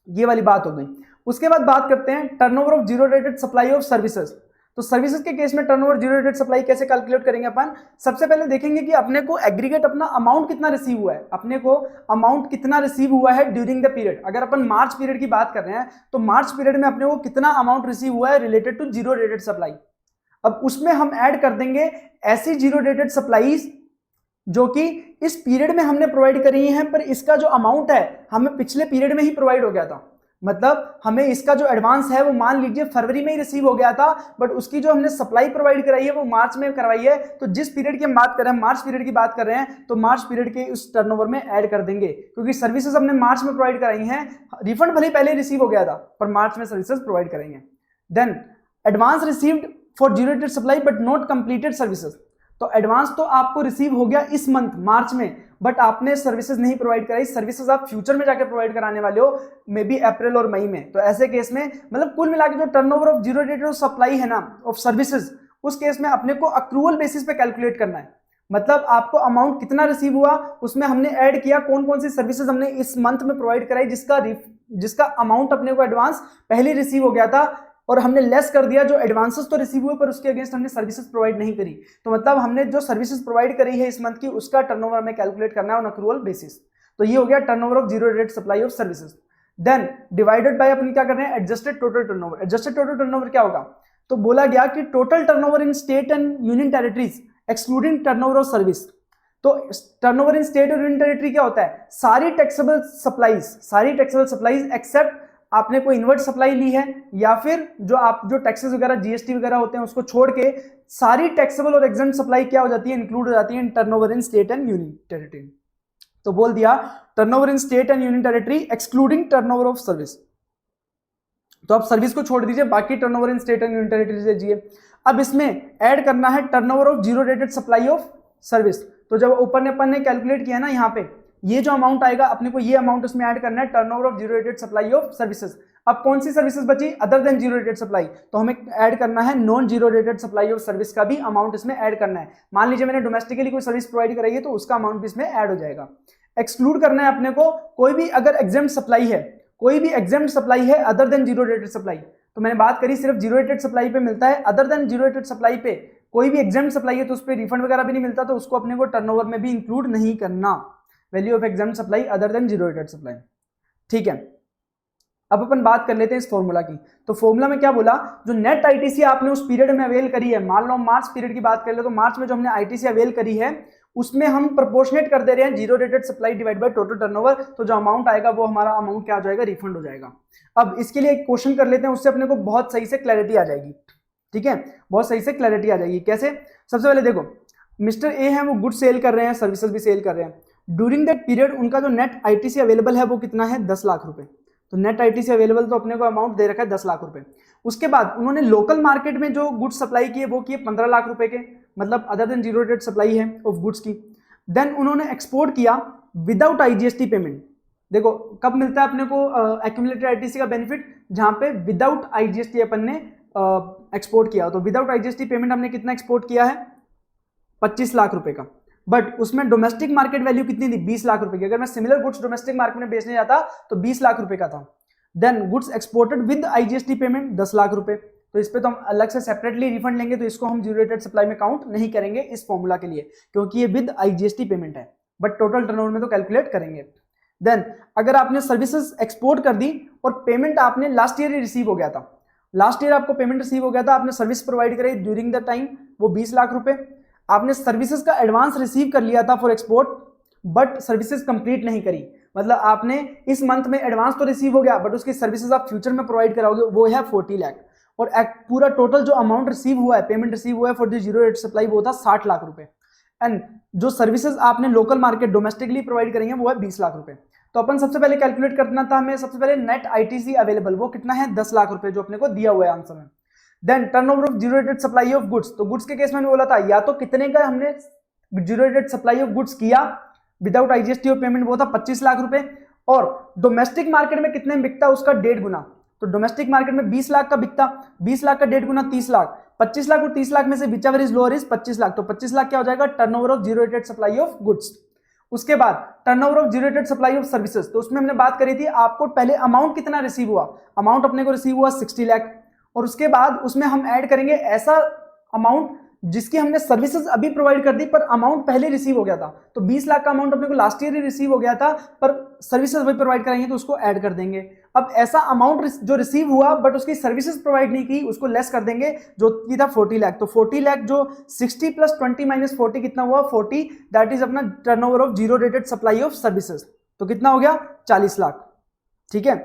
ये वाली बात हो गई। उसके बाद बात करते हैं turnover of zero rated supply of services. तो सर्विसेज के केस में टर्नओवर जीरो रेटेड सप्लाई कैसे कैलकुलेट करेंगे अपन, सबसे पहले देखेंगे कि अपने को एग्रीगेट अपना अमाउंट कितना रिसीव हुआ है, अपने को अमाउंट कितना रिसीव हुआ है ड्यूरिंग द पीरियड। अगर अपन मार्च पीरियड की बात कर रहे हैं तो मार्च पीरियड में अपने को कितना अमाउंट रिसीव हुआ है related to zero rated supply. अब उसमें हम ऐड कर देंगे ऐसी जीरो रेटेड सप्लाईज जो कि इस पीरियड में हमने प्रोवाइड करी हैं, पर इसका जो अमाउंट है हमें पिछले पीरियड में ही प्रोवाइड हो गया था। मतलब हमें इसका जो एडवांस है वो मान लीजिए फरवरी में ही रिसीव हो गया था, बट उसकी जो हमने सप्लाई प्रोवाइड कराई है वो मार्च में करवाई है। तो जिस पीरियड की हम बात कर रहे हैं, मार्च पीरियड की बात कर रहे हैं, तो मार्च पीरियड के उस टर्नओवर में ऐड कर देंगे, क्योंकि सर्विसेज हमने मार्च में प्रोवाइड कराई हैं, रिफंड भले पहले रिसीव हो गया था पर मार्च में सर्विसेज प्रोवाइड करेंगे। Then advance received for zero rated supply but not completed services. तो एडवांस तो आपको रिसीव हो गया इस मंथ मार्च में, बट आपने सर्विसेज नहीं प्रोवाइड कराई, सर्विसेज आप फ्यूचर में जाकर प्रोवाइड कराने वाले हो, मे बी अप्रैल और मई में। तो ऐसे केस में मतलब कुल मिला के जो turnover of zero rated supply है ना ऑफ सर्विसेज, उस केस में अपने को अक्रूवल बेसिस पे कैलकुलेट करना है। मतलब आपको अमाउंट कितना रिसीव हुआ, उसमें हमने ऐड किया कौन कौन सी सर्विसेज हमने इस मंथ में प्रोवाइड कराई जिसका अमाउंट अपने को एडवांस पहले रिसीव हो गया था, और हमने लेस कर दिया जो एडवांसेस तो रिसीव हुए पर उसके अगेंस्ट हमने सर्विसेज प्रोवाइड नहीं करी, तो मतलब हमने जो सर्विसेज प्रोवाइड करी है इस मंथ की उसका टर्नओवर हमें कैलकुलेट करना है ऑन अक्रूवल बेसिस। तो ये हो गया turnover of zero rate supply of services. Then divided by अपन क्या कर रहे हैं, adjusted total turnover. Adjusted total turnover क्या होगा, तो बोला गया कि total turnover in state and union territories excluding turnover of service. तो टर्नओवर इन स्टेट और यूनियन टेरिटरी क्या होता है, सारी टैक्सेबल सप्लाईज एक्सेप्ट आपने कोई इनवर्ट सप्लाई ली है या फिर जो टैक्सेस वगैरह जीएसटी वगैरह होते हैं उसको छोड़ के सारी टैक्सेबल और एग्जम्प्ट सप्लाई क्या हो जाती है, इंक्लूड हो जाती है in turnover in state and union territory. तो बोल दिया turnover in state and union territory excluding turnover of service. तो आप सर्विस को छोड़ दीजिए, बाकी turnover in state and union territory दीजिए। अब इसमें ऐड करना है turnover of zero rated supply of service. तो जब ऊपर अपन ने कैलकुलेट किया ना, यहाँ पे ये जो अमाउंट आएगा अपने को ये अमाउंट उसमें ऐड करना है turnover of zero rated supply of services. अब कौन सी सर्विसेज बची other than zero rated supply, तो हमें ऐड करना है non zero rated supply of service का भी अमाउंट इसमें ऐड करना है। मान लीजिए मैंने डोमेस्टिकली कोई सर्विस प्रोवाइड कराई है तो उसका अमाउंट भी इसमें ऐड हो जाएगा। एक्सक्लूड करना है अपने को कोई भी अगर एग्जेम्प्ट सप्लाई है, कोई भी एग्जेम्प्ट सप्लाई है other than zero rated supply. तो मैंने बात करी सिर्फ जीरो रेटेड सप्लाई पे मिलता है, other than zero rated supply पे कोई भी एग्जेम्प्ट सप्लाई है तो उस पर रिफंड वगैरह भी नहीं मिलता, तो उसको अपने को टर्नओवर में भी इंक्लूड नहीं करना। Value of exempt supply other than zero rated supply. ठीक है, अब अपन बात कर लेते हैं इस फॉर्मूला की। तो फॉर्मूला में क्या बोला, जो नेट आईटीसी आपने उस पीरियड में अवेल करी है, मान लो मार्च पीरियड की बात कर ले तो मार्च में जो हमने आईटीसी अवेल करी है उसमें हम प्रोपोर्शनेट कर दे रहे हैं zero rated supply divide by total turnover. तो जो अमाउंट आएगा वो हमारा अमाउंट क्या हो जाएगा, रिफंड हो जाएगा। अब इसके लिए एक क्वेश्चन कर लेते हैं, उससे अपने को बहुत सही से क्लैरिटी आ जाएगी। ठीक है, बहुत सही से क्लैरिटी आ जाएगी। कैसे, सबसे पहले देखो मिस्टर ए है वो गुड सेल कर रहे हैं, सर्विसेज भी सेल कर रहे हैं। ड्यूरिंग दैट पीरियड उनका जो नेट आईटीसी अवेलेबल है वो कितना है, 10 लाख रुपए। तो नेट आईटीसी अवेलेबल तो अपने को अमाउंट दे रखा है 10 लाख रुपए। उसके बाद उन्होंने लोकल मार्केट में जो गुड्स सप्लाई किए वो किए 15 लाख रुपए के, मतलब other than zero rate supply है ऑफ गुड्स की। देन उन्होंने एक्सपोर्ट किया विदाउट आईजीएसटी पेमेंट। देखो कब मिलता है अपने को एक्यूमुलेटेड आईटीसी का बेनिफिट, जहां पे विदाउट आईजीएसटी अपन ने एक्सपोर्ट किया। तो विदाउट आईजीएसटी पेमेंट हमने कितना एक्सपोर्ट किया है, 25 लाख रुपए का। बट उसमें डोमेस्टिक मार्केट वैल्यू कितनी थी, 20 लाख रुपए की। अगर मैं सिमिलर गुड्स डोमेस्टिक मार्केट में बेचने जाता तो 20 लाख रुपए का था। Then goods exported with IGST payment 10 lakh रुपए। तो इस पे तो हम अलग से सेपरेटली रिफंड लेंगे, तो इसको हम जीरो रेटेड सप्लाई में काउंट नहीं करेंगे इस फॉर्मूला के लिए, क्योंकि ये विद आईजीएसटी पेमेंट है, बट टोटल टर्नओवर में तो कैलकुलेट करेंगे। देन अगर आपने सर्विसेज एक्सपोर्ट कर दी और पेमेंट आपने लास्ट ईयर ही रिसीव हो गया था, लास्ट ईयर आपको पेमेंट रिसीव हो गया था, आपने सर्विस प्रोवाइड कराई ड्यूरिंग द टाइम, वो 20 लाख रुपए। आपने सर्विसेज का एडवांस रिसीव कर लिया था for export, but services complete नहीं करी, मतलब आपने इस मंथ में एडवांस तो रिसीव हो गया बट उसकी सर्विसेज आप फ्यूचर में प्रोवाइड कराओगे, वो है 40 लाख। और पूरा टोटल जो अमाउंट रिसीव हुआ है, पेमेंट रिसीव हुआ है for the zero rate supply, वो था 60 लाख रुपए। एंड जो सर्विसेज आपने लोकल मार्केट डोमेस्टिकली प्रोवाइड करेंगे वो है 20 लाख रुपए। तो अपन सबसे पहले कैलकुलेट करना था हमें, सबसे पहले नेट आईटीसी अवेलेबल वो कितना है, 10 लाख रुपए, जो अपने को दिया हुआ है आंसर में। Then turnover of zero rated supply of goods, तो गुड्स के केस में बोला था या तो कितने का हमने zero rated supply of goods किया विदाउट आईजीएसटी ऑफ पेमेंट, वो था 25 लाख रुपए। और डोमेस्टिक मार्केट में कितने में बिकता उसका 1.5 गुना, तो डोमेस्टिक मार्केट में 20 लाख का बिकता, 20 लाख का 1.5 गुना 30 लाख, 25 लाख और 30 लाख में से whichever is lower is 25 lakh. तो 25 लाख क्या हो जाएगा, turnover of zero rated supply of goods. उसके बाद turnover of zero rated supply of services, तो उसमें हमने बात करी थी आपको पहले अमाउंट कितना रिसीव हुआ, अमाउंट अपने को रिसीव हुआ 60 लाख, और उसके बाद उसमें हम ऐड करेंगे ऐसा अमाउंट जिसकी हमने सर्विसेज अभी प्रोवाइड कर दी पर अमाउंट पहले रिसीव हो गया था। तो 20 लाख का अमाउंट अपने को लास्ट ईयर ही रिसीव हो गया था पर सर्विसेज वही प्रोवाइड कराएंगे तो उसको ऐड कर देंगे। अब ऐसा अमाउंट जो रिसीव हुआ बट उसकी सर्विसेज प्रोवाइड नहीं की, उसको लेस कर देंगे, जो की था 40 लाख। तो 40 लाख जो 60 + 20 - 40 कितना हुआ, 40, दैट इज अपना turnover of zero rated supply of services. तो कितना हो गया, 40 लाख। ठीक है,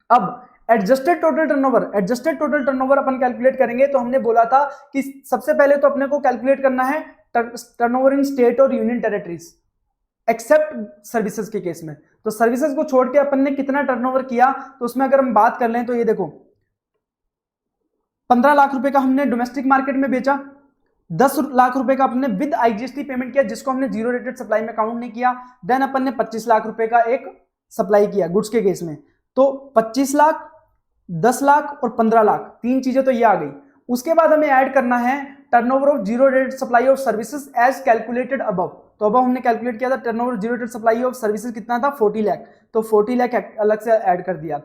अब adjusted total turnover, adjusted total turnover अपन कैलकुलेट करेंगे। तो हमने बोला था कि सबसे पहले तो अपने को कैलकुलेट करना है टर्नओवर इन स्टेट और यूनियन टेरिटरीज एक्सेप्ट सर्विसेज के केस में। तो सर्विसेज को छोड़ के अपन ने कितना टर्नओवर किया, तो उसमें अगर हम बात कर लें तो ये देखो 15 लाख रुपए का हमने डोमेस्टिक मार्केट में बेचा, 10 लाख रुपए का अपने विद आईजीएसटी पेमेंट किया जिसको हमने जीरो रेटेड सप्लाई में काउंट नहीं किया। देन अपन ने 25 लाख रुपए का एक सप्लाई किया गुड्स के केस में। तो 25 लाख, 10 लाख और 15 लाख, तीन चीजें तो ये आ गई। उसके बाद हमें ऐड करना है turnover of zero rated supply of services as calculated above. तो अब हमने कैलकुलेट किया था turnover zero rated supply of services कितना था, 40 लाख। तो 40 लाख अलग से ऐड कर दिया।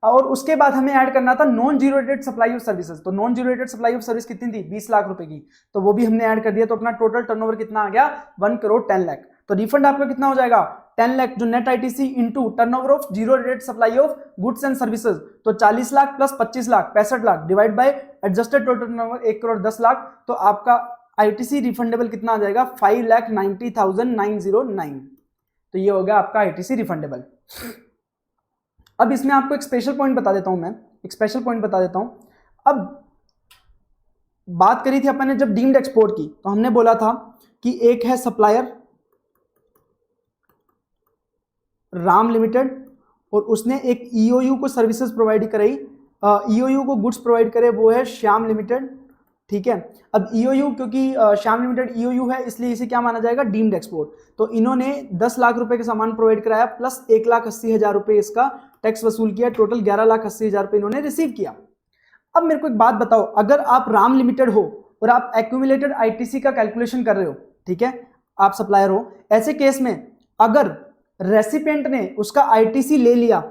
और उसके बाद हमें ऐड करना था non zero rated supply of services. तो non zero rated supply of service कितनी थी, 20 लाख रुपए की, तो वो भी हमने ऐड कर दिया। तो अपना टोटल टर्नओवर कितना आ गया, 1 करोड़ 10 लाख। तो रिफंड आपका कितना हो जाएगा, 10 लाख जो net ITC into turnover of zero rated supply of goods and services, तो 40 lakh plus 25 lakh 65 lakh divide by adjusted total turnover 1 crore 10 lakh, तो आपका आईटीसी रिफंडेबल कितना आ जाएगा, 5,90,909। तो ये हो गया आपका आईटीसी रिफंडेबल। अब इसमें आपको एक स्पेशल पॉइंट बता देता हूं मैं, एक स्पेशल पॉइंट बता देता हूं। अब बात करी थी अपन ने जब डीम्ड एक्सपोर्ट की, तो हमने बोला था कि एक है सप्लायर राम लिमिटेड और उसने एक ईओयू को सर्विसेज प्रोवाइड कराई, ईओयू को गुड्स प्रोवाइड करे, वो है श्याम लिमिटेड। ठीक है, अब ईओयू क्योंकि श्याम लिमिटेड ईओयू है इसलिए इसे क्या माना जाएगा, डीम्ड एक्सपोर्ट। तो इन्होंने 10 लाख रुपए का सामान प्रोवाइड कराया प्लस 1,80,000 रुपए इसका टैक्स वसूल किया, टोटल 11,80,000 रुपए इन्होंने रिसीव किया। अब मेरे को एक बात बताओ, अगर आप राम लिमिटेड हो और आप एक्यूमुलेटेड आईटीसी का कैलकुलेशन कर रहे हो, ठीक है, आप सप्लायर हो, ऐसे केस में अगर रेसिपिएंट ने उसका आईटीसी ले लिया,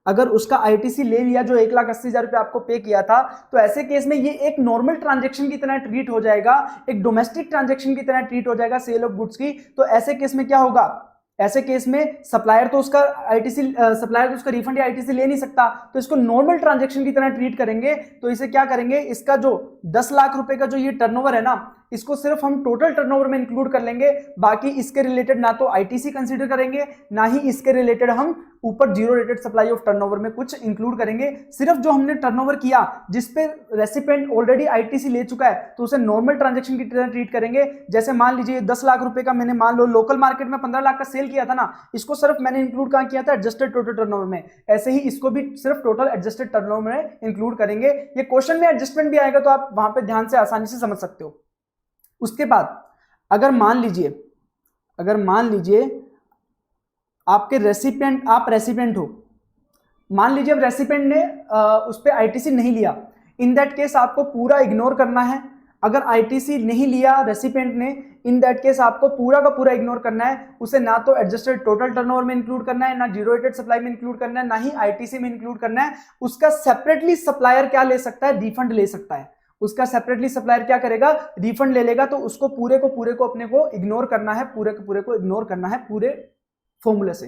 अगर उसका आईटीसी ले लिया जो 1,80,000 रुपए आपको पे किया था, तो ऐसे केस में ये एक नॉर्मल ट्रांजैक्शन की तरह ट्रीट हो जाएगा, एक डोमेस्टिक ट्रांजैक्शन की तरह ट्रीट हो जाएगा सेल ऑफ गुड्स की। तो ऐसे केस में क्या होगा, ऐसे केस में सप्लायर तो उसका रिफंड या आईटीसी ले नहीं सकता, तो इसको नॉर्मल ट्रांजैक्शन की तरह ट्रीट करेंगे। तो इसे क्या करेंगे, इसका जो 10 लाख रुपए का जो ये टर्नओवर है ना, इसको सिर्फ हम टोटल टर्नओवर में इंक्लूड कर लेंगे, बाकी इसके रिलेटेड ना तो आईटीसी कंसीडर करेंगे ना ही इसके रिलेटेड हम ऊपर zero rated supply of turnover में कुछ इंक्लूड करेंगे। सिर्फ जो हमने टर्नओवर किया जिस पे रेसिपिएंट ऑलरेडी आईटीसी ले चुका है, तो उसे नॉर्मल ट्रांजैक्शन की तरह ट्रीट करेंगे। जैसे मान लीजिए 10 लाख रुपए का मैंने मान लो लोकल मार्केट में 15 लाख का सेल किया था ना, इसको सिर्फ मैंने इंक्लूड कहां किया था, एडजस्टेड टोटल टर्नओवर में। ऐसे ही इसको भी सिर्फ टोटल एडजस्टेड टर्नओवर में इंक्लूड करेंगे। ये क्वेश्चन में एडजस्टमेंट भी आएगा तो आप वहां पे ध्यान से आसानी से समझ सकते हो। उसके बाद अगर मान लीजिए आपके रेसिपिएंट, आप रेसिपिएंट हो, मान लीजिए अब रेसिपिएंट ने उस पे आईटीसी नहीं लिया, इन दैट केस आपको पूरा इग्नोर करना है। अगर आईटीसी नहीं लिया रेसिपिएंट ने, इन दैट केस आपको पूरा का पूरा इग्नोर करना है, उसे ना तो एडजस्टेड टोटल टर्नओवर में इंक्लूड करना है, ना जीरो रेटेड सप्लाई में इंक्लूड करना है, ना ही आईटीसी में इंक्लूड करना है। उसका सेपरेटली सप्लायर क्या ले सकता है, रिफंड ले सकता है। उसका सेपरेटली सप्लायर क्या करेगा, रिफंड ले लेगा। तो उसको पूरे को अपने को इग्नोर करना है, पूरे को इग्नोर करना है पूरे फॉर्मूले से।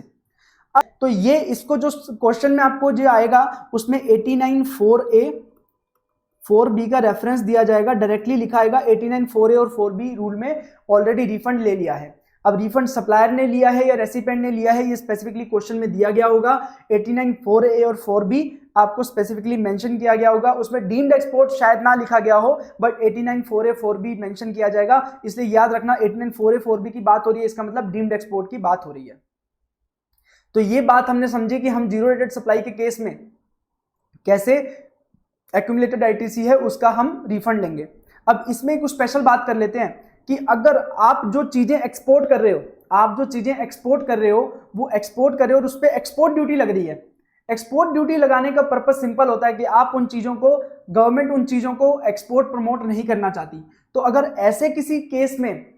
अब तो ये इसको जो क्वेश्चन में आपको जो आएगा उसमें 89(4)(a) 4B का रेफरेंस दिया जाएगा, डायरेक्टली लिखा आएगा 89(4)(a) और 4B रूल में ऑलरेडी रिफंड ले लिया है। अब रिफंड सप्लायर ने लिया है या रेसिपिएंट ने लिया है, ये स्पेसिफिकली क्वेश्चन में दिया गया होगा। 89(4)(a) और 4B आपको स्पेसिफिकली मेंशन किया गया होगा। उसमें डीम्ड एक्सपोर्ट शायद ना लिखा गया हो, बट 89(4)(a) 4B मेंशन किया जाएगा। इसलिए याद रखना 89(4)(a) 4B की बात हो रही है, इसका मतलब डीम्ड एक्सपोर्ट की बात हो रही है। तो ये बात हमने समझी कि हम जीरो रेटेड सप्लाई के केस में कैसे एक्यूमुलेटेड आईटीसी है उसका हम रिफंड लेंगे। अब इसमें कुछ स्पेशल बात कर लेते हैं कि अगर आप जो चीजें एक्सपोर्ट कर रहे हो, वो एक्सपोर्ट कर रहे हो और उस पर एक्सपोर्ट ड्यूटी लग रही है। एक्सपोर्ट ड्यूटी लगाने का पर्पस सिंपल होता है कि आप उन चीजों को, गवर्नमेंट उन चीजों को एक्सपोर्ट प्रमोट नहीं करना चाहती। तो अगर ऐसे किसी केस में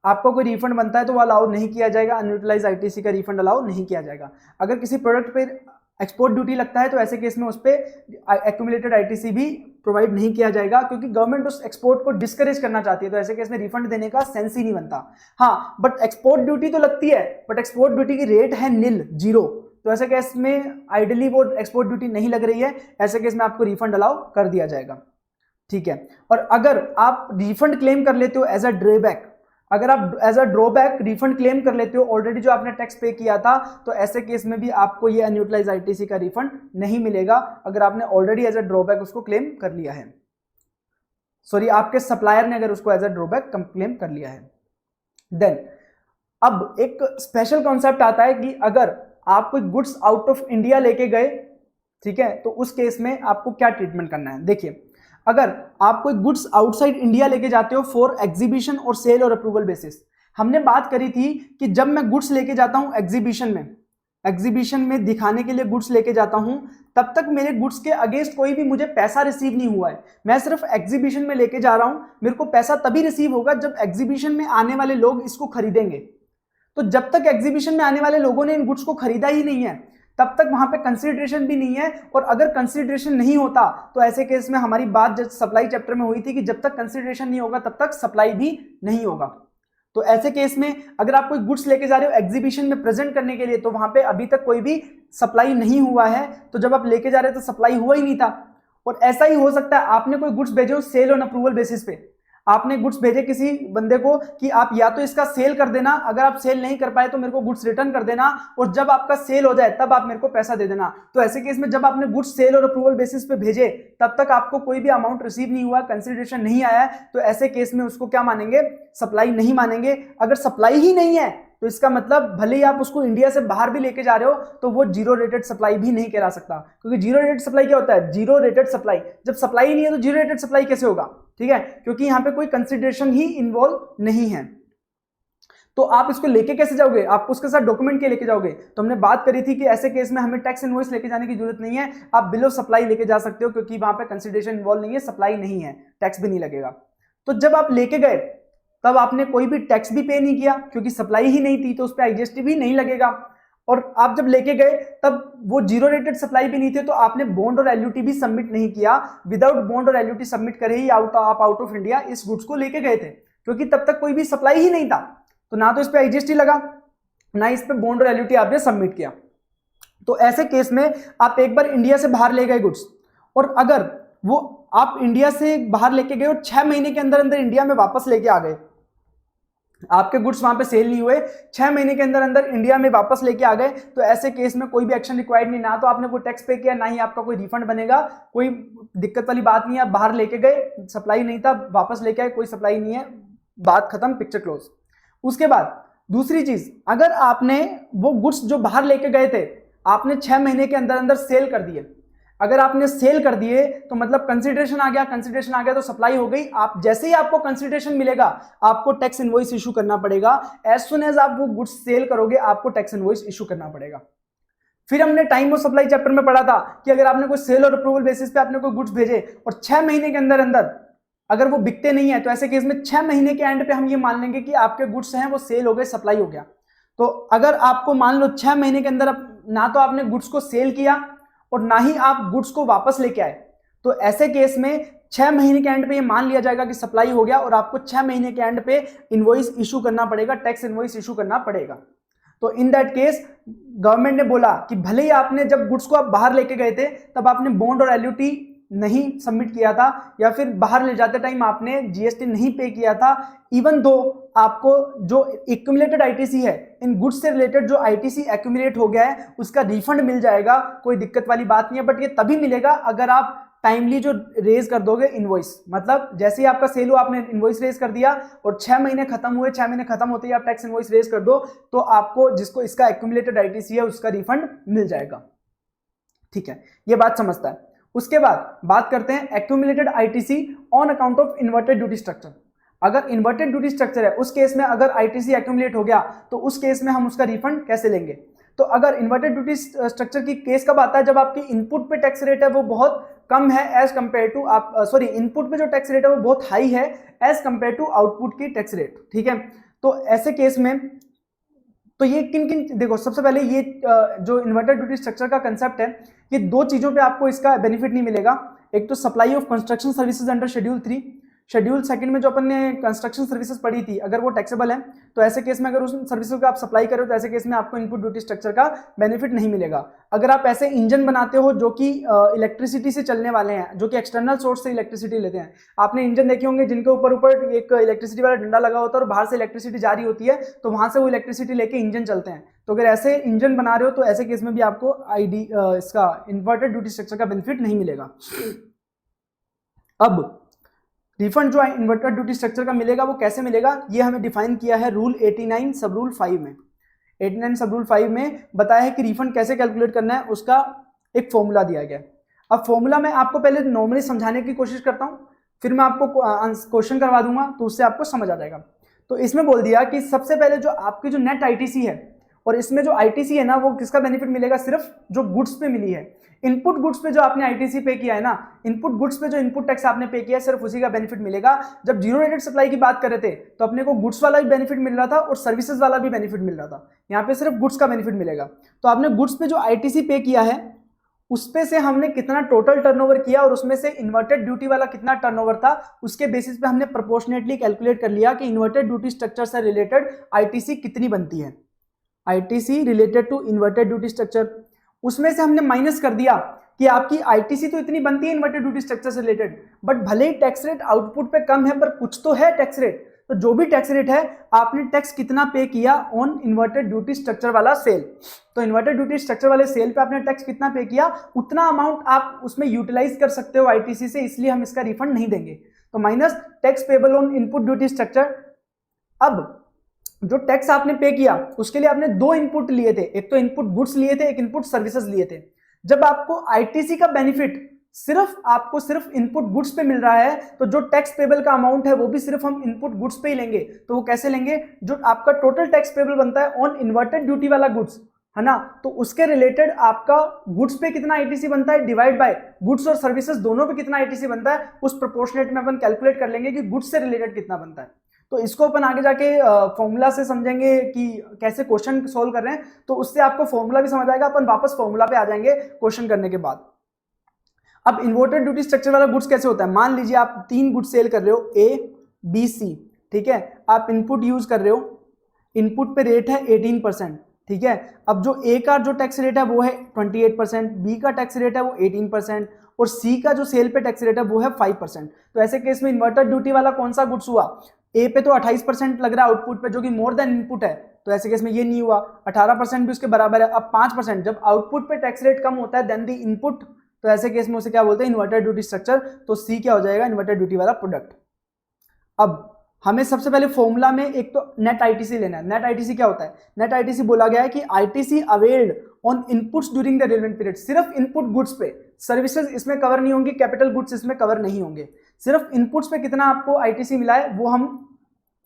आपको कोई रिफंड बनता है तो वो अलाउ नहीं किया जाएगा, अनयूटिलाइज आईटीसी का रिफंड अलाउ नहीं किया जाएगा। अगर किसी प्रोडक्ट पे एक्सपोर्ट ड्यूटी लगता है तो ऐसे केस में उस पर एक्यूमुलेटेड आईटीसी भी प्रोवाइड नहीं किया जाएगा, क्योंकि गवर्नमेंट उस एक्सपोर्ट को डिस्करेज करना चाहती है। तो ऐसे केस में रिफंड देने का सेंस ही नहीं बनता। हाँ, बट एक्सपोर्ट ड्यूटी तो लगती है, बट एक्सपोर्ट ड्यूटी की रेट है निल, 0। तो ऐसे केस में आइडली वो एक्सपोर्ट ड्यूटी नहीं लग रही है, ऐसे केस में आपको रिफंड अलाउ कर दिया जाएगा। ठीक है, और अगर आप रिफंड क्लेम कर लेते हो एज अ ड्रॉबैक, अगर आप as a drawback refund claim कर लेते हो ऑलरेडी जो आपने टैक्स पे किया था, तो ऐसे केस में भी आपको ये अनयूटिलाइज आईटीसी का रिफंड नहीं मिलेगा, अगर आपने ऑलरेडी एज अ ड्रॉबैक उसको क्लेम कर लिया है। सॉरी, आपके सप्लायर ने अगर उसको एज अ ड्रॉबैक क्लेम कर लिया है। देन अब एक स्पेशल कॉन्सेप्ट आता है कि अगर आप कोई गुड्स आउट ऑफ इंडिया लेके गए, ठीक है, तो उस केस में आपको क्या ट्रीटमेंट करना है। देखिए, अगर आप कोई गुड्स आउटसाइड इंडिया लेके जाते हो फॉर एग्जीबिशन और सेल और अप्रूवल बेसिस, हमने बात करी थी कि जब मैं गुड्स लेके जाता हूं एग्जीबिशन में दिखाने के लिए गुड्स लेके जाता हूं, तब तक मेरे गुड्स के अगेंस्ट कोई भी मुझे पैसा रिसीव नहीं हुआ है। मैं सिर्फ एग्जीबिशन में लेके जा रहा हूं, मेरे को पैसा तभी रिसीव होगा जब एग्जीबिशन में आने वाले लोग इसको खरीदेंगे। तो जब तक एग्जीबिशन में आने वाले लोगों ने इन गुड्स को खरीदा ही नहीं है, तब तक वहां पे कंसीडरेशन भी नहीं है। और अगर कंसीडरेशन नहीं होता तो ऐसे केस में हमारी बात जब सप्लाई चैप्टर में हुई थी कि जब तक कंसीडरेशन नहीं होगा तब तक सप्लाई भी नहीं होगा। तो ऐसे केस में अगर आप कोई गुड्स लेके जा रहे हो एग्जीबिशन में प्रेजेंट करने के लिए, तो वहां पे अभी तक कोई भी सप्लाई नहीं हुआ है, तो जब आप लेके जा रहे हो तो सप्लाई हुआ ही नहीं था। और ऐसा ही हो सकता है आपने कोई गुड्स भेजे हो सेल ऑन अप्रूवल बेसिस पे, आपने गुड्स भेजे किसी बंदे को कि आप या तो इसका सेल कर देना, अगर आप सेल नहीं कर पाए तो मेरे को गुड्स रिटर्न कर देना, और जब आपका सेल हो जाए तब आप मेरे को पैसा दे देना। तो ऐसे केस में जब आपने गुड्स सेल और अप्रूवल बेसिस पे भेजे तब तक आपको कोई भी अमाउंट रिसीव नहीं हुआ, कंसिडरेशन नहीं आया है, तो ऐसे केस में उसको क्या मानेंगे, सप्लाई नहीं मानेंगे। अगर सप्लाई ही नहीं है तो इसका मतलब भले ही आप उसको इंडिया से बाहर भी लेके जा रहे हो तो वो जीरो रेटेड सप्लाई भी नहीं कहला सकता, क्योंकि जीरो रेटेड सप्लाई क्या होता है, जीरो रेटेड सप्लाई। जब सप्लाई नहीं है तो जीरो रेटेड सप्लाई कैसे होगा, ठीक है, क्योंकि यहाँ पे कोई कंसिडरेशन ही इन्वॉल्व नहीं है। तो आप इसको लेके कैसे जाओगे, आप उसके साथ डॉक्यूमेंट के लेके जाओगे। तो हमने बात करी थी कि ऐसे केस में हमें टैक्स इनवॉइस लेके जाने की जरूरत नहीं है, आप बिल ऑफ सप्लाई लेके जा सकते हो, क्योंकि वहां पे कंसिडरेशन इन्वॉल्व नहीं है, सप्लाई नहीं है, टैक्स भी नहीं लगेगा। तो जब आप लेके गए तब आपने कोई भी टैक्स भी पे नहीं किया, क्योंकि सप्लाई ही नहीं थी, तो उस पर आईजीएसटी भी नहीं लगेगा। और आप जब लेके गए तब वो जीरो रेटेड सप्लाई भी नहीं थे, तो आपने बॉन्ड और एलयूटी भी सबमिट नहीं किया। विदाउट बॉन्ड और एलयूटी सबमिट करे ही आप आउट ऑफ इंडिया इस गुड्स को लेके गए थे, क्योंकि तब तक कोई भी सप्लाई ही नहीं था, तो ना तो इस पे आईजीएसटी लगा, ना इस पे बॉन्ड और एलयूटी आपने सबमिट किया। तो ऐसे केस में आप एक बार इंडिया से बाहर ले गए गुड्स, और अगर वो आप इंडिया से बाहर लेके गए और 6 महीने के अंदर अंदर इंडिया में वापस लेके आ गए, आपके गुड्स वहां पे सेल नहीं हुए, 6 महीने के अंदर अंदर इंडिया में वापस लेके आ गए, तो ऐसे केस में कोई भी एक्शन रिक्वायर्ड नहीं, ना तो आपने कोई टैक्स पे किया, ना ही आपका कोई रिफंड बनेगा, कोई दिक्कत वाली बात नहीं है। आप बाहर लेके गए, सप्लाई नहीं था, वापस लेके आए, कोई सप्लाई नहीं है, बात खत्म, पिक्चर क्लोज। उसके बाद दूसरी चीज, अगर आपने वो गुड्स जो बाहर लेके गए थे आपने 6 महीने के अंदर अंदर सेल कर दिए, अगर आपने सेल कर दिए तो मतलब कंसिडरेशन आ गया, कंसिडरेशन आ गया तो सप्लाई हो गई। आप जैसे ही आपको कंसिडरेशन मिलेगा आपको टैक्स इनवॉइस इशू करना पड़ेगा। एज सुन एज आप वो गुड्स सेल करोगे आपको टैक्स इनवॉइस इशू करना पड़ेगा। फिर हमने टाइम ऑफ सप्लाई चैप्टर में पढ़ा था कि अगर आपने कोई सेल और अप्रूवल बेसिस पे आपने कोई गुड्स भेजे और 6 महीने के अंदर अंदर अगर वो बिकते नहीं है, तो ऐसे केस में 6 महीने के एंड पे हम ये मान लेंगे कि आपके गुड्स हैं वो सेल हो गए, सप्लाई हो गया। तो अगर आपको मान लो 6 महीने के अंदर ना तो आपने गुड्स को सेल किया और ना ही आप गुड्स को वापस लेके आए, तो ऐसे केस में 6 महीने के एंड पे ये मान लिया जाएगा कि सप्लाई हो गया और आपको 6 महीने के एंड पे इनवॉइस इशू करना पड़ेगा, टैक्स इनवॉइस इशू करना पड़ेगा। तो इन दैट केस गवर्नमेंट ने बोला कि भले ही आपने जब गुड्स को आप बाहर लेके गए थे तब आपने बॉन्ड और एलयूटी नहीं सबमिट किया था, या फिर बाहर ले जाते टाइम आपने जीएसटी नहीं पे किया था, इवन दो आपको जो एक्यूमुलेटेड आईटीसी है, इन गुड्स से रिलेटेड जो आईटीसी एक्यूमुलेट हो गया है उसका रिफंड मिल जाएगा, कोई दिक्कत वाली बात नहीं है। बट ये तभी मिलेगा अगर आप टाइमली जो रेज कर दोगे इनवॉइस, मतलब जैसे ही आपका सेल हो आपने इनवॉइस रेज कर दिया और 6 महीने खत्म हुए, 6 महीने खत्म होते ही आप टैक्स इनवॉइस रेज कर दो, तो आपको जिसको इसका एक्यूमुलेटेड आईटीसी है उसका रिफंड मिल जाएगा। ठीक है, ये बात समझता है। उसके बाद बात करते हैं accumulated ITC on account of inverted duty structure. अगर इन्वर्टेड ड्यूटी स्ट्रक्चर है उस केस में अगर आईटीसी एक्यूमुलेट हो गया तो उस केस में हम उसका रिफंड कैसे लेंगे। तो अगर इन्वर्टेड ड्यूटी स्ट्रक्चर की केस कब आता है, जब आपकी इनपुट पे टैक्स रेट है वो बहुत कम है एज कंपेयर टू आप इनपुट पे जो टैक्स रेट है वो बहुत हाई है एज कंपेयर टू आउटपुट की टैक्स रेट। ठीक है, तो ऐसे केस में तो ये किन किन, देखो सबसे पहले ये जो इन्वर्टेड ड्यूटी स्ट्रक्चर का कंसेप्ट है, ये दो चीजों पे आपको इसका बेनिफिट नहीं मिलेगा। एक तो supply of construction services under schedule 3, schedule 2 में जो अपन ने कंस्ट्रक्शन सर्विसेज पढ़ी थी, अगर वो टैक्सेबल है तो ऐसे केस में अगर उस सर्विसेज का आप सप्लाई करो तो ऐसे केस में आपको इनपुट ड्यूटी स्ट्रक्चर का बेनिफिट नहीं मिलेगा। अगर आप ऐसे इंजन बनाते हो जो कि इलेक्ट्रिसिटी से चलने वाले हैं, जो कि एक्सटर्नल सोर्स से इलेक्ट्रिसिटी लेते हैं, आपने इंजन देखे होंगे जिनके ऊपर एक इलेक्ट्रिसिटी वाला डंडा लगा होता है और बाहर से इलेक्ट्रिसिटी जारी होती है, तो वहां से वो इलेक्ट्रिसिटी लेके इंजन चलते हैं। तो अगर ऐसे इंजन बना रहे हो तो ऐसे केस में भी आपको इसका इन्वर्टेड ड्यूटी स्ट्रक्चर का बेनिफिट नहीं मिलेगा। अब रिफंड जो है इन्वर्टेड ड्यूटी स्ट्रक्चर का मिलेगा वो कैसे मिलेगा, ये हमें डिफाइन किया है रूल 89 सब रूल 5 में। 89 सब रूल 5 में बताया है कि रिफंड कैसे कैलकुलेट करना है, उसका एक फॉर्मूला दिया गया है। अब फॉर्मूला मैं आपको पहले नॉर्मली समझाने की कोशिश करता हूं, फिर मैं आपको क्वेश्चन करवा दूंगा तो उससे आपको समझ आ जाएगा। तो इसमें बोल दिया कि सबसे पहले जो आपकी जो नेट आईटीसी है और इसमें जो आईटीसी है ना वो किसका बेनिफिट मिलेगा, सिर्फ जो गुड्स पे मिली है। इनपुट गुड्स पे जो आपने आईटीसी पे किया है ना, इनपुट गुड्स पे जो इनपुट टैक्स आपने पे किया है, सिर्फ उसी का बेनिफिट मिलेगा। जब जीरो रेटेड सप्लाई की बात कर रहे थे तो अपने को गुड्स वाला भी बेनिफिट मिल रहा था और सर्विसेज वाला भी बेनिफिट मिल रहा था, यहाँ पे सिर्फ गुड्स का बेनिफिट मिलेगा। तो आपने गुड्स पे जो आईटीसी पे किया है उस पे से हमने कितना टोटल टर्नओवर किया और उसमें से इन्वर्टेड ड्यूटी वाला कितना टर्नओवर था, उसके बेसिस पे हमने प्रोपोर्शनेटली कैलकुलेट कर लिया कि इन्वर्टेड ड्यूटी स्ट्रक्चर से रिलेटेड आईटीसी कितनी बनती है। ITC related to inverted duty structure, उसमें से हमने माइनस कर दिया कि आपकी आईटीसी तो इतनी बनती है इन्वर्टेड ड्यूटी स्ट्रक्चर से रिलेटेड, बट भले ही टैक्स रेट आउटपुट पे कम है पर कुछ तो है टैक्स रेट। तो जो भी टैक्स रेट है आपने टैक्स कितना पे किया ऑन इन्वर्टेड ड्यूटी स्ट्रक्चर वाला सेल। तो इन्वर्टेड ड्यूटी स्ट्रक्चर वाले सेल पे आपने टैक्स कितना पे किया, उतना अमाउंट आप उसमें यूटिलाइज कर सकते हो आईटीसी से, इसलिए हम इसका रिफंड नहीं देंगे। तो minus tax payable on input duty structure. अब जो टैक्स आपने पे किया उसके लिए आपने दो इनपुट लिए थे, एक तो इनपुट गुड्स लिए थे, एक इनपुट सर्विसेज लिए थे। जब आपको आईटीसी का बेनिफिट आपको सिर्फ इनपुट गुड्स पे मिल रहा है तो जो टैक्स पेबल का अमाउंट है वो भी सिर्फ हम इनपुट गुड्स पे ही लेंगे। तो वो कैसे लेंगे, जो आपका टोटल टैक्स पेबल बनता है ऑन इन्वर्टेड ड्यूटी वाला गुड्स है ना, तो उसके रिलेटेड आपका गुड्स पे कितना आईटीसी बनता है डिवाइड बाय गुड्स और सर्विसेज दोनों पे कितना आईटीसी बनता है, उस प्रोपोर्शनेट में अपन कैलकुलेट कर लेंगे कि गुड्स से रिलेटेड कितना बनता है। तो इसको अपन आगे जाके फॉर्मूला से समझेंगे कि कैसे क्वेश्चन सोल्व कर रहे हैं, तो उससे आपको फॉर्मूला भी समझ आएगा। अपन वापस फॉर्मूला पे आ जाएंगे क्वेश्चन करने के बाद। अब इन्वर्टेड ड्यूटी स्ट्रक्चर वाला गुड्स कैसे होता है, मान लीजिए आप 3 गुड्स सेल कर रहे हो ए बी सी, ठीक है, आप इनपुट यूज कर रहे हो, इनपुट पे रेट है 18%, ठीक है। अब जो ए का जो टैक्स रेट है वो है 28%, बी का टैक्स रेट है वो 18% और सी का जो सेल पे टैक्स रेट है वो है 5%। तो ऐसे केस में इन्वर्टेड ड्यूटी वाला कौन सा गुड्स हुआ, ए पे तो 28% लग रहा है आउटपुट पे जो कि मोर देन इनपुट है, तो ऐसे केस में ये नहीं हुआ, 18% भी उसके बराबर है। अब 5% जब आउटपुट पे टैक्स रेट कम होता है देन द इनपुट, तो ऐसे केस में उसे क्या बोलते हैं, इन्वर्टेड ड्यूटी स्ट्रक्चर। तो सी क्या हो जाएगा, इन्वर्टेड ड्यूटी वाला प्रोडक्ट। अब हमें सबसे पहले फॉर्मूला में एक तो नेट आईटीसी लेना है। नेट आईटीसी क्या होता है, नेट आईटीसी बोला गया है कि ITC availed on inputs during the relevant period, सिर्फ इनपुट गुड्स पे, सर्विसेज इसमें कवर नहीं होंगी, कैपिटल गुड्स इसमें कवर नहीं होंगे, सिर्फ इनपुट्स पे कितना आपको आईटीसी मिला है वो हम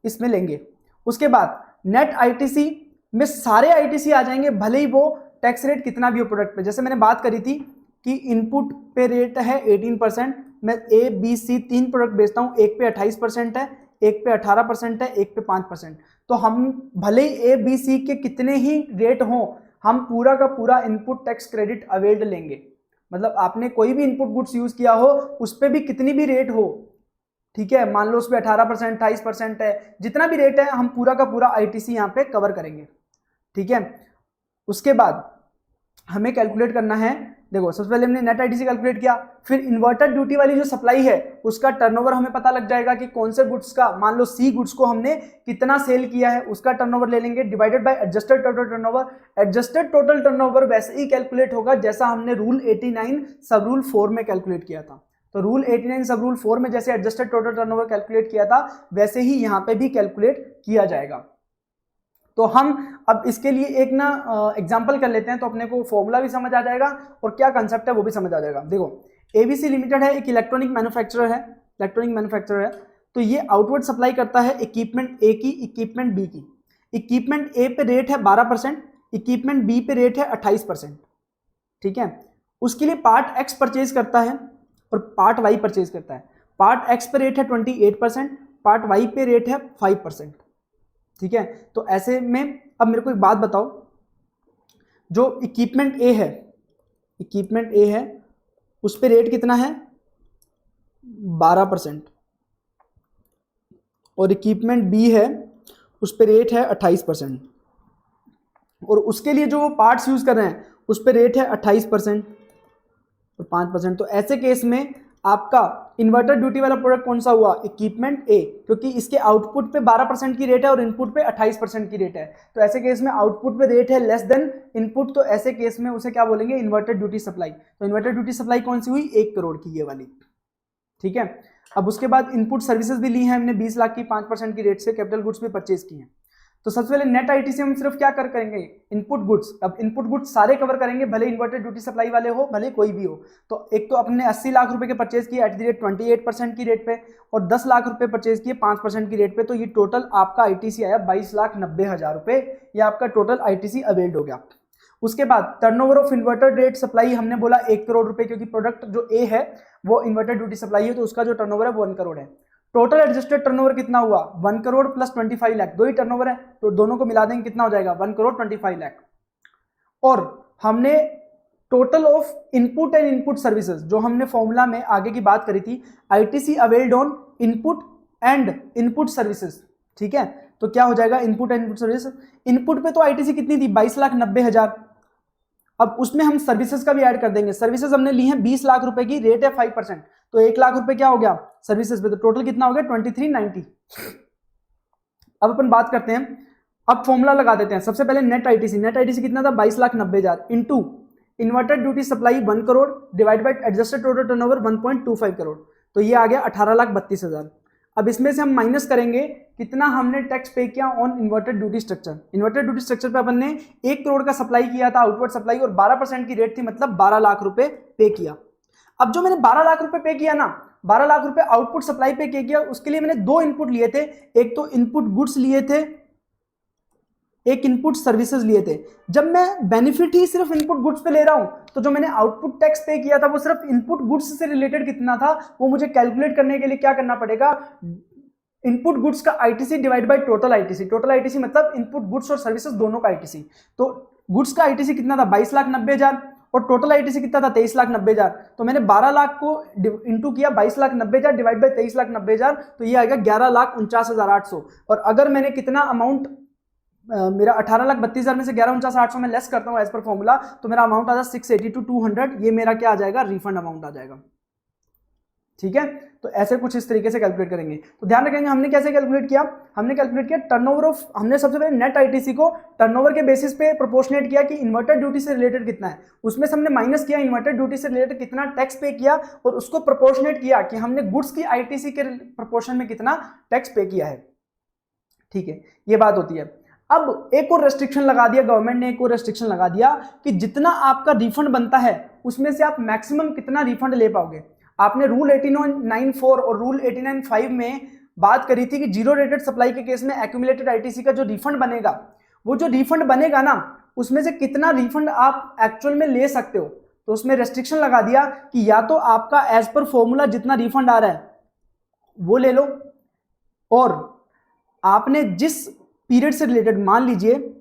इसमें लेंगे। उसके बाद नेट आईटीसी में सारे आईटीसी आ जाएंगे, भले ही वो टैक्स रेट कितना भी हो प्रोडक्ट पे। जैसे मैंने बात करी थी कि इनपुट पे रेट है 18%, मैं ए बी सी 3 प्रोडक्ट बेचता हूं, एक पे 28% है, एक पे 18% है, एक पे 5%। तो हम भले ही ए बी सी के कितने ही रेट हों, हम पूरा का पूरा इनपुट टैक्स क्रेडिट अवेल्ड लेंगे। मतलब आपने कोई भी इनपुट गुड्स यूज किया हो उस पर भी कितनी भी रेट हो, ठीक है, मान लो उस पर 18% 28% है, जितना भी रेट है हम पूरा का पूरा आईटीसी यहाँ पे कवर करेंगे, ठीक है। उसके बाद हमें कैलकुलेट करना है, देखो सबसे पहले हमने नेट आईटीसी कैलकुलेट किया, फिर इन्वर्टेड ड्यूटी वाली जो सप्लाई है उसका टर्नओवर हमें पता लग जाएगा कि कौन से गुड्स का, मान लो सी गुड्स को हमने कितना सेल किया है उसका टर्नओवर ले लेंगे, divided by adjusted total turnover. Adjusted total turnover वैसे ही कैलकुलेट होगा जैसा हमने रूल 89 सब रूल 4 में कैलकुलेट किया था। तो रूल 89 सब रूल 4 में जैसे एडजस्टेड टोटल टर्नओवर कैलकुलेट किया था वैसे ही यहाँ पे भी कैलकुलेट किया जाएगा। तो हम अब इसके लिए एक ना एग्जांपल कर लेते हैं, तो अपने को फॉर्मूला भी समझ आ जाएगा और क्या कंसेप्ट है वो भी समझ आ जाएगा। देखो एबीसी लिमिटेड है, एक इलेक्ट्रॉनिक मैन्युफैक्चरर है, इलेक्ट्रॉनिक मैन्युफैक्चरर है। तो ये आउटवर्ड सप्लाई करता है इक्विपमेंट ए की, इक्विपमेंट बी की। इक्विपमेंट ए पे रेट है 12%, इक्विपमेंट बी पे रेट है 28%, ठीक है। उसके लिए पार्ट एक्स परचेज करता है और पार्ट वाई परचेज करता है। पार्ट एक्स पे रेट है 28%, पार्ट वाई पे रेट है 5%, ठीक है। तो ऐसे में अब मेरे को एक बात बताओ, जो इक्विपमेंट ए है, इक्विपमेंट ए है उस पे रेट कितना है 12% और इक्विपमेंट बी है उस पे रेट है 28% और उसके लिए जो पार्ट्स यूज कर रहे हैं उस पे रेट है 28% और 5%। तो ऐसे केस में आपका इन्वर्टर ड्यूटी वाला प्रोडक्ट कौन सा हुआ, इक्विपमेंट ए, क्योंकि इसके आउटपुट पे 12% की रेट है और इनपुट पे 28% की रेट है। तो ऐसे केस में आउटपुट पे रेट है लेस देन इनपुट, तो ऐसे केस में उसे क्या बोलेंगे, इन्वर्टर ड्यूटी सप्लाई। तो इन्वर्टर ड्यूटी सप्लाई कौन सी हुई, 1 करोड़ की ये वाली, ठीक है। अब उसके बाद इनपुट सर्विसेज भी ली है हमने 20 लाख की 5% की रेट से, कैपिटल गुड्स भी परचेज की हैं। तो सबसे पहले नेट आईटीसी हम सिर्फ क्या करेंगे, इनपुट गुड्स। अब इनपुट गुड्स सारे कवर करेंगे, भले इन्वर्टेड ड्यूटी सप्लाई वाले हो, भले कोई भी हो। तो एक तो अपने 80 लाख रुपए के परचेज किए एट द रेट 28% की रेट पे, और 10 लाख रुपए परचेज किए 5% की रेट पे। तो ये टोटल आपका आईटीसी आया 22,90,000 रुपए। ये आपका टोटल आईटीसी अवेल्ड हो गया। उसके बाद turnover of inverted rate supply हमने बोला 1 करोड़ रुपए, क्योंकि प्रोडक्ट जो ए है वो इन्वर्टेड ड्यूटी सप्लाई है, तो उसका जो टर्नओवर है वो 1 करोड़ है। टोटल एडजस्टेड टर्नओवर कितना हुआ, 1 करोड़ प्लस 25 लाख, दो ही टर्नओवर है तो दोनों को मिला देंगे कितना हो जाएगा, 1 करोड़ 25 लाख। और हमने total of input and input services, जो हमने फॉर्मूला में आगे की बात करी थी, ITC availed on input and input services, ठीक है। तो क्या हो जाएगा, input and input service. Input पे तो आईटीसी कितनी थी, 22,90,000। अब उसमें हम सर्विसेज का भी ऐड कर देंगे। सर्विसेज हमने ली है 20 लाख रुपए की, रेट है 5%, तो 1 लाख रुपए क्या हो गया सर्विसेज पे, तो टोटल कितना हो गया 2390। अब अपन बात करते हैं, अब फॉर्मूला लगा देते हैं। सबसे पहले नेट आईटीसी, नेट आईटीसी कितना था 22,90,000 into inverted duty supply 1 crore divide by adjusted total turnover 1.25 crore, तो ये आ गया 18,32,000। अब इसमें से हम माइनस करेंगे कितना हमने टैक्स पे किया on inverted duty structure. Inverted duty structure पे अपन ने 1 करोड़ का सप्लाई किया था आउटवर्ड सप्लाई, और 12% की रेट थी, मतलब 12 लाख रुपए पे किया। अब जो मैंने 12 लाख रुपए पे किया ना, 12 लाख रुपए आउटपुट सप्लाई पे किया, उसके लिए मैंने 2 इनपुट लिए थे, एक तो इनपुट गुड्स लिए थे, एक इनपुट सर्विसेज लिए थे। जब मैं बेनिफिट ही सिर्फ इनपुट गुड्स पे ले रहा हूं, तो जो मैंने आउटपुट टैक्स पे किया था वो सिर्फ इनपुट गुड्स से रिलेटेड कितना था, वो मुझे कैलकुलेट करने के लिए क्या करना पड़ेगा, इनपुट गुड्स का ITC divide by total ITC. Total ITC मतलब इनपुट गुड्स और सर्विसेज दोनों का आईटीसी। तो गुड्स का आईटीसी कितना था 22,90,000 और टोटल आईटीसी कितना था 23,90,000। तो मैंने 12 लाख को इंटू किया 22,90,000 डिवाइड बाय 23,90,000, तो ये आएगा 11,49,800। और अगर मैंने कितना अमाउंट मेरा 18,32,000 में से 11,49,800 में लेस करता हूँ एज पर फॉर्मूला, तो मेरा अमाउंट आ जाएगा 682,200। ये मेरा क्या आ जाएगा, रिफंड अमाउंट आ जाएगा, ठीक है। तो ऐसे कुछ इस तरीके से कैलकुलेट करेंगे। तो ध्यान रखेंगे हमने कैसे कैलकुलेट किया, हमने कैलकुलेट किया टर्नओवर ऑफ, हमने सबसे पहले नेट आईटीसी को टर्नओवर के बेसिस पे प्रोपोर्शनेट किया कि इन्वर्टेड ड्यूटी से रिलेटेड कितना है, उसमें से हमने माइनस किया इन्वर्टेड ड्यूटी से रिलेटेड कितना टैक्स पे किया, और उसको प्रोपोर्शनेट किया कि हमने गुड्स की आईटीसी के प्रोपोर्शन में कितना टैक्स पे किया है, ठीक है। ये बात होती है। अब एक और रेस्ट्रिक्शन लगा दिया गवर्नमेंट ने, एक और रेस्ट्रिक्शन लगा दिया कि जितना आपका रिफंड बनता है उसमें से आप मैक्सिमम कितना रिफंड ले पाओगे। आपने रूल 89(4) और रूल 89(5) में बात करी थी कि जीरो रेटेड सप्लाई के केस में एक्यूमुलेटेड आईटीसी का जो रिफंड बनेगा, वो जो रिफंड बनेगा ना, उसमें से कितना रिफंड आप एक्चुअल में ले सकते हो। तो उसमें रेस्ट्रिक्शन लगा दिया कि या तो आपका एज पर फॉर्मूला जितना रिफंड आ रहा है वो ले लो, और आपने जिस पीरियड से रिलेटेड, मान लीजिए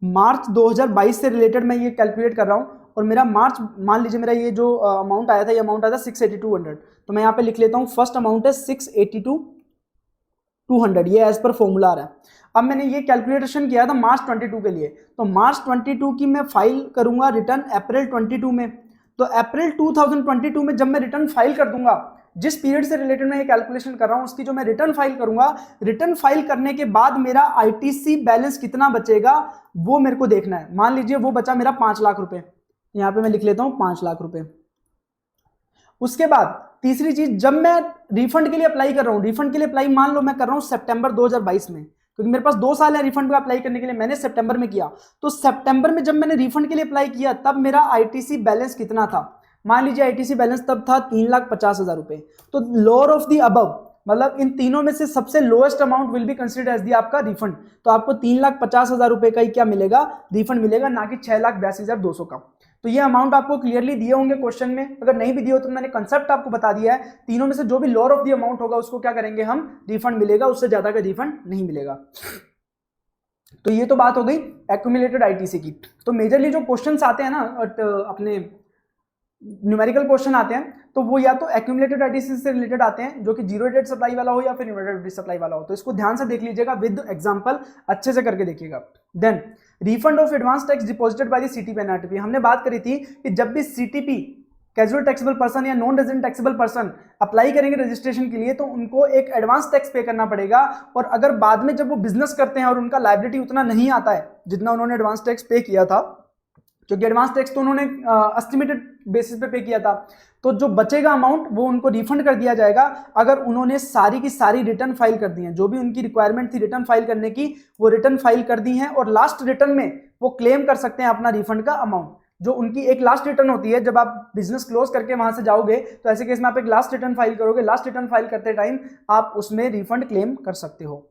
मार्च 2022 से रिलेटेड मैं ये कैलकुलेट कर रहा हूं, और मेरा मार्च, मान लीजिए मेरा ये जो अमाउंट आया था, ये अमाउंट आया था 682,200, तो मैं यहाँ पे लिख लेता हूँ फर्स्ट अमाउंट है 682,200, ये एज पर फॉर्मूला आ रहा है। अब मैंने ये कैलकुलेशन किया था मार्च 22 के लिए, तो मार्च 22 की मैं फाइल करूंगा रिटर्न अप्रैल 22 में, तो अप्रैल 2022 में जब मैं रिटर्न फाइल कर दूंगा, जिस पीरियड से रिलेटेड मैं ये कैलकुलेशन कर रहा हूं उसकी जो मैं रिटर्न फाइल करूंगा, रिटर्न फाइल करने के बाद मेरा आईटीसी बैलेंस कितना बचेगा वो मेरे को देखना है। मान लीजिए वो बचा मेरा 5 लाख रुपए, यहां पे मैं लिख लेता हूं 5 लाख रुपए। उसके बाद तीसरी चीज, जब मैं रिफंड के लिए अप्लाई कर रहा हूं, रिफंड के लिए अप्लाई मान लो मैं कर रहा हूं सितंबर 2022 में, क्योंकि मेरे पास 2 साल है रिफंड का अप्लाई करने के लिए, मैंने सितंबर में किया, तो सितंबर में जब मैंने रिफंड के लिए अप्लाई किया तब मेरा आईटीसी बैलेंस कितना था, मान लीजिए आईटीसी बैलेंस तब था 3,50,000 रुपए। तो लोअर ऑफ द अबव, मतलब इन तीनों में से सबसे lowest amount will be considered as the आपका रिफंड, तो आपको 3,50,000 रुपए का ही क्या मिलेगा, रिफंड मिलेगा, ना कि 6,82,200 का। तो ये अमाउंट आपको क्लियरली दिए होंगे क्वेश्चन में, अगर नहीं भी दिए हो तो मैंने कंसेप्ट आपको बता दिया है। तीनों में से जो भी लोअर ऑफ द अमाउंट होगा उसको क्या करेंगे हम, रिफंड मिलेगा, उससे ज्यादा का रिफंड नहीं मिलेगा। तो ये तो बात हो गई एक्यूमुलेटेड आईटीसी की। तो मेजरली जो क्वेश्चंस आते हैं ना अपने न्यूमेरिकल क्वेश्चन आते हैं, तो वो या तो एक्यूमुलेटेड आईटीसी से रिलेटेड आते हैं, जो कि जीरो रेटेड सप्लाई वाला हो या फिर इन्वर्टेड ड्यूटी सप्लाई वाला हो। तो इसको ध्यान से देख लीजिएगा, विद एग्जांपल अच्छे से करके देखिएगा। Then refund of advance tax deposited by the CTP and RTP, हमने बात करी थी कि जब भी सीटीपी कैजुअल टैक्सेबल पर्सन या non resident taxable person apply करेंगे रजिस्ट्रेशन के लिए, तो उनको एक एडवांस टैक्स पे करना पड़ेगा, और अगर बाद में जब वो बिजनेस करते हैं और उनका लायबिलिटी उतना नहीं आता है जितना उन्होंने एडवांस टैक्स पे किया था, क्योंकि एडवांस टैक्स तो उन्होंने एस्टिमेटेड बेसिस पे किया था, तो जो बचेगा अमाउंट वो उनको रिफंड कर दिया जाएगा अगर उन्होंने सारी की सारी रिटर्न फाइल कर दी है। जो भी उनकी रिक्वायरमेंट थी रिटर्न फाइल करने की, वो रिटर्न फाइल कर दी है और लास्ट रिटर्न में वो क्लेम कर सकते हैं अपना रिफंड का अमाउंट। जो उनकी एक लास्ट रिटर्न होती है, जब आप बिजनेस क्लोज करके वहां से जाओगे तो ऐसे केस में आप एक लास्ट रिटर्न फाइल करोगे, लास्ट रिटर्न फाइल करते टाइम आप उसमें रिफंड क्लेम कर सकते हो।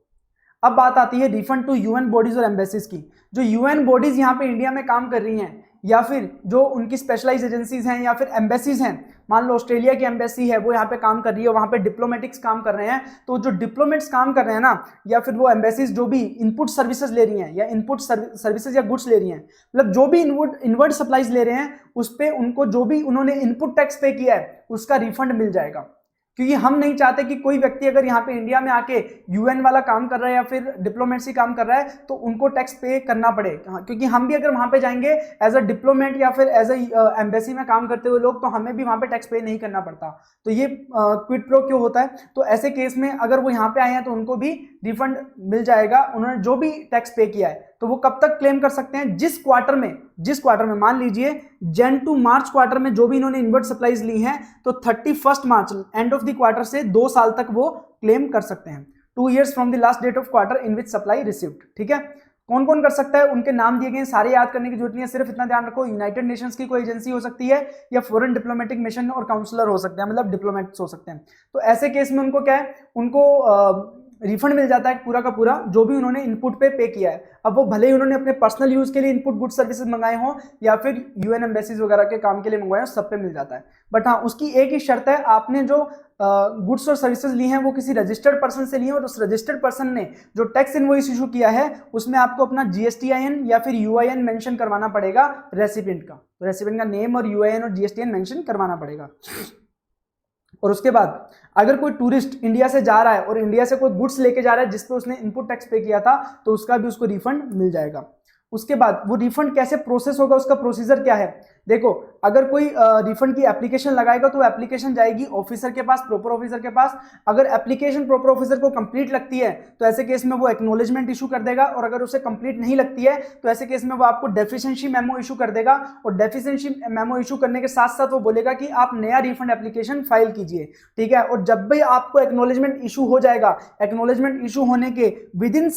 अब बात आती है रिफंड टू यूएन बॉडीज और एम्बेसीज की। जो यूएन बॉडीज यहाँ पे इंडिया में काम कर रही हैं या फिर जो उनकी स्पेशलाइज एजेंसीज हैं या फिर एम्बेसीज हैं, मान लो ऑस्ट्रेलिया की एम्बेसी है वो यहाँ पे काम कर रही है, वहाँ पे डिप्लोमेटिक्स काम कर रहे हैं, तो जो डिप्लोमेट्स काम कर रहे हैं ना, या फिर वो एम्बेसीज जो भी इनपुट सर्विसेज ले रही हैं या इनपुट सर्विसेज या गुड्स ले रही हैं, मतलब जो भी इनवर्ड सप्लाईज ले रहे हैं, उस पर उनको जो भी उन्होंने इनपुट टैक्स पे किया है उसका रिफंड मिल जाएगा। क्योंकि हम नहीं चाहते कि कोई व्यक्ति अगर यहाँ पे इंडिया में आके यूएन वाला काम कर रहा है या फिर डिप्लोमेसी काम कर रहा है तो उनको टैक्स पे करना पड़े, क्योंकि हम भी अगर वहाँ पे जाएंगे एज अ डिप्लोमेट या फिर एज अ एम्बेसी में काम करते हुए लोग, तो हमें भी वहाँ पे टैक्स पे नहीं करना पड़ता। तो ये क्विड प्रो क्यों होता है, तो ऐसे केस में अगर वो यहाँ पे आए हैं तो उनको भी रिफंड मिल जाएगा, उन्होंने जो भी टैक्स पे किया है। तो वो कब तक क्लेम कर सकते हैं, जिस क्वार्टर में मान लीजिए जन टू मार्च क्वार्टर में जो भी इन्होंने इनवर्ड सप्लाईज ली हैं, तो 31 मार्च एंड ऑफ द क्वार्टर से 2 साल तक वो क्लेम कर सकते हैं। 2 years from the last date of quarter in which supply received. ठीक है, कौन कौन कर सकता है, उनके नाम दिए गए, सारे याद करने की जरूरत नहीं है, सिर्फ इतना ध्यान रखो यूनाइटेड नेशंस की कोई एजेंसी हो सकती है या फॉरेन डिप्लोमेटिक मिशन और काउंसलर हो सकते हैं, मतलब डिप्लोमेट्स हो सकते हैं। तो ऐसे केस में उनको क्या है, उनको रिफंड मिल जाता है पूरा का पूरा जो भी उन्होंने इनपुट पे किया है। अब वो भले ही उन्होंने अपने पर्सनल यूज के लिए इनपुट गुड सर्विसेज मंगाए हों या फिर यूएन एम्बेसीज वगैरह के काम के लिए मंगवाए हो, सब पे मिल जाता है। बट हाँ, उसकी एक ही शर्त है, आपने जो गुड्स और सर्विसेज ली हैं वो किसी रजिस्टर्ड पर्सन से ली हैं और उस रजिस्टर्ड पर्सन ने जो टैक्स इनवॉइस इशू किया है उसमें आपको अपना जीएसटीआईएन या फिर यूआईएन मेंशन करवाना पड़ेगा रेसिपिएंट का। तो रेसिपिएंट का नेम और यूआईएन और जीएसटीआईएन मेंशन करवाना पड़ेगा। और उसके बाद अगर कोई टूरिस्ट इंडिया से जा रहा है और इंडिया से कोई गुड्स लेके जा रहा है जिस पे उसने इनपुट टैक्स पे किया था, तो उसका भी उसको रिफंड मिल जाएगा। उसके बाद वो रिफंड कैसे प्रोसेस होगा, उसका प्रोसीजर क्या है। देखो, अगर कोई रिफंड की एप्लीकेशन लगाएगा तो एप्लीकेशन जाएगी ऑफिसर के पास, प्रॉपर ऑफिसर के पास। अगर एप्लीकेशन प्रॉपर ऑफिसर को कंप्लीट लगती है तो ऐसे केस में वो एक्नॉलेजमेंट इशू कर देगा, और अगर उसे कंप्लीट नहीं लगती है तो ऐसे केस में वो आपको डेफिशिएंसी मेमो इशू कर देगा। और डेफिशिएंसी मेमो इशू करने के साथ साथ वो बोलेगा कि आप नया रिफंड एप्लीकेशन फाइल कीजिए। ठीक है, और जब भी आपको एक्नॉलेजमेंट इशू हो जाएगा, एक्नॉलेजमेंट इशू होने के विदिन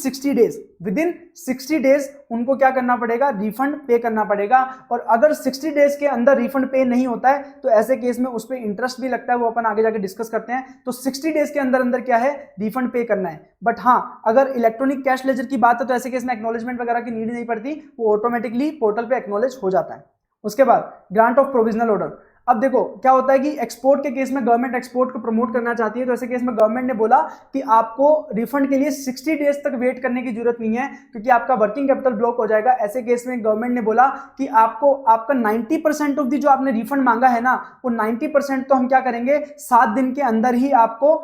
60 डेज उनको क्या करना पड़ेगा, रिफंड पे करना पड़ेगा। और अगर 60 डेज के अंदर रिफंड पे नहीं होता है तो ऐसे केस में उस पर इंटरेस्ट भी लगता है, वो अपन आगे जाके डिस्कस करते हैं। तो 60 डेज के अंदर अंदर क्या है, रिफंड पे करना है। बट हाँ, अगर इलेक्ट्रॉनिक कैश लेजर की बात है तो ऐसे केस में एक्नॉलेजमेंट वगैरह की नीड नहीं पड़ती, वो ऑटोमेटिकली पोर्टल पे एक्नॉलेज हो जाता है। उसके बाद ग्रांट ऑफ प्रोविजनल ऑर्डर। अब देखो क्या होता है कि एक्सपोर्ट के केस में गवर्नमेंट एक्सपोर्ट को प्रमोट करना चाहती है, तो ऐसे केस में गवर्नमेंट ने बोला कि आपको रिफंड के लिए 60 डेज तक वेट करने की जरूरत नहीं है क्योंकि आपका वर्किंग कैपिटल ब्लॉक हो जाएगा। ऐसे केस में गवर्नमेंट ने बोला कि आपको आपका 90% ऑफ दी जो आपने रिफंड मांगा है ना, वो 90% तो हम क्या करेंगे, 7 दिन के अंदर ही आपको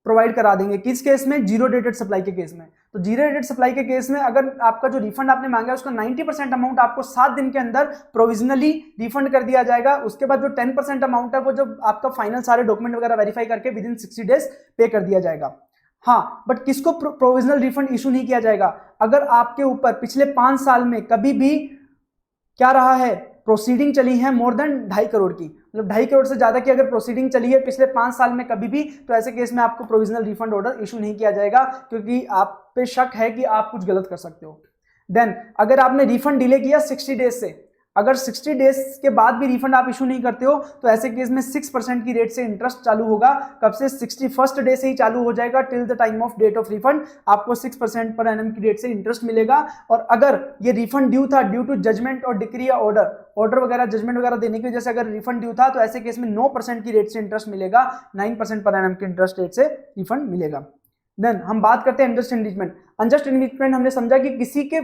प्रोवाइड करा देंगे। किस केस में, जीरो डेटेड सप्लाई के केस में। तो जीरो डेटेड सप्लाई के केस में अगर आपका जो रिफंड आपने मांगा है उसका 90% अमाउंट आपको 7 दिन के अंदर प्रोविजनली रिफंड कर दिया जाएगा। उसके बाद जो 10% अमाउंट है वो जब आपका फाइनल सारे डॉक्यूमेंट वगैरह वेरीफाई करके विदिन 60 डेज पे कर दिया जाएगा। हाँ, बट किसको प्रोविजनल रिफंड इशू नहीं किया जाएगा, अगर आपके ऊपर पिछले 5 साल में कभी भी क्या रहा है, प्रोसीडिंग चली है मोर देन 2.5 करोड़ की, मतलब 2.5 करोड़ से ज्यादा की अगर प्रोसीडिंग चली है पिछले 5 साल में कभी भी, तो ऐसे केस में आपको प्रोविजनल रिफंड ऑर्डर इशू नहीं किया जाएगा क्योंकि आप पे शक है कि आप कुछ गलत कर सकते हो। देन अगर आपने रिफंड डिले किया 60 डेज से, अगर 60 डेज के बाद भी रिफंड आप इशू नहीं करते हो तो ऐसे केस में 6% की रेट से इंटरेस्ट चालू होगा। कब से, 61st डे से ही चालू हो जाएगा till the time of date of refund. आपको 6% पर एनम की रेट से इंटरेस्ट मिलेगा। और अगर ये रिफंड ड्यू था ड्यू टू जजमेंट और डिक्री या ऑर्डर वगैरह, जजमेंट वगैरह देने की वजह से अगर रिफंड ड्यू था तो ऐसे केस में 9% की रेट से इंटरेस्ट मिलेगा, 9% पर एनम की इंटरेस्ट रेट से रिफंड मिलेगा। देन हम बात करते हैं अनजस्ट एनरिचमेंट। अनजस्ट एनरिचमेंट हमने समझा कि किसी के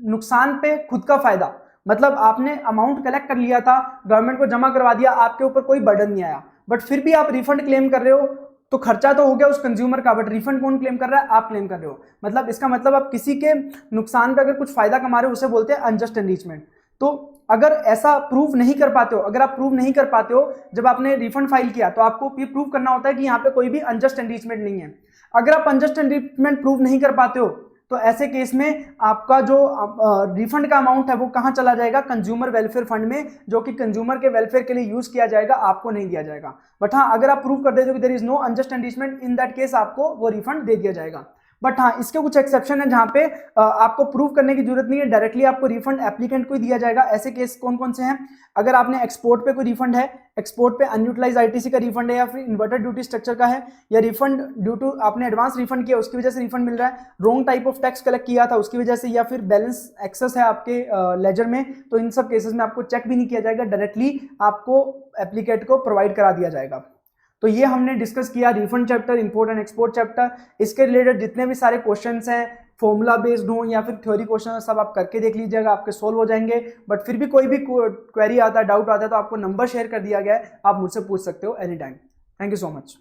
नुकसान पे खुद का फायदा, मतलब आपने अमाउंट कलेक्ट कर लिया था, गवर्नमेंट को जमा करवा दिया, आपके ऊपर कोई बर्डन नहीं आया, बट फिर भी आप रिफंड क्लेम कर रहे हो, तो खर्चा तो हो गया उस कंज्यूमर का, बट रिफंड कौन क्लेम कर रहा है, आप क्लेम कर रहे हो। मतलब इसका मतलब आप किसी के नुकसान पे अगर कुछ फायदा कमा रहे हो उसे बोलते हैं अनजस्ट एनरिचमेंट। तो अगर ऐसा प्रूव नहीं कर पाते हो, अगर आप प्रूव नहीं कर पाते हो जब आपने रिफंड फाइल किया, तो आपको ये प्रूव करना होता है कि यहाँ पे कोई भी अनजस्ट एनरिचमेंट नहीं है। अगर आप अनजस्ट एनरिचमेंट प्रूव नहीं कर पाते हो तो ऐसे केस में आपका जो रिफंड का अमाउंट है वो कहाँ चला जाएगा, कंज्यूमर वेलफेयर फंड में, जो कि कंज्यूमर के वेलफेयर के लिए यूज किया जाएगा, आपको नहीं दिया जाएगा। बट हाँ, अगर आप प्रूव कर देते हो कि there is no unjust enrichment, in that case आपको वो रिफंड दे दिया जाएगा। बट हाँ, इसके कुछ एक्सेप्शन है जहां पे आपको प्रूव करने की जरूरत नहीं है, डायरेक्टली आपको रिफंड एप्लीकेंट को ही दिया जाएगा। ऐसे केस कौन कौन से हैं, अगर आपने एक्सपोर्ट पे कोई रिफंड है, एक्सपोर्ट पे अनयूटिलाइज आईटीसी का रिफंड है, या फिर इन्वर्टेड ड्यूटी स्ट्रक्चर का है, या रिफंड ड्यू टू आपने एडवांस रिफंड किया उसकी वजह से रिफंड मिल रहा है, wrong type of tax collect किया था उसकी वजह से, या फिर बैलेंस एक्सेस है आपके लेजर में, तो इन सब केसेस में आपको चेक भी नहीं किया जाएगा, डायरेक्टली आपको एप्लीकेंट को प्रोवाइड करा दिया जाएगा। तो ये हमने डिस्कस किया refund chapter, import and export chapter. इसके रिलेटेड जितने भी सारे क्वेश्चंस हैं, फॉर्मूला बेस्ड हो या फिर थ्योरी क्वेश्चन, सब आप करके देख लीजिएगा, आपके सोल्व हो जाएंगे। बट फिर भी कोई भी क्वेरी आता है, डाउट आता है, तो आपको नंबर शेयर कर दिया गया है, आप मुझसे पूछ सकते हो any time. Thank you so much.